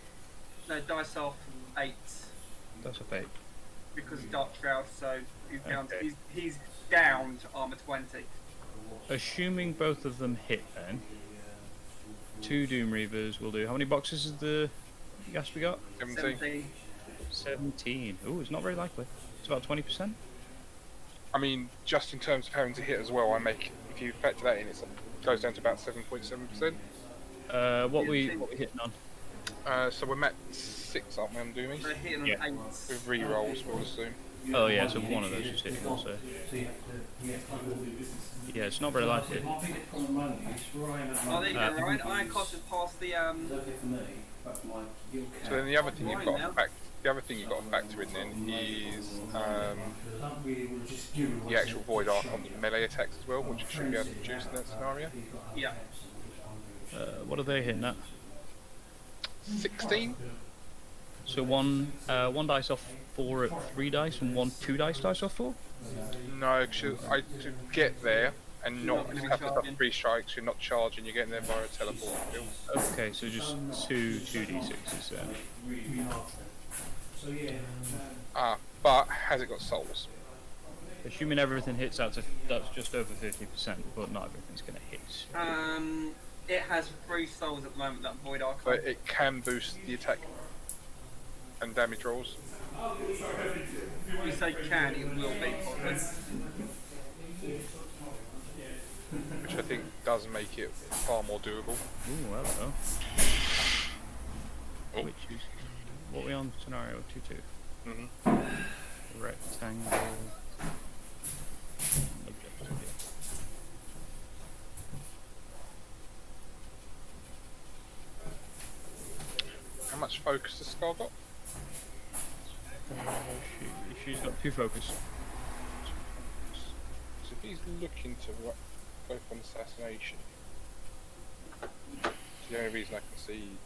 No, dice off 8 Dice off 8. because Dark Shroud, so he's down Okay. to, he's down to armor 20. Assuming both of them hit then, 2 Doom Reavers will do. How many boxes is the gas we got? 17. 17. Ooh, it's not very likely. It's about 20%. I mean, just in terms of having to hit as well, if you factor that in, it goes down to about 7.7%. What we hitting on? So we're at 6, aren't we, on Dooming? So hitting on Yeah. 8. With re-rolls, we'll assume. Oh yeah, so one of those is hitting also. Yeah, it's not very likely. Oh, there you go, Ryan. Iron Cost has passed the So then the other thing you've got Right to factor in then is the actual Void Arc on the melee attacks as well, which you should be able to produce in that scenario. yeah. What are they hitting at? 16? So one dice off 4 at 3 dice and 2 dice off 4? No, to get there and not You're not have to stop charging. 3 strikes, you're not charging, you're getting there via a teleport. Okay, so just 2d6s then. But has it got souls? Assuming everything hits that's just over 50%, but not everything's going to hit. It has 3 souls at the moment, that Void Arc. But it can boost the attack and damage rolls. You say can, it will be possible. Which I think does make it far more doable. Ooh, hello. Oh. Which is what are we on scenario 2-2? Mm-hmm. Rectangle. Objective, yeah. How much focus has Skull got? She's got 2 focus. So if he's looking to go for an assassination, it's the only reason I can see.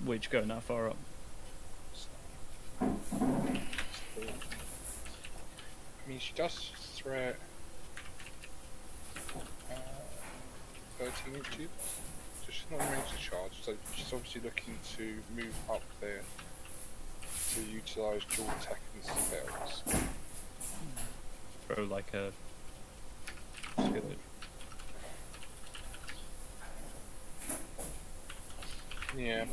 Which going that far up? I mean, she does threat 13 inches, so she's not in range to charge. So she's obviously looking to move up there to utilise dual attack and spells. Throw like a. Yeah.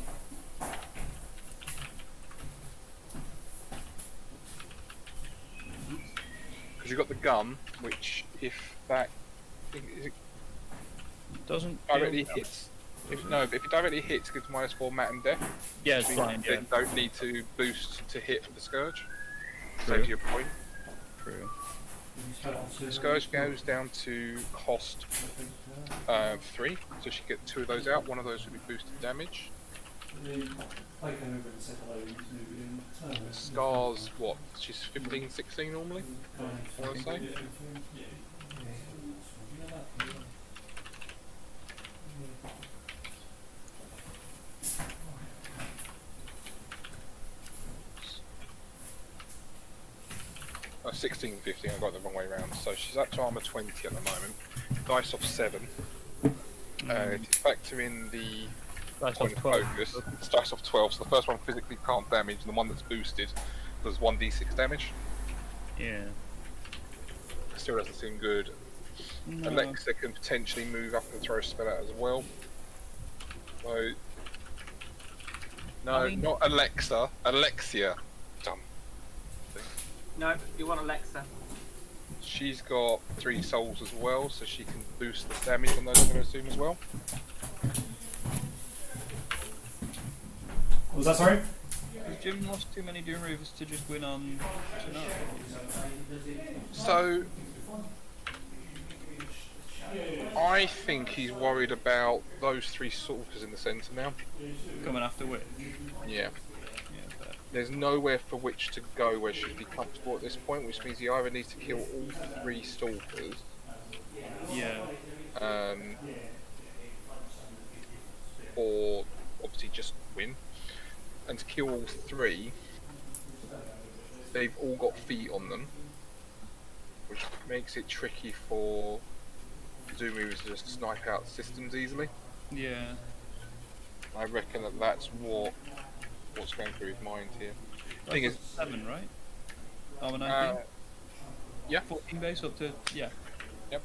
Because you've got the gun, which if that is it Doesn't directly deal- hits, if it directly hits, it gives -4 mat and death. Yeah, it's Which means fine. that Yeah, you don't need to boost to hit the Scourge. True. Saves you a point. true. The Scourge goes down to cost 3, so she get 2 of those out. One of those will be boosted damage. Scars, what? She's 15, 16 normally, I want to say. Oh, 16, 15, I got it the wrong way around. So she's up to armor 20 at the moment. Dice off 7. If you factor in the Dice point off of 12. focus, it's dice off 12, so the first one physically can't damage, and the one that's boosted does 1d6 damage. Yeah. Still doesn't seem good. No. Alexa can potentially move up and throw a spell out as well. So, no, I mean- not Alexa, Alexia. Dumb. No, you want Alexa. She's got 3 souls as well, so she can boost the damage on those, I'm going to assume, as well. What was that, sorry? Has Jim lost too many Doom Reavers to just win on tonight? So, I think he's worried about those 3 sorters in the centre now. Coming after Witch? Yeah. Yeah, but There's nowhere for Witch to go where she'd be comfortable at this point, which means he either needs to kill all 3 stalkers, yeah. or obviously just win. And to kill all 3, they've all got feet on them, which makes it tricky for Doom Reavers to just snipe out systems easily. Yeah. I reckon that's what's going through his mind here. Thing is, 7, right? Armor 19? yeah. 14 base up to, yeah. Yep.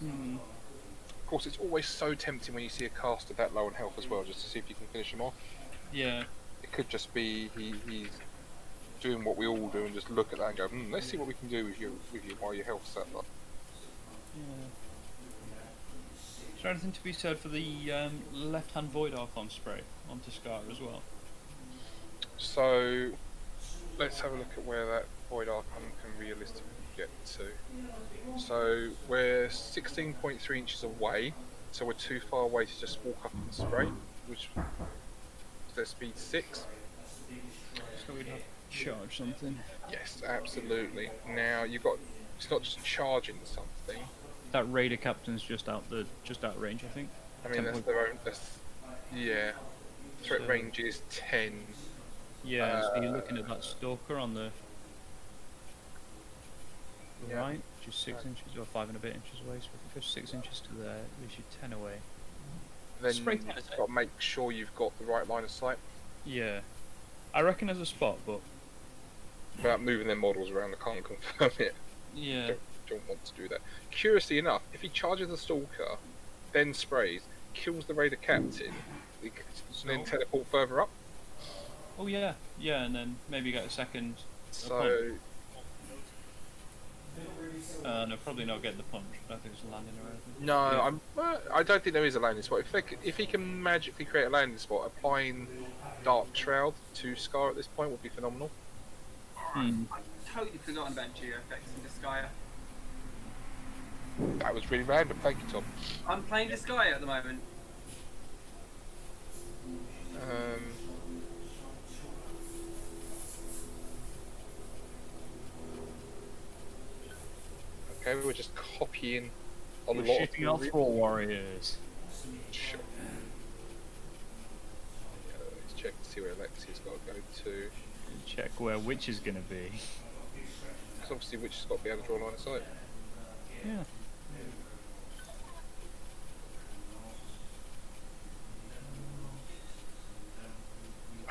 Hmm. Of course, it's always so tempting when you see a caster that low on health as well, just to see if you can finish him off. Yeah. It could just be he's doing what we all do and just look at that and go, let's see what we can do with you while your health's that low. Yeah. Is there anything to be said for the left-hand Void Archon spray onto Scar as well? So let's have a look at where that Void Archon can realistically get to. So we're 16.3 inches away, so we're too far away to just walk up and spray, which is their speed 6. So we'd have to charge something. Yes, absolutely. Now it's not just charging something. That Raider Captain's just out range, I think. I mean, that's their own. Yeah. Threat So- range is 10. Yeah, so you're looking at that Stalker on the Yeah. right, which is 6 inches or 5 and a bit inches away. So if we go 6 inches to there, it leaves you 10 away. Then Spray you've can, isn't it? got to make sure you've got the right line of sight Yeah. I reckon there's a spot, but without moving their models around. I can't confirm it. yeah. Don't want to do that. Curiously enough, if he charges the Stalker, then sprays, kills the Raider Captain, he can then teleport further up. Oh yeah, yeah, and then maybe get a second. So No, probably not getting the punch. I don't think it's landing or anything. no, Yeah. I don't think there is a landing spot. If he can magically create a landing spot, applying Dark Shroud to Scar at this point would be phenomenal. Hmm. I've totally forgotten about Geo effects in Disgaea. That was really random. Thank you, Tom. I'm playing Disgaea at the moment. Okay, we're just copying a We're lot shooting of our Thrall Warriors. Sure. Let's check to see where Alexia's got to go to. Check where Witch is gonna be. Because obviously Witch has got to be able to draw a line of sight. Yeah.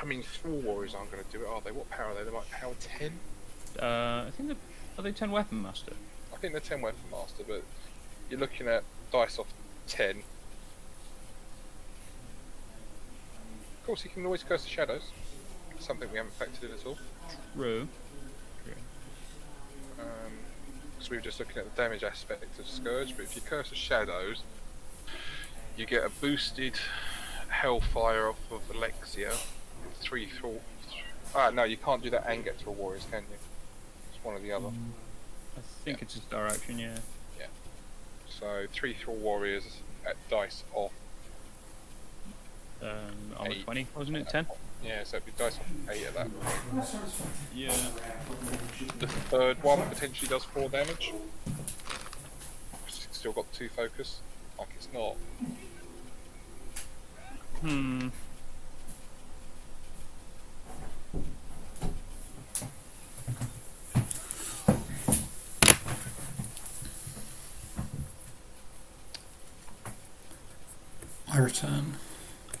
I mean, Thrall Warriors aren't going to do it, are they? What power are they? They're like power 10? I think are they 10 Weapon Master? I think they're 10 Weapon Master, but you're looking at dice off 10. course, he can always curse the shadows. Something we haven't factored in at all. True. Because we were just looking at the damage aspect of Scourge, but if you curse the shadows, you get a boosted Hellfire off of Alexia. 3 through. No, you can't do that and get through warriors, can you? It's one or the other. I think it's just our action, yeah. Yeah. So 3 through warriors at dice off. Armor 8. 20, wasn't it? 10? Yeah, so it'd be dice off 8 at that point. Yeah. The third one potentially does 4 damage. Still got 2 focus. Like it's not. I return.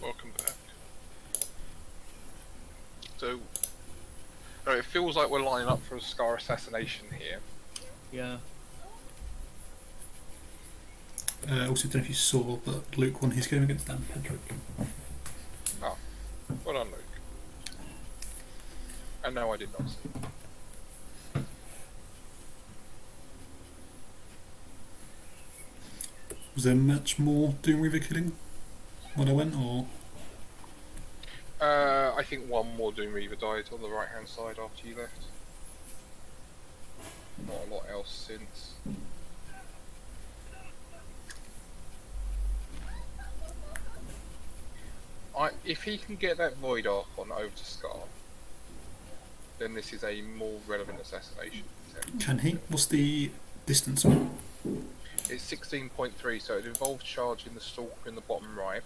Welcome back. So, it feels like we're lining up for a Scar assassination here. Yeah. Also, don't know if you saw, but Luke won his game against Dan Pedrick. Oh, well done, Luke. And no, I did not see. Was there much more Doom Reaver killing when I went, or? I think one more Doom Reaver died on the right hand side after you left. Not a lot else since. If he can get that Void Archon over to Scar, then this is a more relevant assassination. Can he? What's the distance on it? It's 16.3, so it involves charging the stalker in the bottom right,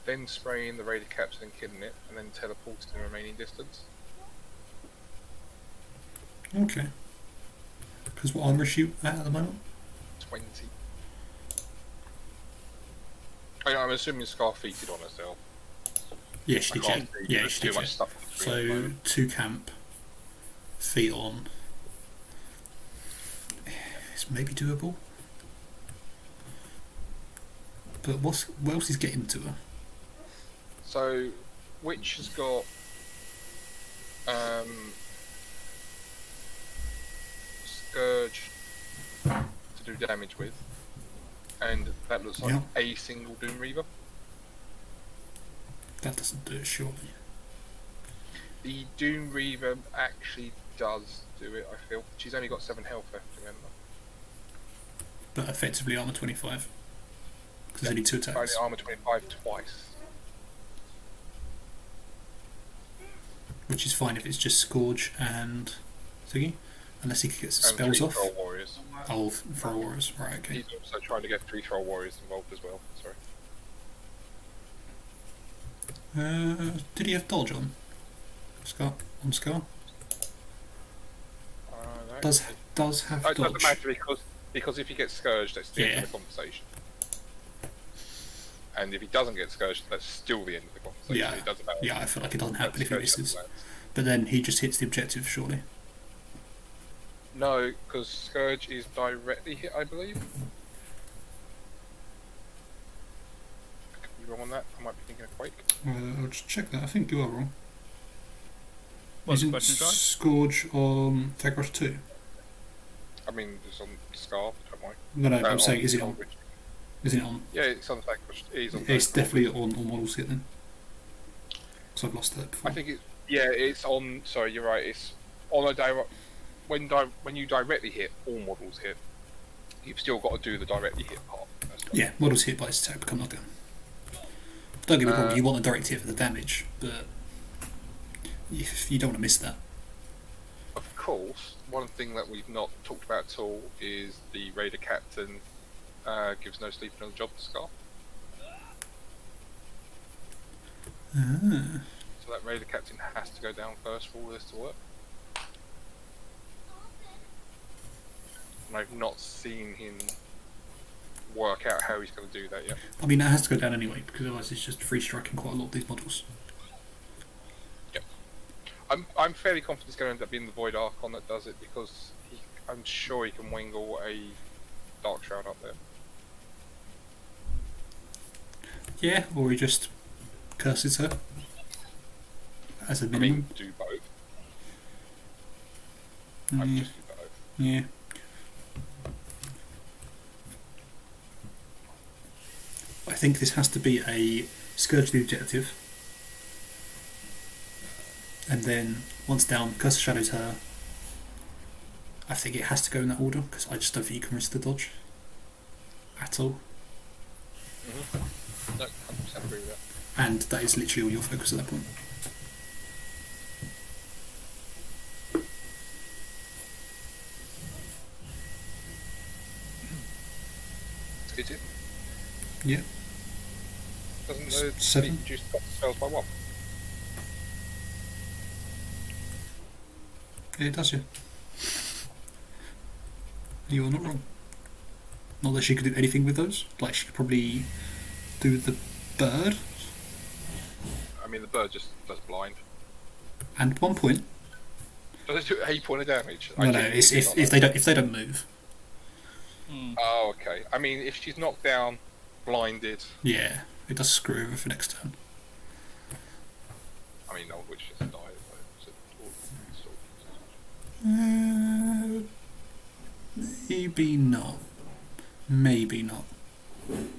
then spraying the Raider captain and killing it, and then teleporting the remaining distance. Okay. Because what armor is she at the moment? 20. I'm assuming Scar feated on herself. Yeah, she I did. can't Yeah, see she too did. much Yeah. stuff. So 2 camp, feet on. It's maybe doable. But what else is getting to her? So, Witch has got Scourge to do damage with, and that looks like a single Doom Reaver. That doesn't do it, surely. The Doom Reaver actually does do it, I feel. She's only got 7 health left, remember? But effectively armor 25. Because there's only 2 attacks. Only armor 25 twice. Which is fine if it's just Scourge and thingy. Unless he could get some And spells 3 off. Troll Warriors. Oh, for warriors. Right, okay. He's also trying to get 3 Troll Warriors involved as well. Sorry. Did he have dodge on? Scar? On Scar? No. Does have It dodge. doesn't matter because if he gets Scourged, that's the end of the conversation. And if he doesn't get Scourged, that's still the end of the conversation. Yeah, It doesn't matter. yeah, I feel like it doesn't happen if he Scourge misses. doesn't matter. But then he just hits the objective, surely. No, because Scourge is directly hit, I believe. I could be wrong on that. I might be thinking of Quake. I'll just check that. I think you are wrong. What's the Isn't question, John? Scourge on Thagros 2? I mean, it's on Scar, don't worry. No, I'm saying, is it on? Witch. Isn't it on? Yeah, it's on Thagros. It is on It's Thagros. definitely on all models hit then. Because I've lost that before. I think it's on. Sorry, you're right. It's on a direct. When you directly hit, all models hit. You've still got to do the directly hit part. Yeah, models hit by its attack become knockdown. Don't get me wrong, you want a direct hit for the damage, but you don't want to miss that. Of course, one thing that we've not talked about at all is the Raider Captain gives no sleeping on the job to Scar. Ah. So that Raider Captain has to go down first for all this to work. And I've not seen him work out how he's going to do that yet. I mean, that has to go down anyway, because otherwise it's just free striking quite a lot of these models. Yep. I'm fairly confident it's going to end up being the Void Archon that does it, because I'm sure he can wangle a Dark Shroud up there. Yeah, or he just curses her. as a I minimum. mean, do both. I'd Yeah. just do both. Yeah. I think this has to be a Scourge the objective. And then, once down, Curse of Shadows her. I think it has to go in that order, because I just don't think you can risk the dodge. At all. No, 100% agree with that. And that is literally all your focus at that point. Is it? Yeah. Doesn't the 7? reduce spells by 1? Yeah, it does, yeah. You are not wrong. Not that she could do anything with those. Like, she could probably do the bird. I mean, the bird just does blind. And 1 point. Does it do 8 point of damage? No, it's if they don't move. Oh, okay. I mean, if she's knocked down, blinded. Yeah, it does screw over for next turn. I mean, Old Witch just died. Maybe not. Maybe not. I'm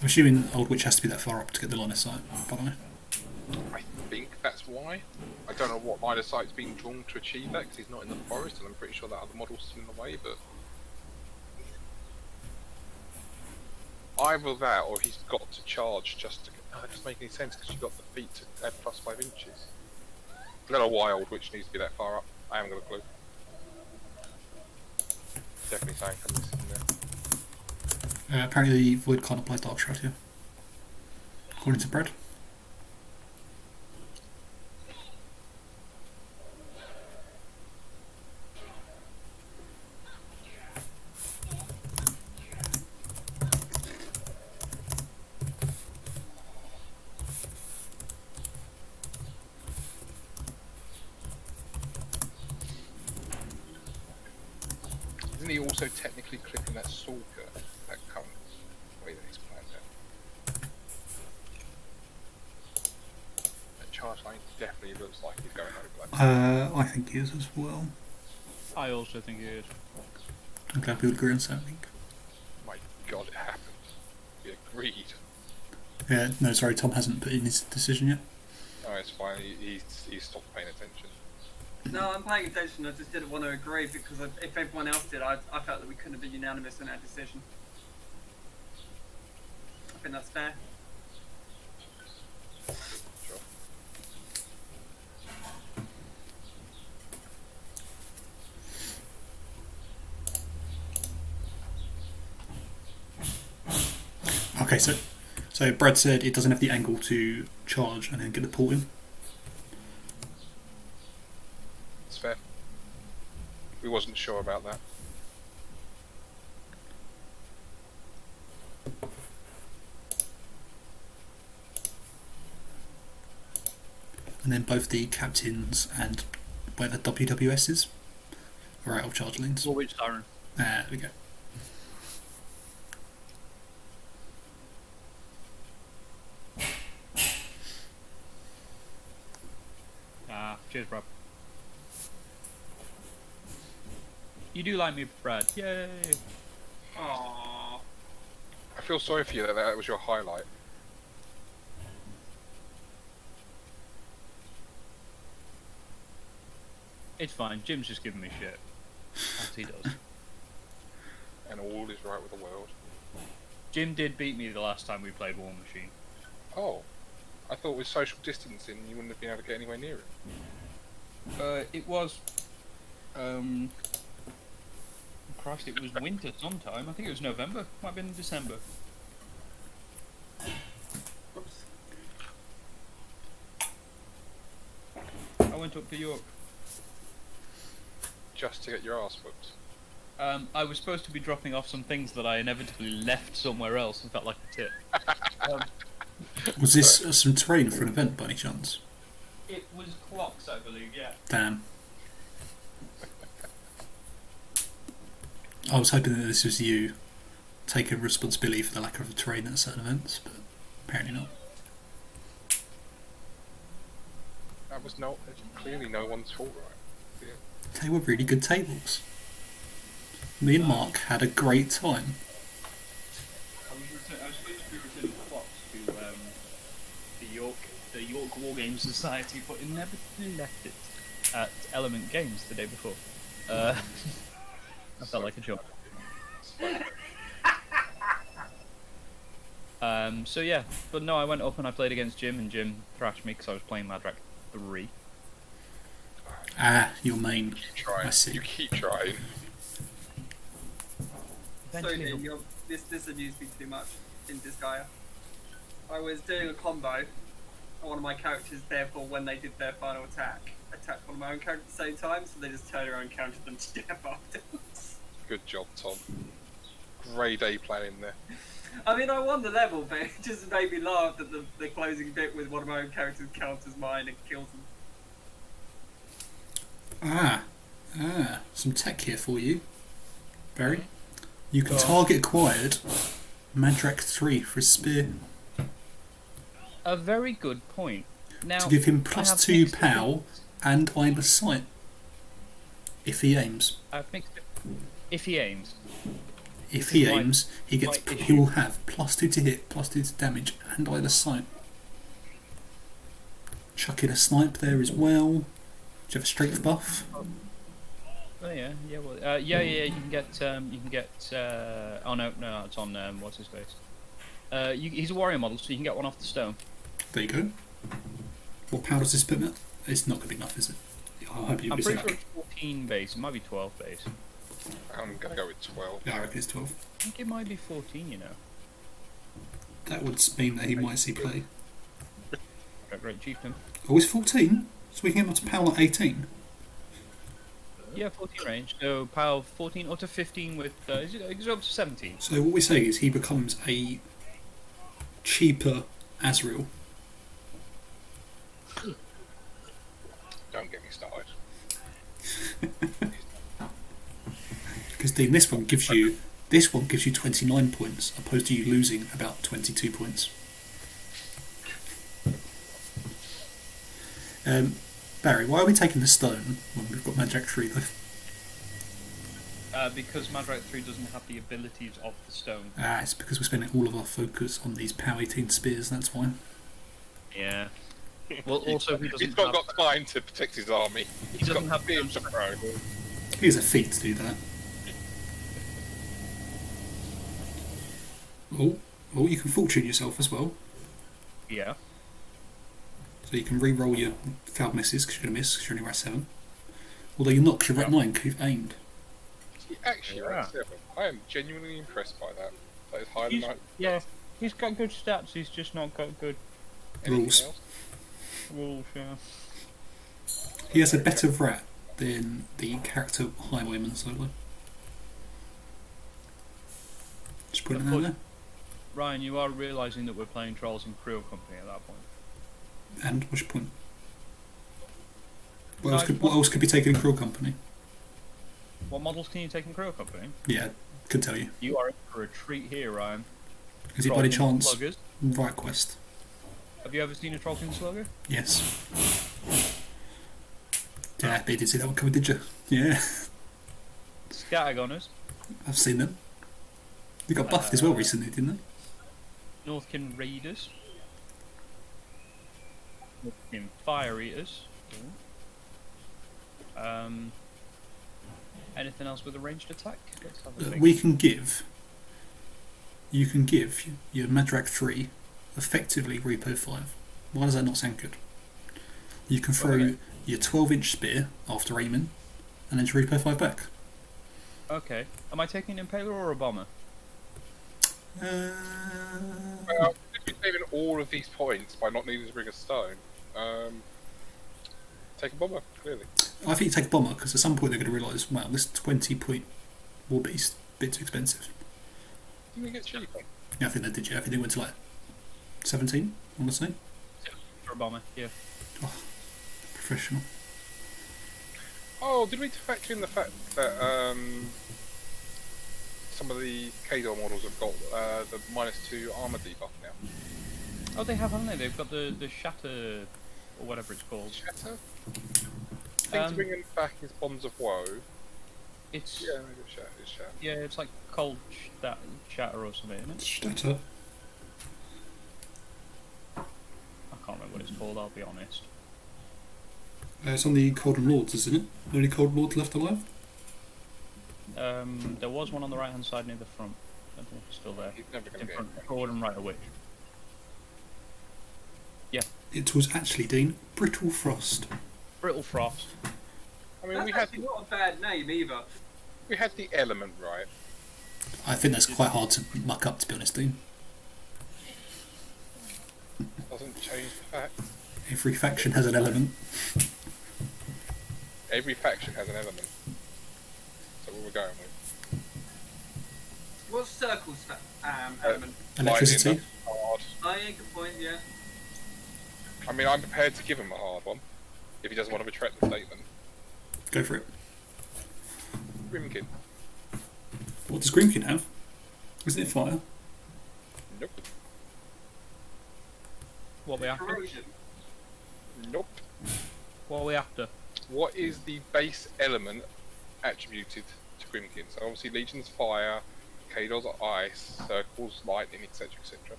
assuming Old Witch has to be that far up to get the line of sight, by the way. I think that's why. I don't know what line of sight's being drawn to achieve that, because he's not in the forest, and I'm pretty sure that other model's in the way, but... Either that, or he's got to charge just to... Oh, that doesn't make any sense, because you've got the feet to add plus 5 inches. I don't know why Old Witch needs to be that far up. I haven't got a clue. Definitely saying something's in there. Apparently Void can't apply Dark Shroud here. According to Brad. Isn't he also technically clipping that Stalker, that current way that he's planned it? That charge line definitely looks like he's going over that. I think he is as well. I also think it is. I'm glad we would agree on something. My god, it happened. We agreed. Yeah, no, sorry, Tom hasn't put in his decision yet. Oh, it's fine, he's stopped paying attention. No, I'm paying attention. I just didn't want to agree because if everyone else did, I felt that we couldn't be unanimous in our decision. I think that's fair. Sure. Okay, so Brad said it doesn't have the angle to charge and then get the port in. It's fair. We wasn't sure about that. And then both the captains and where the WWS is are out of charge lanes. Which siren? There we go. Cheers, Brad. You do like me, Brad. Yay! Aww. I feel sorry for you that was your highlight. It's fine. Jim's just giving me shit. As he does. And all is right with the world. Jim did beat me the last time we played War Machine. Oh. I thought with social distancing you wouldn't have been able to get anywhere near it. It was... Christ, it was winter sometime. I think it was November. Might have been December. Whoops. I went up to York. Just to get your ass whooped. I was supposed to be dropping off some things that I inevitably left somewhere else and felt like a tip. Was this some terrain for an event by any chance? It was clocks, I believe, yeah. Damn. I was hoping that this was you taken responsibility for the lack of terrain at certain events, but apparently not. That was clearly no one's fault, right? Yeah. They were really good tables. Me and Mark had a great time. I was supposed to be returning clocks to the York War Games Society, but inevitably left it at Element Games the day before. I felt like a joke. So yeah, but no, I went up and I played against Jim, and Jim thrashed me because I was playing Madrak 3. Ah, your main. Keep trying. I see. You keep trying. Sorry, Dean, this amused me too much in Disgaea. I was doing a combo, and one of my characters, therefore, when they did their final attack, attacked one of my own characters at the same time, so they just turned around and countered them to death afterwards. Good job, Tom. Great A planning there. I mean, I won the level, but it just made me laugh at the closing bit with one of my own characters counters mine and kills them. Some tech here for you, Barry. You can target acquired Madrak 3 for a spear. A very good point. Now, To give him I have +2 mixed POW opinions. and line of sight. If he aims. I've mixed it. If he aims. If he This is my- aims, he gets my he issue. will have +2 to hit, +2 to damage, and line of sight. Chuck in a snipe there as well. Do you have a strength buff? Oh yeah, yeah, well, you can get, oh no, it's on, what's his face? He's a warrior model, so you can get one off the stone. There you go. What power does this put in it? It's not going to be enough, is it? I hope you I'm would pretty say sure it's 14 base, it might be 12 base. I'm gonna go with 12. Yeah, I reckon it's 12. I think it might be 14, you know. That would mean that he might see play. Great chieftain. Oh, he's 14? So we can get him up to power like 18? Yeah, 14 range, so power 14 up to 15 with, it's up to 17. So what we're saying is he becomes a cheaper Azrael. Don't get me started. Because Dean, this one gives you 29 points, opposed to you losing about 22 points. Barry, why are we taking the stone when we've got Madrak 3 though? Because Madrak 3 doesn't have the abilities of the stone. It's because we're spending all of our focus on these POW 18 spears, that's why. Yeah. Well, also he doesn't He's not have... got time to protect his army. He He's doesn't got have beams to throw. Here's a feat to do that. Oh, you can fortune yourself as well. Yeah. So you can re-roll your foul misses because you're going to miss because you're only right 7. Although you're not, 'cause you're right 9 because you've aimed. He actually Yeah. ranks 7. I am genuinely impressed by that. That is higher than I. Yeah, he's got good stats, he's just not got good Anything Rules. else? rules, yeah. He has a better rat than the character Highwayman solo. Just putting it Of out course. there. Ryan, you are realising that we're playing Trolls in Creel Company at that point. And what's your point? What No, else could be taken in Krill Company? What models can you take in Creel Company? Yeah, could tell you. You are in for a treat here, Ryan. Is it by any Trollkin chance Sluggers. Right Quest? Have you ever seen a Trollkin Slugger? Yes. Yeah, they did see that one coming, did you? Yeah, Scattergunners. I've seen them. They got buffed as well recently, didn't they? Northkin Raiders. Northkin Fire Eaters. Anything else with a ranged attack? Let's have a think. You can give your Madrak 3 effectively Repo 5. Why does that not sound good? You can throw Okay. your 12-inch spear after aiming, and then just Repo 5 back. Okay. Am I taking an Impaler or a Bomber? Well, if you're saving all of these points by not needing to bring a stone, take a bomber, clearly. I think you take a bomber because at some point they're going to realise, wow, this 20-point War Beast a bit too expensive. You can get cheaper. Yeah, I think they did. Yeah, I think they went to like 17. I want to say For a Bomber, yeah. professional. Oh, did we factor in the fact that some of the Kador models have got the -2 armor debuff now. Oh, they have, haven't they? They've got the shatter or whatever it's called. Shatter. I think to bring them back is Bonds of Woe. It's Yeah, maybe it's Shatter. It's Shatter. yeah, it's like cold shatter or something, isn't it? Stutter. I can't remember what it's called. I'll be honest. It's on the Cauldron Lords, isn't it? Are there any Cauldron Lords left alive? There was one on the right hand side near the front. I don't think it's still there. He's never going In to front, get forward and right of which. Yeah, It was actually, Dean, Brittle Frost. Brittle Frost. I mean, That's we had actually not a bad name either. the element right. I think that's quite hard to muck up, to be honest, Dean. Doesn't change the fact. Every faction has an element. Every faction has an element. So what we're going with. What's Circle's element? Electricity. Lightning, that's hard. Oh, yeah, good point, yeah. I mean, I'm prepared to give him a hard one if he doesn't want to retract the statement. Go for it. Grimkin. What does Grimkin have? Isn't it fire? Nope. What are we after? Corrosion. Nope. What are we after? What is the base element attributed to Grimkin? So obviously Legion's fire, Kador's are ice, Circle's lightning, etc, etc.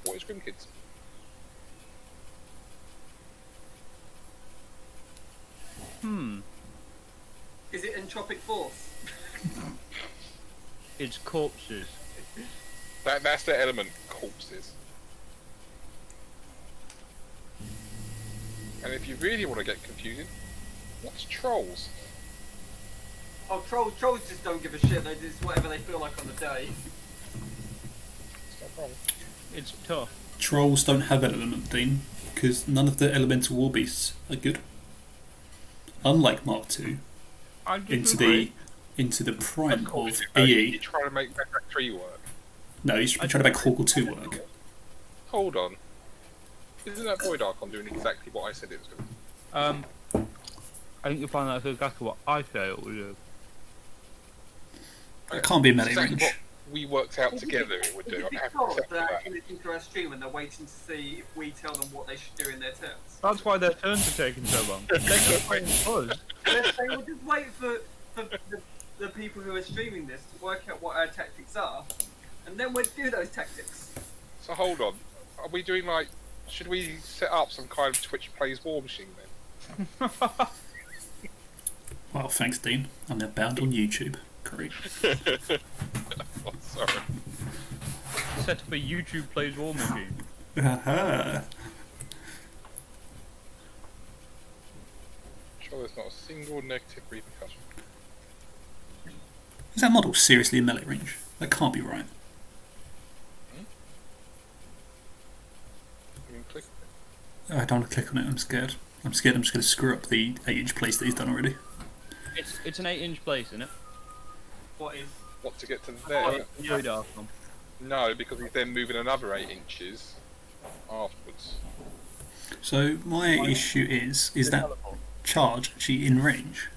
What is Grimkin's? Is it entropic force? It's corpses. That's the element, corpses. And if you really want to get confusing, what's trolls? Oh, trolls just don't give a shit. They just whatever they feel like on the day. It's not wrong. It's tough. Trolls don't have an element, Dean, because none of the elemental war beasts are good. Unlike Mark II, I into the prime of You're EE. trying to make Mech 3 work. No, he's trying to make Hoggle 2 work. Hold on. Isn't that Void Archon doing exactly what I said it was going to? I think you'll find that's exactly what I say it will do. It can't be a melee Exactly range. what we worked out together it would do. Is I'm it happy to because accept they're that. actually listening to our stream and they're waiting to see if we tell them what they should do in their turns? That's why their turns are taking so long. They're just waiting for us. They will just wait for the people who are streaming this to work out what our tactics are, and then we'll do those tactics. So hold on. Are we doing like... Should we set up some kind of Twitch Plays War machine then? Well, thanks, Dean. And they're bound on YouTube. Great. Oh, sorry. Set up a YouTube plays war machine. Haha. Sure there's not a single negative repercussion. Is that model seriously in melee range? That can't be right. You can click I don't want to click on it, I'm scared. I'm scared I'm just going to screw up the 8-inch place that he's done already. It's an 8-inch place, isn't it? What is? what to get to there. Void Archon. No, because he's then moving another 8 inches afterwards. So my issue is that charge actually in range?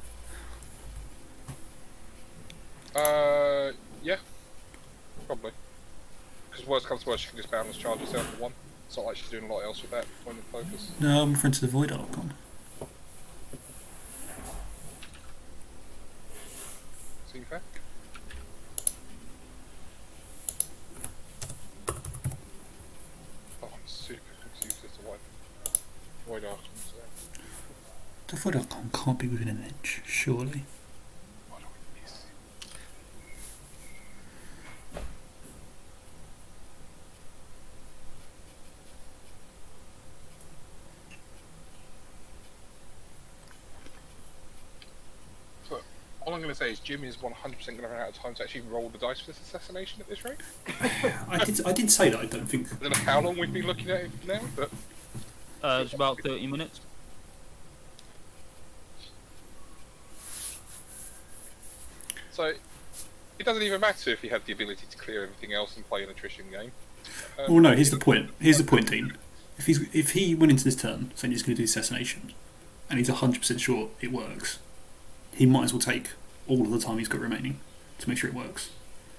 Yeah, probably. Because worst comes to worst, she can just balance charge herself for one. It's not like she's doing a lot else with that point of focus. No, I'm referring to the Void Archon. Seem fair? Oh, I'm super confused as to why Void Archon's there. The Void Archon can't be within an inch, surely. Why don't we miss it? But all I'm going to say is Jim is 100% going to run out of time to actually roll the dice for this assassination at this rate. I did say that I don't think... I don't know how long we've been looking at it now, but It's about 30 minutes. so it doesn't even matter if he had the ability to clear everything else and play an attrition game. Well, no, here's the point. Here's the point, Dean. If he went into this turn saying he's going to do assassination, and he's 100% sure it works, he might as well take all of the time he's got remaining to make sure it works.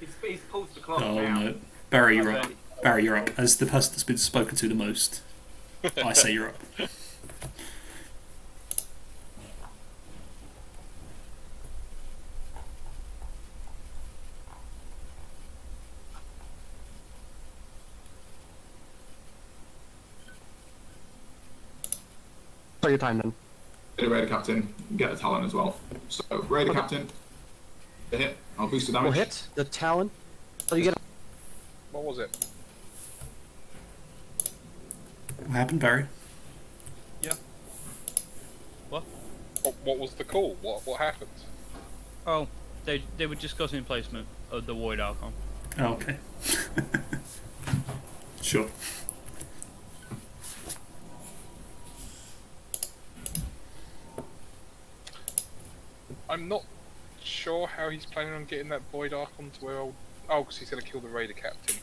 He's paused the clock Oh now. no. Barry, you're I up. bet. Barry, you're up. As the person that's been spoken to the most, I say you're up. Start your time then. Hit a Raider Captain, get a Talon as well. So, Raider Captain, the hit, I'll boost the damage. We'll hit the Talon. Oh, you get. What was it? What happened, Barry? What was the call? What happened? Oh, they were discussing placement of the Void Archon. Oh, okay. Sure. I'm not sure how he's planning on getting that Void Archon to where old... Oh, because he's going to kill the Raider Captain.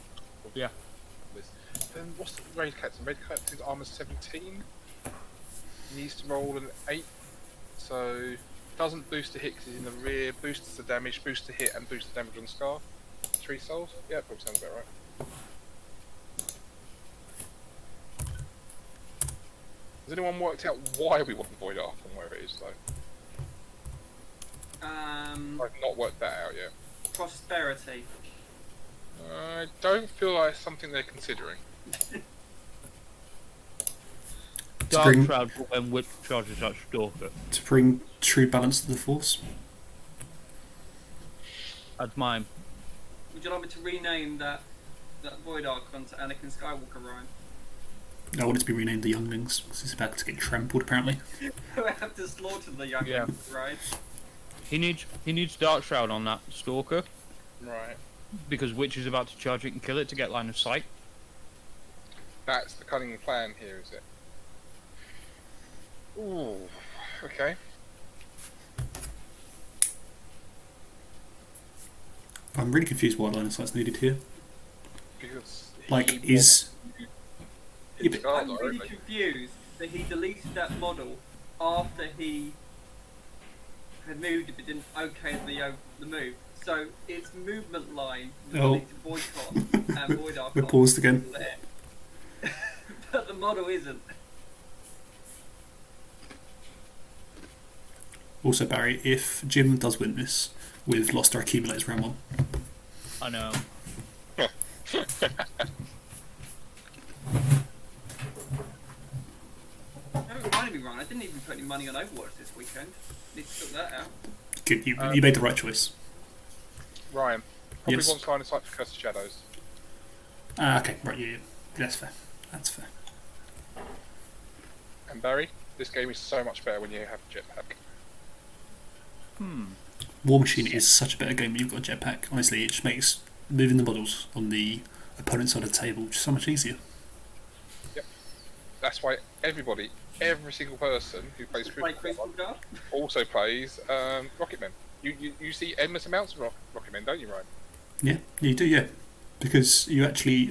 Yeah. Then what's the Raider Captain? Raider Captain's armor 17. He needs to roll an 8. So, doesn't boost the hit because he's in the rear, boosts the damage, boosts the hit, and boosts the damage on Scar. 3 souls? Yeah, probably sounds about right. Has anyone worked out why we want the Void Archon where it is, though? I've not worked that out yet. Prosperity. I don't feel like it's something they're considering. Dark bring- Shroud when whip charges that Stalker. To bring true balance to the Force. That's mine. Would you like me to rename that Void Archon to Anakin Skywalker, Ryan? I want it to be renamed the Younglings because it's about to get trampled, apparently. We have to slaughter the young Yeah. right? He needs Dark Shroud on that Stalker Right. because Witch is about to charge it and kill it to get line of sight. That's the cunning plan here, is it? Ooh, okay. I'm really confused why line of sight's needed here. Because Like, he is... wants Yeah, but- I'm really confused that he deleted that model after he had moved it but didn't okay the move. So its movement line was Oh. deleted Boycott and Void Archon. We're paused again. there. But the model isn't. Also, Barry, if Jim does win this, we've lost our accumulators round 1. I know. Don't remind me, Ryan. I didn't even put any money on Overwatch this weekend. Need to sort that out. Good, you made the right choice. Ryan probably Yes. wants line of sight for Curse of Shadows. Ah, okay, right, yeah. That's fair. That's fair. And Barry, this game is so much better when you have a jetpack. War Machine is such a better game when you've got a jetpack. Honestly, it just makes moving the models on the opponent's side of the table just so much easier. That's why everybody, every single person who plays Play Crystal Crystal Guard. also plays Rocketmen. You see endless amounts of Rocketmen, don't you, Ryan? Yeah, you do, yeah. Because you actually,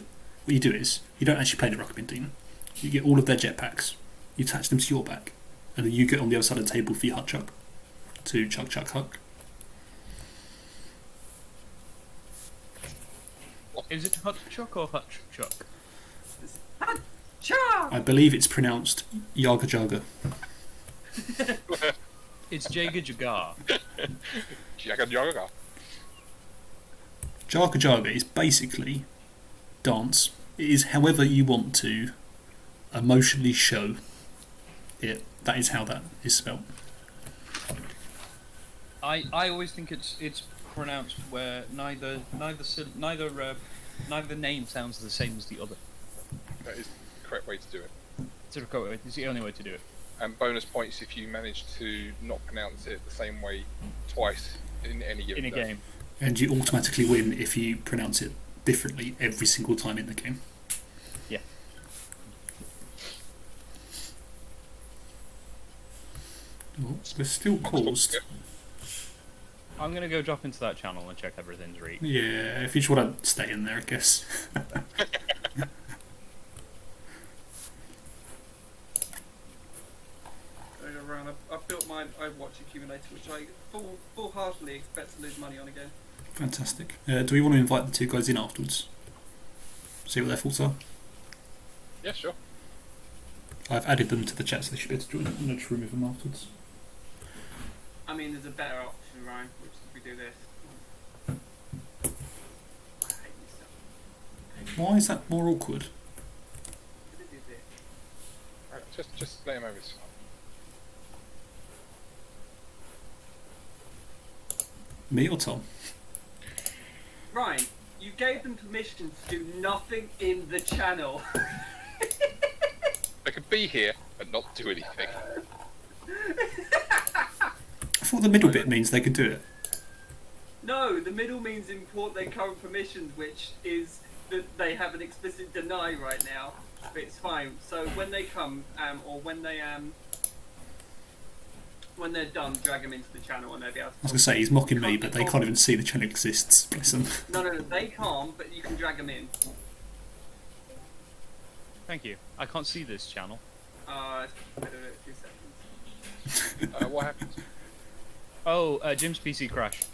what you do is, you don't actually play the Rocketman team. You get all of their jetpacks, you attach them to your back, and then you get on the other side of the table for your hut chuck. To chuck, chuck, huck. Is it Hut Chuck or Hut Chuck? Cha! I believe it's pronounced Yaga Jaga. It's Jaga Jagar. Jaga Jaga. Jaga Jaga is basically dance. It is however you want to emotionally show it. That is how that is spelled. I always think it's pronounced where neither name sounds the same as the other. That is the correct way to do it. It's the only way to do it. And bonus points if you manage to not pronounce it the same way twice in any given In a day. game. And you automatically win if you pronounce it differently every single time in the game. Yeah. Oh, we're still paused. I'm gonna go drop into that channel and check everything's read. Yeah, if you just want to stay in there, I guess. Ryan, I've built my Overwatch accumulator, which I full-heartedly expect to lose money on again. Fantastic. Do we want to invite the two guys in afterwards? See what their thoughts are? Yeah, sure. I've added them to the chat, so they should be able to join. I'm going to just remove them afterwards. I mean, there's a better option, Ryan, which is if we do this. I hate this stuff. Why is that more awkward? What is it? Right, just let him over his phone. Me or Tom? Ryan, you gave them permission to do nothing in the channel. They could be here and not do anything. I thought the middle bit means they could do it. No, the middle means import their current permissions, which is that they have an explicit deny right now. But it's fine. So when they come, or when they're done, drag them into the channel and they'll be able to... I was going to say, he's mocking me, but they can't even see the channel exists. Bless them. No, they can't, but you can drag them in. Thank you. I can't see this channel. It's a 2 seconds. What happened? Oh, Jim's PC crashed.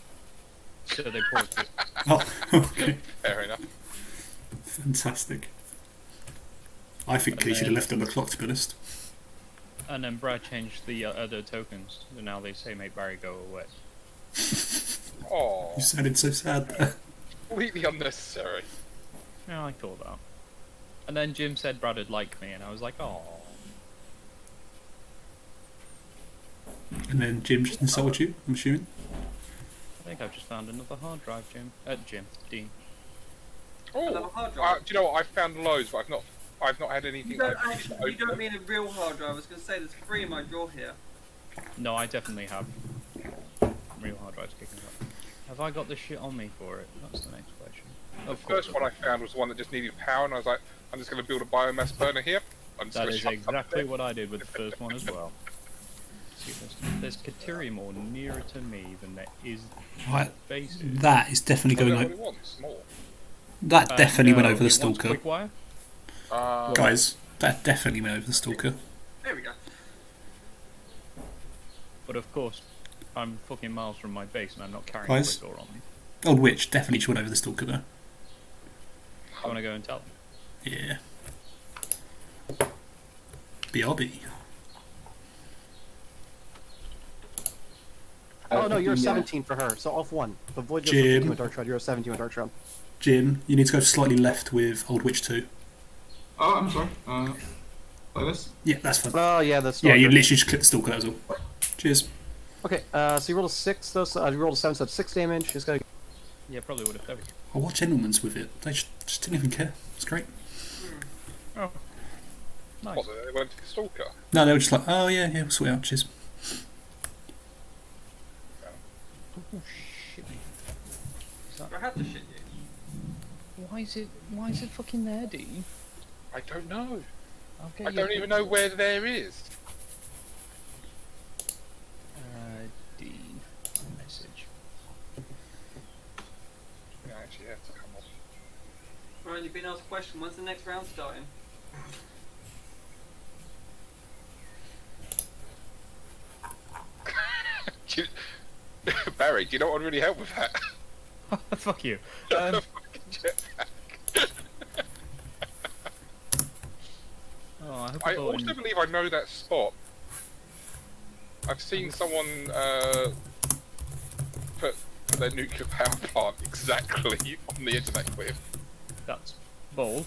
So they paused it. Oh, okay. Fair enough. Fantastic. I think he should have left on the clock, to be honest. And then Brad changed the other tokens, and now they say make Barry go away. Oh, You sounded so sad there. completely unnecessary. Yeah, I thought that. And then Jim said Brad would like me, and I was like, oh. And then Jim just insulted you, I'm assuming? I think I've just found another hard drive, Jim. Dean. Another Oh, hard drive. do you know what? I've found loads, but I've not had anything. You don't, I've actually, you don't mean a real hard drive. I was going to say there's 3 in my drawer here. No, I definitely have. Real hard drives kicking up. Have I got the shit on me for it? That's the next question. The first one I found was the one that just needed power, and I was like, I'm just going to build a biomass burner here. I'm just That gonna is shut up exactly there. what I did with the first one as well. See, there's Caterium ore nearer to me than there is Right, bases. that is definitely I don't going know over. what he wants, more. That definitely No, went over the it wants stalker. quick wire? Guys, that definitely went over the stalker. There we go. But of course, I'm fucking miles from my base and I'm not carrying Guys? a quick ore on me. Old Witch definitely should went over the stalker though. I want to go and tell them. Yeah. BRB. Oh no, you're a Yeah. 17 for her. So off 1. The Void goes Jim. 15 with Dark Shroud. You're a 17 with Dark Shroud. Jim, you need to go slightly left with Old Witch 2. Oh, I'm sorry. Like this? Yeah, that's fine. Oh yeah, that's. Yeah, you literally just click the stalker, that was all. Cheers. Okay, so you rolled a 6 though. So, you rolled a 7, so that's 6 damage. Just gotta. Yeah, probably would have. I watched Endelman's with it. They just didn't even care. It's great. Oh. Nice. What, they went to the stalker? No, they were just like, oh yeah, we'll sort it out. Cheers. Oh, shit me. I had to shit you. Why is it fucking there, Dean? I don't know. Okay, I don't even know where there is. Dean. Message. Yeah, I actually have to come off. Ryan, you've been asked a question. When's the next round starting? Barry, do you know what would really help with that? Fuck you. A fucking jetpack. Oh, I hope I also believe I know that spot. I've seen someone put their nuclear power plant exactly on the edge of that cliff. That's bold.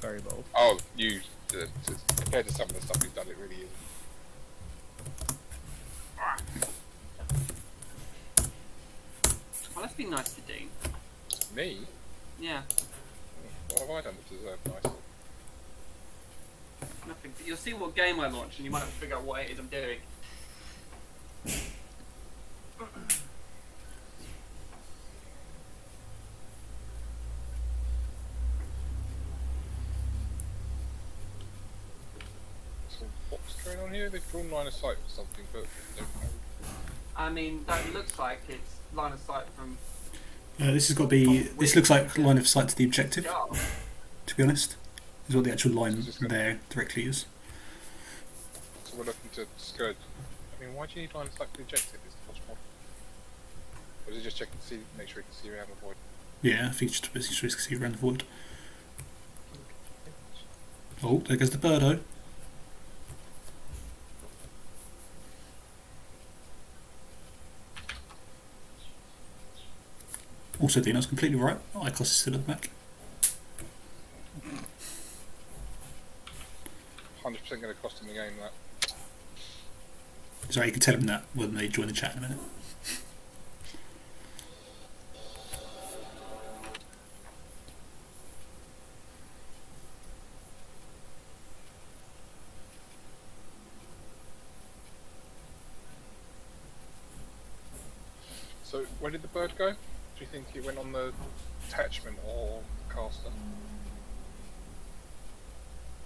Very bold. Oh, compared to some of the stuff we've done, it really is. Well, let's be nice to Dean. Me? Yeah, What have I done to deserve nice? nothing. You'll see what game I launch and you might have to figure out what it is I'm doing. So what's going on here? They've drawn line of sight for something, but they don't know. I mean, that looks like it's line of sight from... This has got to be. This looks like line of sight to the objective. Yeah. To be honest, is what the actual line there directly is. So we're looking to skirt. I mean, why do you need line of sight for the objective? Is the Or is it just checking to see, make sure you can see around the void? Yeah, I think just basically to see around the void. Oh, there goes the birdo. Also, Dino's completely right. Icos is still at the back. 100% going to cost him the game, that. Sorry, you can tell him that when they join the chat in a minute. So, where did the bird go? Do you think it went on the attachment or caster?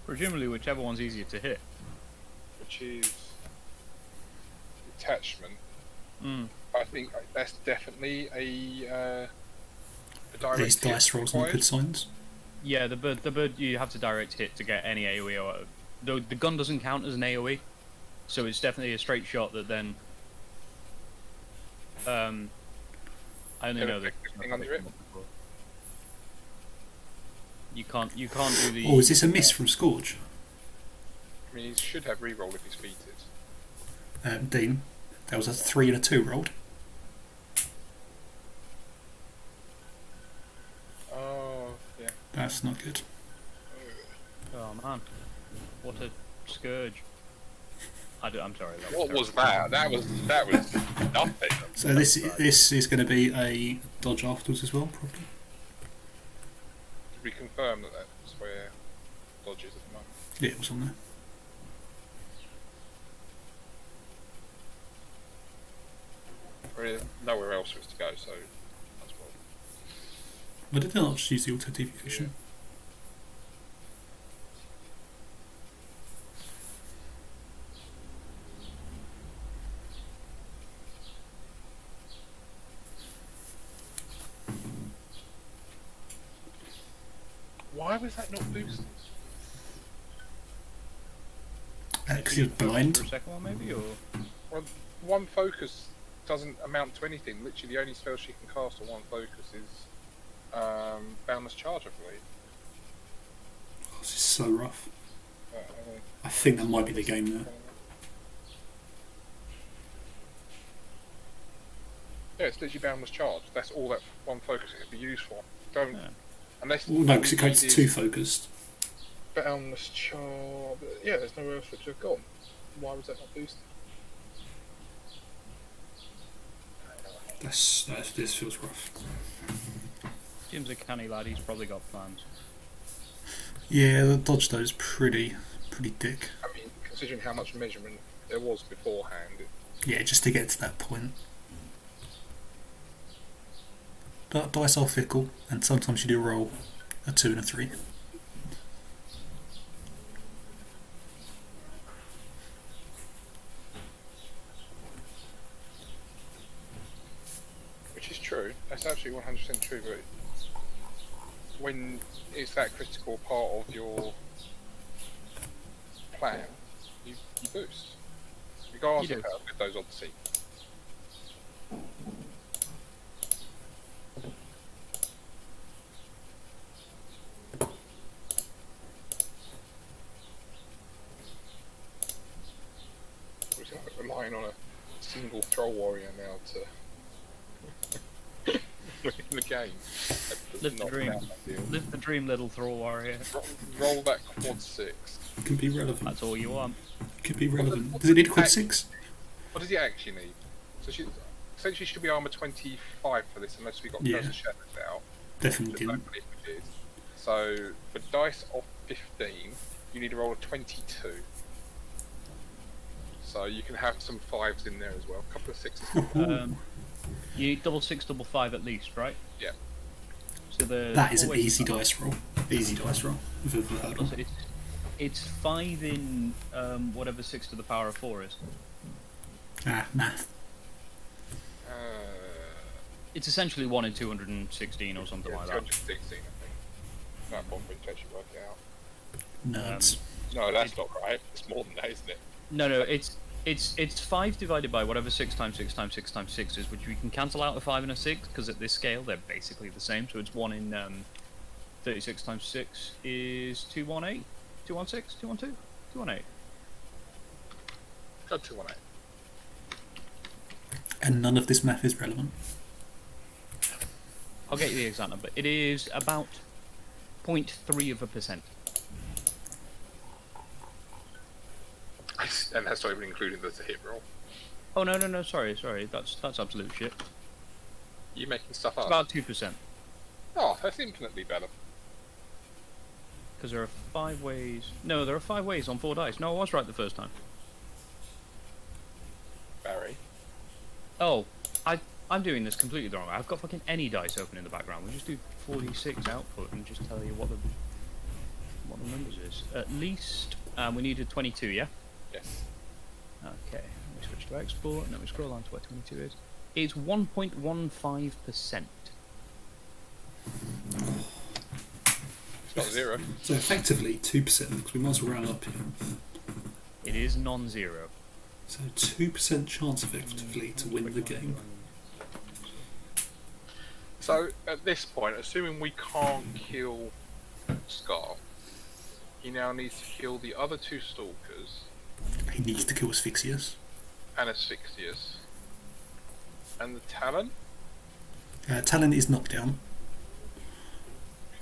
Presumably, whichever one's easier to hit. Which is attachment. Mm. I think that's definitely a direct These hit dice rolls not required. good signs. Yeah, the bird you have to direct hit to get any AoE. Or the gun doesn't count as an AoE, so it's definitely a straight shot that then. I only Can know it that. affect anything under it? You can't do the. Oh, is this a miss from Scourge? I mean, he should have reroll if he's feated. Dean, that was a 3 and a 2 rolled. Oh, yeah. That's not good. Oh man, what a scourge! I'm sorry. That What terrible. was that? That was nothing. So this is going to be a dodge afterwards as well, probably. Did we confirm that that's where Dodge is at the moment? Yeah, it was on there. There is nowhere else for us to go, so that's well. Why did they not just use the auto deviation? Why was that not boosted? Because he was blind. For a second one, maybe, or Well, one focus doesn't amount to anything. Literally, the only spell she can cast on one focus is Boundless Charge, I believe. Oh, this is so rough. Uh, I think that might be the game there. Yeah, it's literally Boundless Charge. That's all that one focus can be used for. Don't Yeah. unless. Well, no, because it goes to uses 2 focused. Boundless Charge. Yeah, there's nowhere else for it to have gone. Why was that not boosted? This feels rough. Jim's a canny lad. He's probably got plans. Yeah, the dodge though is pretty dick. I mean, considering how much measurement there was beforehand, Yeah, just to get to that point. Dice are fickle, and sometimes you do roll a 2 and a 3. which is true. That's absolutely 100% true. But when it's that critical part of your plan, you boost, regardless You of do. how good those odds seem. We're relying on a single troll warrior now to win the game. That does Live the not dream. sound ideal. Live the dream, little Thrall warrior. Roll that quad 6. Could be relevant. That's all you want. Could be relevant. Does it need a quad 6? What does he actually need? So she essentially should be armor 25 for this, unless we got Yeah. Curse of Shadows out. Definitely Which I didn't. don't believe we did. So for dice of 15, you need to roll a 22. So you can have some 5s in there as well. A couple of 6s. You need double 6, double 5 at least, right? Yeah. So That is an easy dice roll. Easy dice roll. If I've ever heard of. It's 5 in whatever 6 to the power of 4 is. Ah, math. It's essentially 1 in 216 or something Yeah, like that. 216, I think. That one would actually work it out. Nerds. No, that's not right. It's more than that, isn't it? No, it's It's 5 divided by whatever 6 times 6 times 6 times 6 is, which we can cancel out a 5 and a 6 because at this scale they're basically the same. So it's 1 in 36 times 6 is 218, 216, 212, 218. Go 218. And none of this math is relevant. I'll get you the exact number. It is about 0.3%. And that's not even including the hit roll. Oh no, sorry, that's absolute shit. You making stuff It's up? about 2%. Oh, that's infinitely better. Because there are 5 ways. No, there are 5 ways on 4 dice. No, I was right the first time. Barry. Oh, I'm doing this completely the wrong way. I've got fucking any dice open in the background. We just do 46 output and just tell you what the numbers is. At least we needed 22, yeah? Yes. Okay, we switch to export, and then we scroll on to what 22 is. It's 1.15%. It's not 0. So effectively 2%, because we might as well round up here. It is non-zero. So 2% chance effectively to win the game. So, at this point, assuming we can't kill Scar, he now needs to kill the other 2 Stalkers He needs to kill Asphyxius. and Asphyxius. And the Talon? Talon is knocked down.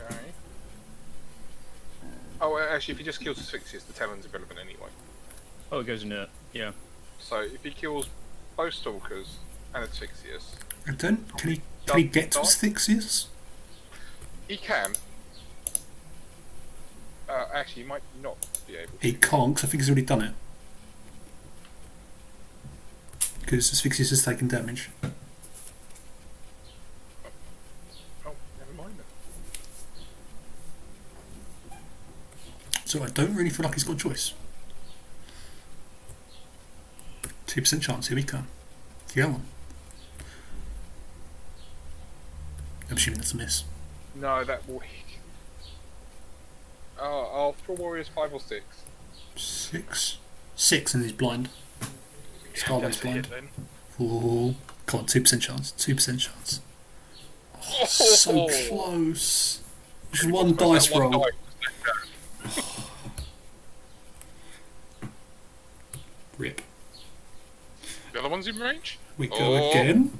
Okay. Oh, actually, if he just kills Asphyxius, the Talon's irrelevant anyway. Oh, it goes inert. Yeah. So, if he kills both Stalkers and Asphyxius, I don't. Can he get to Asphyxius? he can. Actually, he might not be able to. He can't, because I think he's already done it. Because Asphyxius has taken damage. Oh, never mind then. So I don't really feel like he's got a choice. 2% chance, here we come. Go on. I'm assuming that's a miss. No, that will hit. Oh, Thrill Warriors 5 or 6. 6. 6 and he's blind. Scarlet's That's a hit blind. then. Ooh. Come on, 2% chance. 2% chance. Oh, so close. Just one dice One roll. dice. Rip. The other one's in range? We go Oh. again.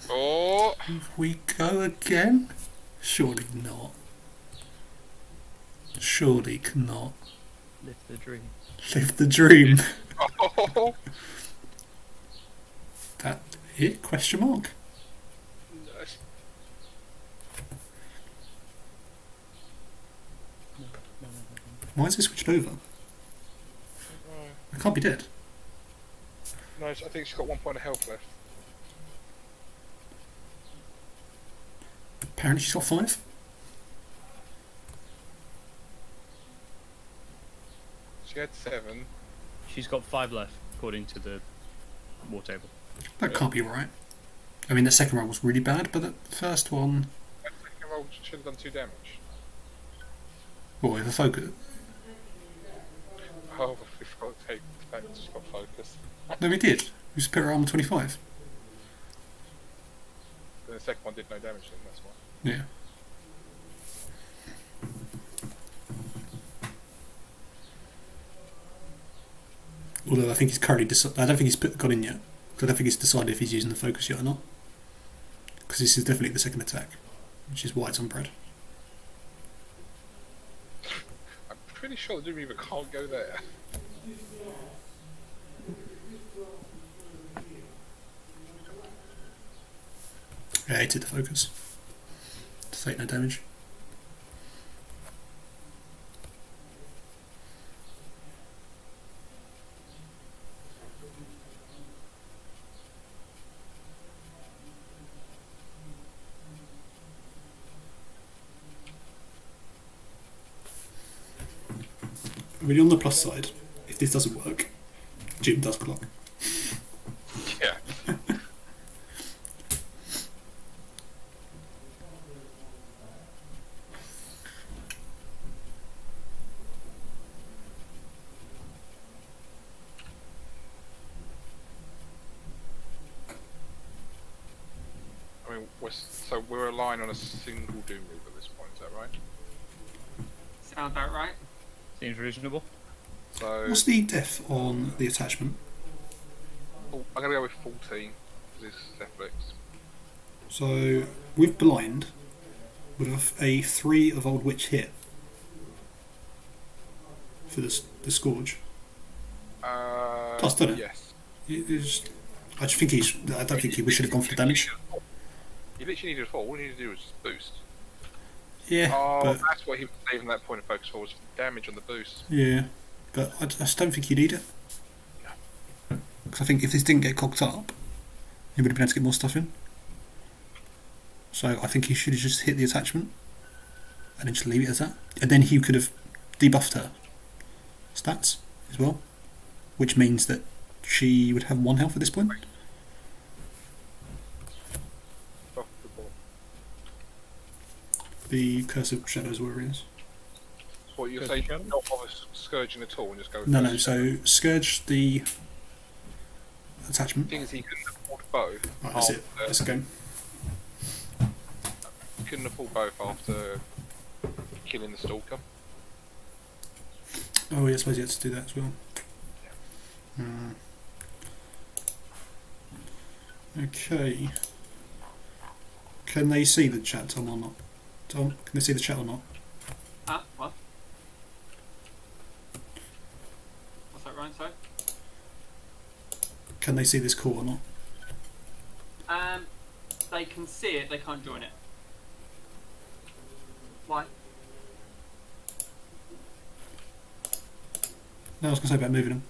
Oh! We go again. Surely not. Surely not. Live the dream. Live the dream. Oh! That it? Question mark. Why is it switched over? I can't be dead. No, I think she's got 1 point of health left. Apparently she's got 5. She had 7. She's got 5 left, according to the Wartable. That can't be right. I mean, the second roll was really bad, but the first one... That second roll should have done 2 damage. Well, with a focus. Oh, we forgot to take the fact that she's got focus. No, we did. We just put her armor 25. Then the second one did no damage then, that's why. Yeah. Although I think he's currently I don't think he's got in yet. I don't think he's decided if he's using the focus yet or not. Because this is definitely the second attack, which is why it's on Brad. I'm pretty sure the Doom Reaver can't go there. Yeah, I hated the focus. To take no damage. Really, on the plus side, if this doesn't work, Jim does block. Yeah. So we're relying on a single Doom Reaver at this point, is that right? Sound about right? Seems reasonable. So What's the def on the attachment? I'm going to go with 14 because it's athletics. So with blind, would a 3 of Old Witch hit for the Scourge? Does, doesn't it? Yes. I just think I don't think we should have gone for the damage. You literally needed a 4. All you needed to do was just boost. Yeah, Oh, but that's what he was saving that point of focus for, was damage on the boost. yeah, but I just don't think you need it. Because I think if this didn't get cocked up, he would have been able to get more stuff in. So I think he should have just hit the attachment and then just leave it as that. And then he could have debuffed her stats as well, which means that she would have 1 health at this point. The Curse of Shadows Warriors. So what you're Curse saying, of Shadows? not bother scourging at all and just go with No, Curse no, of so Shadows? Scourge the attachment. The thing is, he couldn't afford both. Right, that's it. after- Let's go. He couldn't afford both after killing the Stalker. Oh, yeah, I suppose you had to do that as well. Okay. Can they see the chat, Tom, or not? Tom, can they see the chat or not? What? What's that, Ryan? Sorry? Can they see this call or not? They can see it, they can't join it. Why? No, I was going to say about moving them.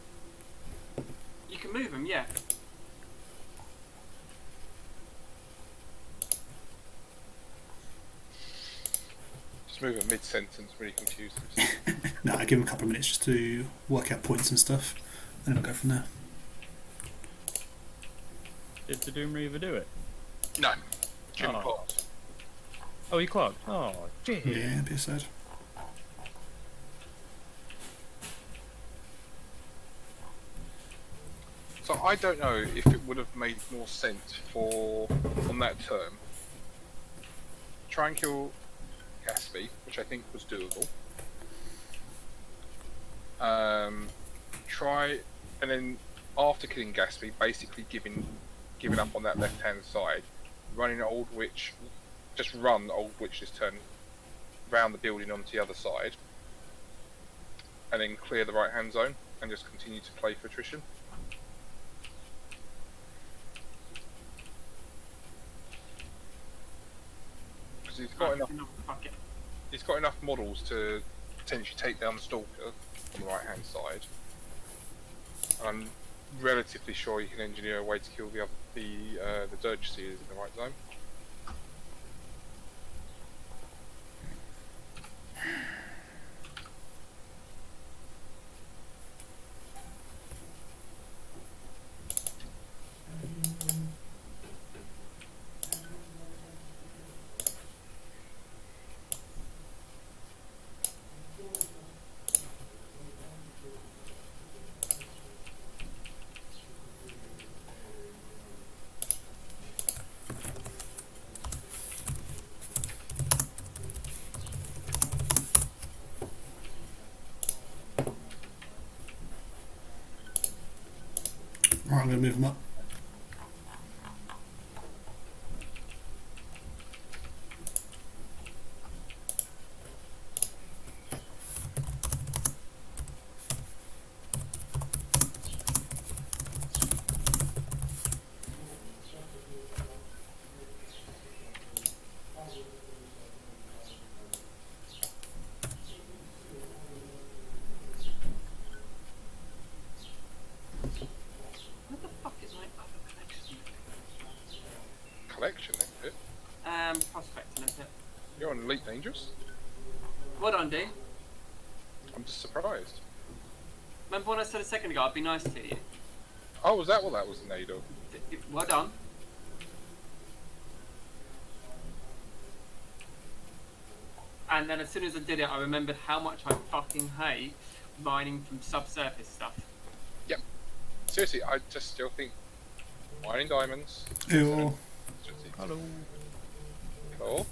You can move them, yeah. Just move it mid-sentence, really confusing. No, I give them a couple of minutes just to work out points and stuff, and then we'll go from there. Did the Doom Reaver do it? No. Jim Oh. Potts. Oh, he clogged. Oh, gee. Yeah, a bit sad. So I don't know if it would have made more sense for, on that term, try and kill Gatsby, which I think was doable. Try, and then after killing Gatsby, basically giving up on that left-hand side, running Old Witch, just run Old Witch's turn round the building onto the other side, and then clear the right-hand zone, and just continue to play for attrition. Because he's got enough models to potentially take down the Stalker on the right-hand side. And I'm relatively sure you can engineer a way to kill the Dirge Seers in the right zone. Right, I'm going to move them up. What the fuck is my other connection? Collection, isn't it? Prospecting, isn't it? You're on Elite Dangerous? Well done, D. I'm just surprised. Remember when I said a second ago I'd be nice to you? Oh, was that what that was made of? Well done. And then as soon as I did it, I remembered how much I fucking hate mining from subsurface stuff. Seriously, I just still think mining diamonds. Ew. Hello. Cool.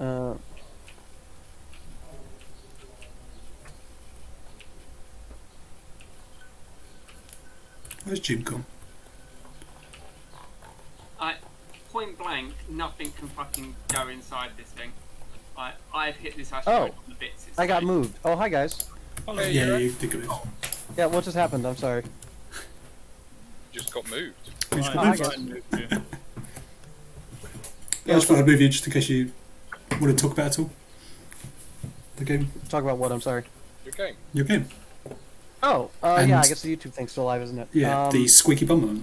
Uh, Where's Jim gone? Point blank, nothing can fucking go inside this thing. I've hit this Oh. asteroid on the bits. It's I got like- moved. Oh, hi guys. Hey, Yeah, you you did good. Yeah, what just happened? I'm sorry. just got moved. You just Oh, got hi moved. guys. Yeah, I just thought I'd move you just in case you want to talk about it at all. The game. Talk about what? I'm sorry. Your game. Your game. Oh, And- yeah. I guess the YouTube thing's still live, isn't it? Yeah, the squeaky bum one.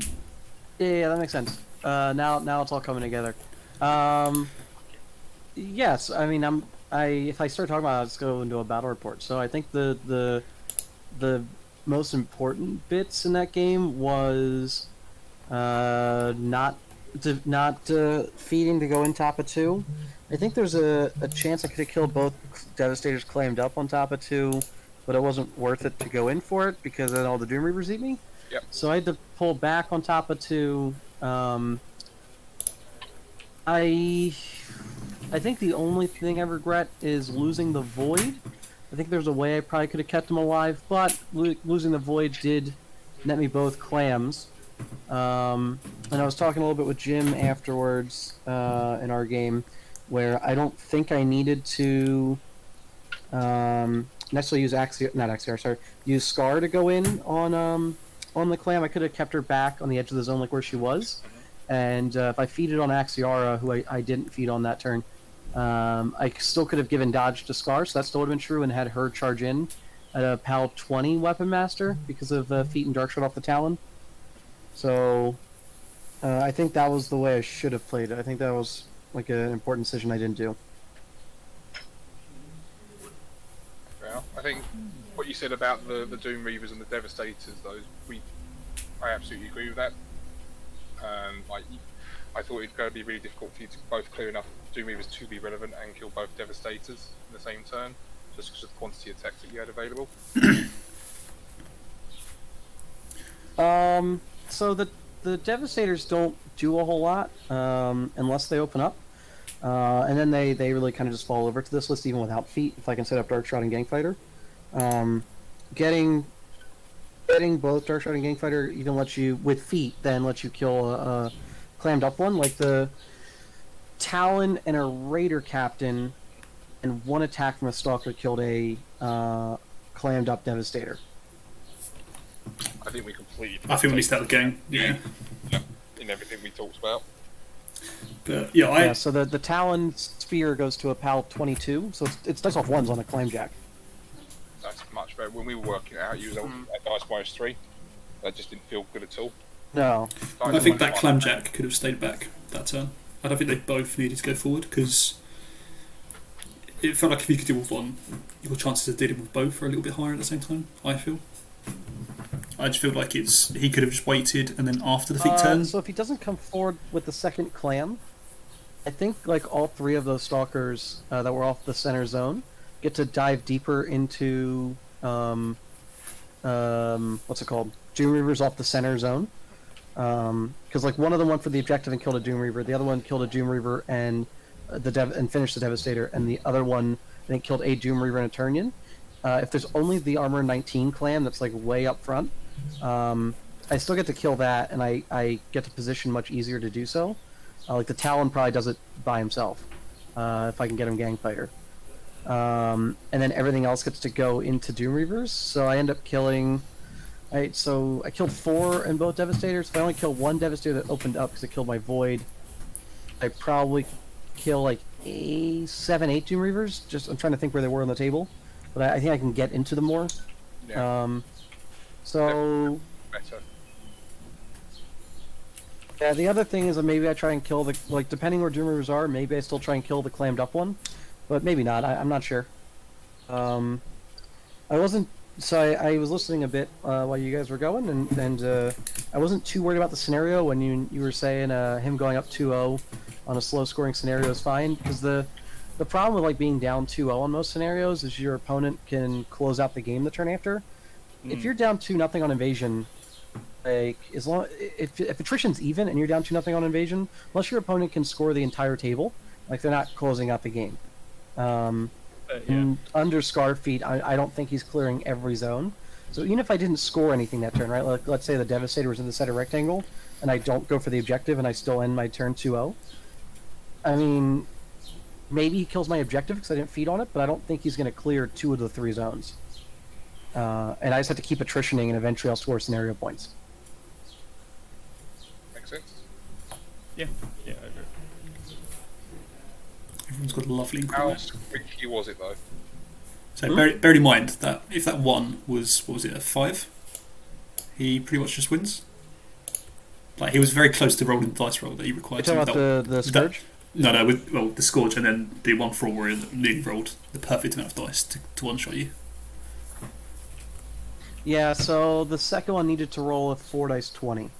Yeah, that makes sense. Now it's all coming together. Yes, I mean, if I start talking about it, I'll just go into a battle report. So I think the most important bits in that game was not feeding to go in top of 2. I think there's a chance I could have killed both Devastators clammed up on top of 2, but it wasn't worth it to go in for it because then all the Doom Reavers eat me. Yep. So I had to pull back on top of 2. I think the only thing I regret is losing the Void. I think there's a way I probably could have kept him alive, but losing the Void did net me both clams. And I was talking a little bit with Jim afterwards in our game, where I don't think I needed to necessarily use Scar to go in on the clam. I could have kept her back on the edge of the zone like where she was. And if I feeded on Axiara, who I didn't feed on that turn, I still could have given dodge to Scar, so that still would have been true, and had her charge in at a PAL 20 Weapon Master because of Feet and Dark Shot off the Talon. So I think that was the way I should have played it. I think that was like an important decision I didn't do. Yeah, I think what you said about the Doom Reavers and the Devastators, though, I absolutely agree with that. Like, I thought it's going to be really difficult for you to both clear enough Doom Reavers to be relevant and kill both Devastators in the same turn, just because of the quantity of attacks that you had available. So the Devastators don't do a whole lot unless they open up, and then they really kind of just fall over to this list even without feet. If I can set up Dark Shroud and Gangfighter, getting both Dark Shroud and Gangfighter even lets you with feet, then lets you kill a clammed up one, like the Talon and a Raider Captain, and one attack from a Stalker killed a clammed up Devastator. I think we completely. I think we missed out the game. Yeah. In everything we talked about. But yeah, Yeah, so the Talon Spear goes to a PAL 22, so it's dice off ones on a Claimjack. That's much better. When we were working it out, you was at dice -3. That just didn't feel good at all. No. I think that Clamjack could have stayed back that turn. I don't think they both needed to go forward because it felt like if you could deal with one, your chances of dealing with both are a little bit higher at the same time. I just feel like he could have just waited and then after the feet turn. So if he doesn't come forward with the second clam, I think like all 3 of those Stalkers that were off the center zone get to dive deeper into what's it called? Doom Reavers off the center zone. Because like one of them went for the objective and killed a Doom Reaver, the other one killed a Doom Reaver and finished the Devastator, and the other one I think killed a Doom Reaver and a Turnian. If there's only the Armor 19 clan that's like way up front, I still get to kill that, and I get to position much easier to do so. Like the Talon probably does it by himself if I can get him Gangfighter. And then everything else gets to go into Doom Reavers, so I end up killing. So I killed 4 in both Devastators. If I only kill 1 Devastator that opened up because it killed my Void, I probably kill like 7, 8 Doom Reavers. I'm trying to think where they were on the table, but I think I can get into them more. Yeah. So Better. yeah, the other thing is that maybe I try and kill depending where Doom Reavers are, maybe I still try and kill the clammed up one, but maybe not. I'm not sure. I wasn't. So I was listening a bit while you guys were going, and I wasn't too worried about the scenario when you were saying him going up 2-0 on a slow scoring scenario is fine, because the problem with like being down 2-0 on most scenarios is your opponent can close out the game the turn after. If you're down 2-0 on invasion, like as long if attrition's even and you're down 2-0 on invasion, unless your opponent can score the entire table, like they're not closing out the game. And under Scar feat, I don't think he's clearing every zone. So even if I didn't score anything that turn, right? Like, let's say the Devastator was in the center rectangle, and I don't go for the objective, and I still end my turn 2-0. I mean, maybe he kills my objective because I didn't feed on it, but I don't think he's going to clear 2 of the 3 zones. And I just have to keep attritioning, and eventually I'll score scenario points. Makes sense. Yeah, I agree. Everyone's got a lovely How increment. squeaky was it though? So bear in mind that if that 1 was, what was it, a 5, he pretty much just wins. Like, he was very close to rolling the dice roll that he required. You're talking about the Scourge? No, with the Scourge and then the 1 for all warrior that nearly rolled the perfect amount of dice to one-shot you. Yeah, so the second one needed to roll a 4 dice 20.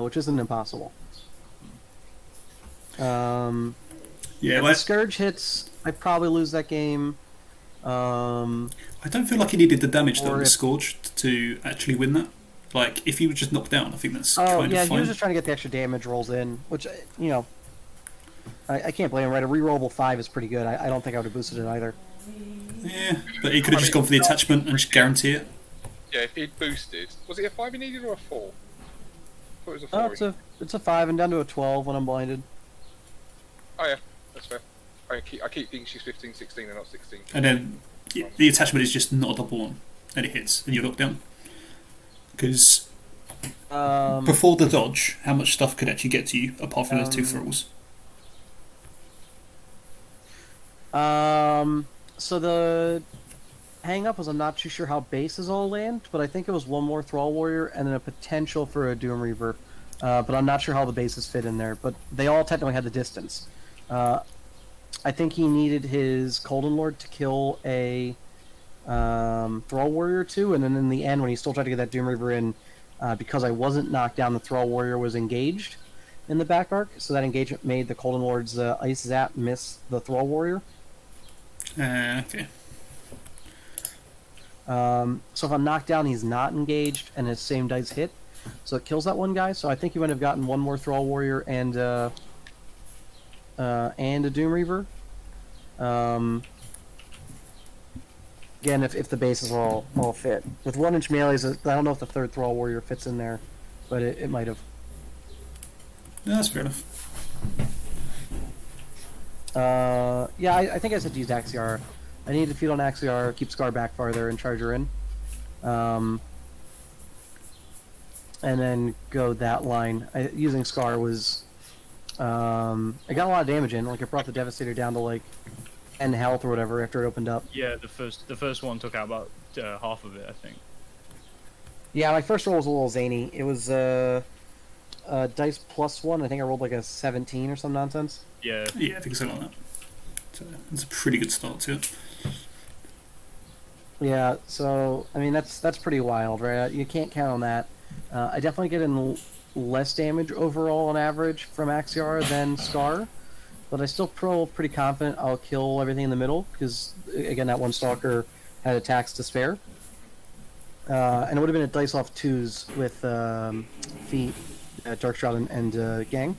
Which isn't impossible. Yeah, If well, the Scourge hits, I probably lose that game. I don't feel like he needed the damage though, Or the if- Scourge to actually win that. Like, if he was just knocked down, I think that's Oh, kind yeah, of he fine. was just trying to get the extra damage rolls in, which, you know, I can't blame him, right? A rerollable 5 is pretty good. I don't think I would have boosted it either. Yeah, but he could have just gone for the attachment and just guarantee it. Yeah, if he'd boosted, was it a 5 he needed or a 4? I thought it was a 4. Oh, it's a 5 and down to a 12 when I'm blinded. Oh yeah, that's fair. I keep thinking she's 15, 16 and not 16. And then the attachment is just not a double one, and it hits, and you're knocked down. Because before the dodge, how much stuff could actually get to you apart from those 2 thralls? So the hang up was I'm not too sure how bases all land, but I think it was 1 more Thrall Warrior and then a potential for a Doom Reaver. But I'm not sure how the bases fit in there. But they all technically had the distance. I think he needed his Colden Lord to kill a Thrall Warrior too, and then in the end when he still tried to get that Doom Reaver in, because I wasn't knocked down, the Thrall Warrior was engaged in the back arc, so that engagement made the Colden Lord's Ice Zap miss the Thrall Warrior. Okay. So if I'm knocked down, he's not engaged, and his same dice hit, so it kills that one guy. So I think he would have gotten 1 more Thrall Warrior and a Doom Reaver. Again, if the bases all fit. With 1-inch melees, I don't know if the 3rd Thrall Warrior fits in there, but it might have. Yeah, that's fair enough. Yeah, I think I said to use Axiar. I need to feed on Axiar, keep Scar back farther, and charge her in. And then go that line. Using Scar was... I got a lot of damage in. Like, it brought the Devastator down to, like, 10 health or whatever after it opened up. Yeah, the first one took out about half of it, I think. Yeah, my first roll was a little zany. It was dice +1. I think I rolled like a 17 or some nonsense. Yeah. Yeah, I think something like that. So it's a pretty good start to it. Yeah, so I mean that's pretty wild, right? You can't count on that. I definitely get in less damage overall on average from Axiar than Scar, but I still feel pretty confident I'll kill everything in the middle because again that one Stalker had attacks to spare, and it would have been a dice off 2s with feet, Darkshroud and Gang.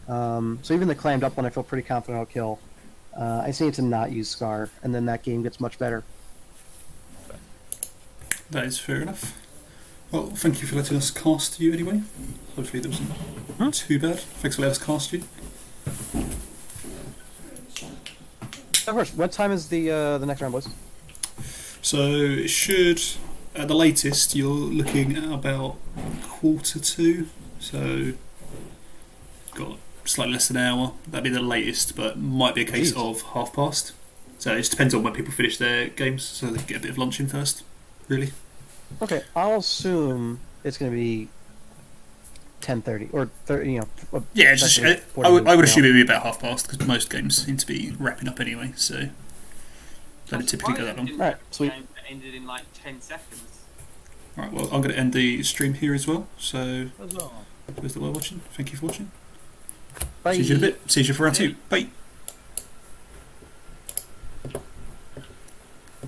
So even the clammed up one, I feel pretty confident I'll kill. I just need to not use Scar, and then that game gets much better. That is fair enough. Well, thank you for letting us cast you anyway. Hopefully that wasn't too bad. Thanks for letting us cast you. Of course. What time is the next round, boys? So it should, at the latest, you're looking at about 1:45. So got slightly less than an hour. That'd be the latest, but might be a case of 1:30. So it just depends on when people finish their games, so they can get a bit of lunch in first. Really. Okay, I'll assume it's going to be 10:30 or 30. You know. Yeah, just, I 40 would minutes assume now. it would be about 1:30 because most games seem to be wrapping up anyway. So don't typically go that long. Alright, sweet. Game that ended in like 10 seconds. Alright, well, I'm going to end the stream here as well. So, As well. those that were watching, thank you for watching. Bye. See you in a bit. See you for round 2. Bye.